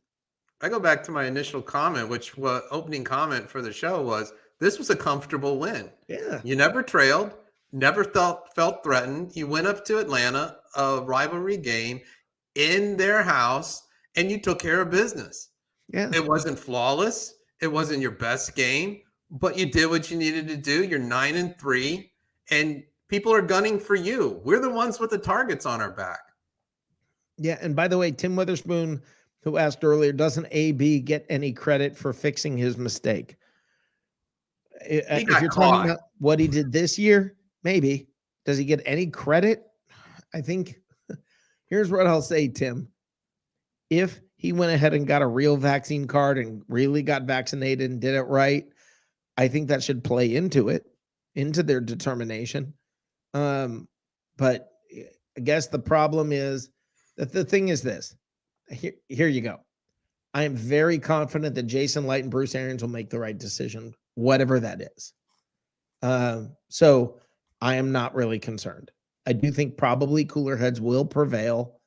Speaker 1: I go back to my initial comment, which was opening comment for the show was, this was a comfortable win.
Speaker 2: Yeah.
Speaker 1: You never trailed, never felt threatened. You went up to Atlanta, a rivalry game in their house, and you took care of business.
Speaker 2: Yeah.
Speaker 1: It wasn't flawless. It wasn't your best game, but you did what you needed to do. You're 9-3, and People are gunning for you. We're the ones with the targets on our back.
Speaker 2: Yeah, and by the way, Tim Witherspoon, who asked earlier, doesn't AB get any credit for fixing his mistake? If
Speaker 1: got
Speaker 2: you're
Speaker 1: caught.
Speaker 2: talking about what he did this year, maybe. Does he get any credit? I think here's what I'll say, Tim. If he went ahead and got a real vaccine card and really got vaccinated and did it right, I think that should play into it, into their determination. But I guess the problem is that the thing is this. Here you go. I am very confident that Jason Light and Bruce Arians will make the right decision, whatever that is. So I am not really concerned. I do think probably cooler heads will prevail.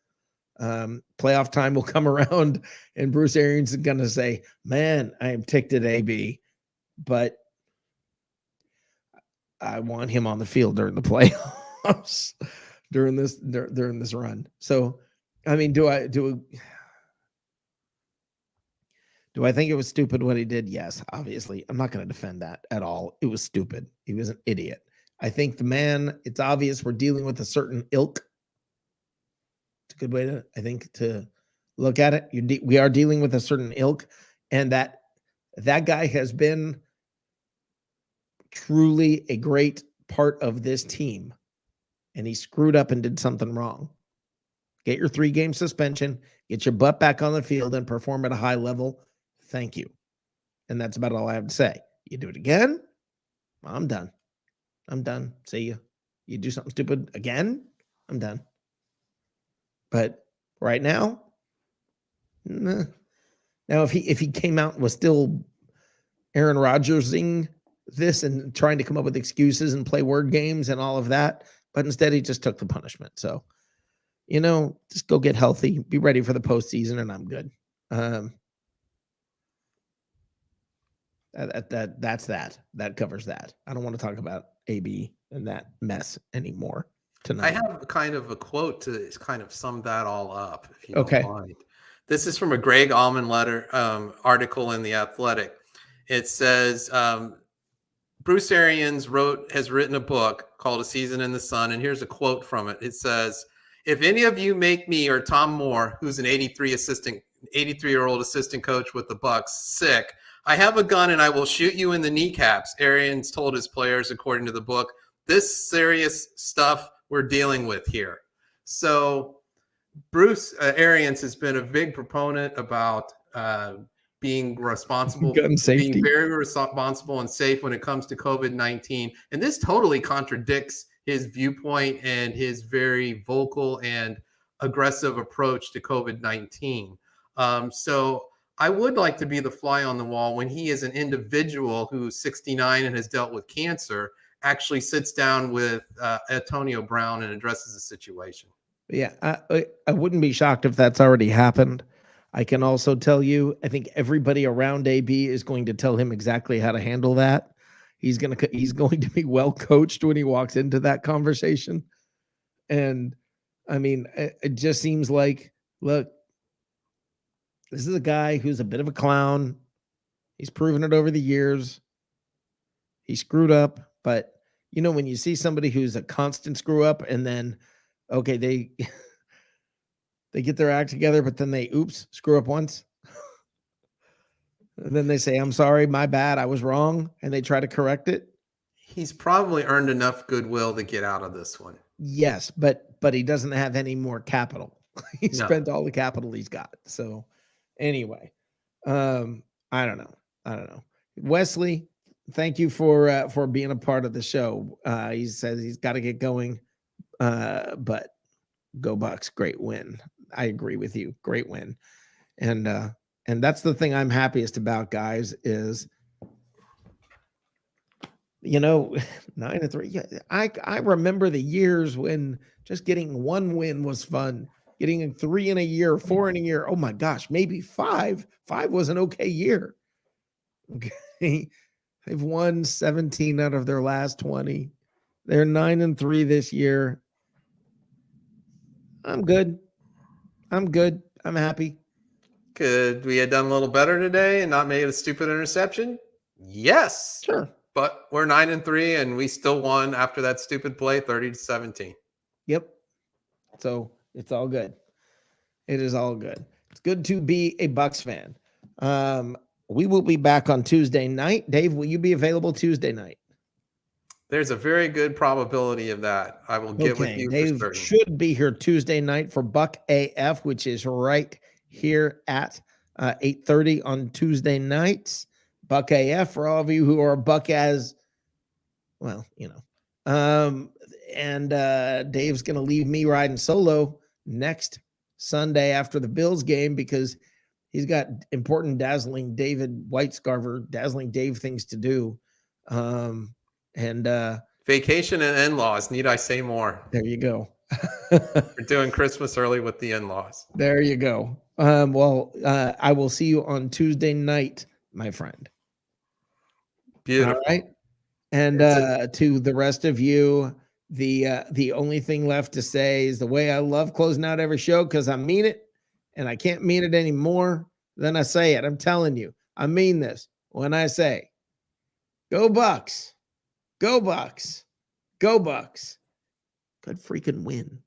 Speaker 2: Playoff time will come around, and Bruce Arians is going to say, man, I am ticked at AB, but I want him on the field during the playoffs during this run. So, I mean, do I think it was stupid what he did? Yes, obviously. I'm not going to defend that at all. It was stupid. He was an idiot. I think the man, it's obvious we're dealing with a certain ilk. It's a good way to, I think, to look at it. We are dealing with a certain ilk, and that guy has been truly a great part of this team, and he screwed up and did something wrong. Get your 3-game suspension, get your butt back on the field, and perform at a high level. Thank you. And that's about all I have to say. You do it again, I'm done. I'm done. See you. You do something stupid again, I'm done. But right now, nah. Now if he came out and was still Aaron Rodgersing this and trying to come up with excuses and play word games and all of that, but instead he just took the punishment. So, just go get healthy, be ready for the postseason, and I'm good. That's that. That covers that. I don't want to talk about AB and that mess anymore tonight.
Speaker 1: I have kind of a quote to kind of sum that all up, if you
Speaker 2: Okay.
Speaker 1: don't mind. This is from a Greg Allman article in The Athletic. It says, Bruce Arians has written a book called A Season in the Sun, and here's a quote from it. It says, if any of you make me or Tom Moore, who's an 83-year-old assistant coach with the Bucs, sick, I have a gun and I will shoot you in the kneecaps, Arians told his players, according to the book. This serious stuff we're dealing with here. So Bruce Arians has been a big proponent about being responsible,
Speaker 2: gun safety,
Speaker 1: being very responsible and safe when it comes to COVID-19. And this totally contradicts his viewpoint and his very vocal and aggressive approach to COVID-19. So I would like to be the fly on the wall when he is an individual who's 69 and has dealt with cancer, actually sits down with Antonio Brown and addresses the situation.
Speaker 2: Yeah, I wouldn't be shocked if that's already happened. I can also tell you, I think everybody around AB is going to tell him exactly how to handle that. He's going to be well coached when he walks into that conversation. And I mean, it just seems like, look, this is a guy who's a bit of a clown. He's proven it over the years. He screwed up, but when you see somebody who's a constant screw up and then, okay, they get their act together, but then they, screw up once. And then they say, I'm sorry, my bad, I was wrong. And they try to correct it.
Speaker 1: He's probably earned enough goodwill to get out of this one.
Speaker 2: Yes, but he doesn't have any more capital. He spent all the capital he's got. So anyway, I don't know. Wesley, thank you for being a part of the show. He says he's got to get going, but go Bucs, great win. I agree with you, great win, and that's the thing I'm happiest about, guys. Is 9-3. Yeah, I remember the years when just getting one win was fun. Getting 3 in a year, 4 in a year. Oh my gosh, maybe 5. 5 was an okay year. Okay. They've won 17 out of their last 20. They're 9-3 this year. I'm good. I'm happy.
Speaker 1: Could we have done a little better today and not made a stupid interception? Yes.
Speaker 2: Sure.
Speaker 1: but we're 9-3, and we still won after that stupid play, 30-17.
Speaker 2: Yep. So it's all good. It is all good. It's good to be a Bucs fan. We will be back on Tuesday night. Dave, will you be available Tuesday night?
Speaker 1: There's a very good probability of that. I will get with
Speaker 2: Okay,
Speaker 1: you
Speaker 2: Dave
Speaker 1: for certain.
Speaker 2: should be here Tuesday night for Buck AF, which is right here at 8:30 on Tuesday nights. Buck AF for all of you who are Buck as well, you know. And Dave's going to leave me riding solo next Sunday after the Bills game because he's got important dazzling Dave things to do.
Speaker 1: Vacation and in-laws. Need I say more?
Speaker 2: There you go.
Speaker 1: We're doing Christmas early with the in-laws.
Speaker 2: There you go. I will see you on Tuesday night, my friend.
Speaker 1: Beautiful.
Speaker 2: All right. And to the rest of you, the only thing left to say is the way I love closing out every show, because I mean it, and I can't mean it any more than I say it. I'm telling you, I mean this when I say, go Bucs, go Bucs, go Bucs. Good freaking win.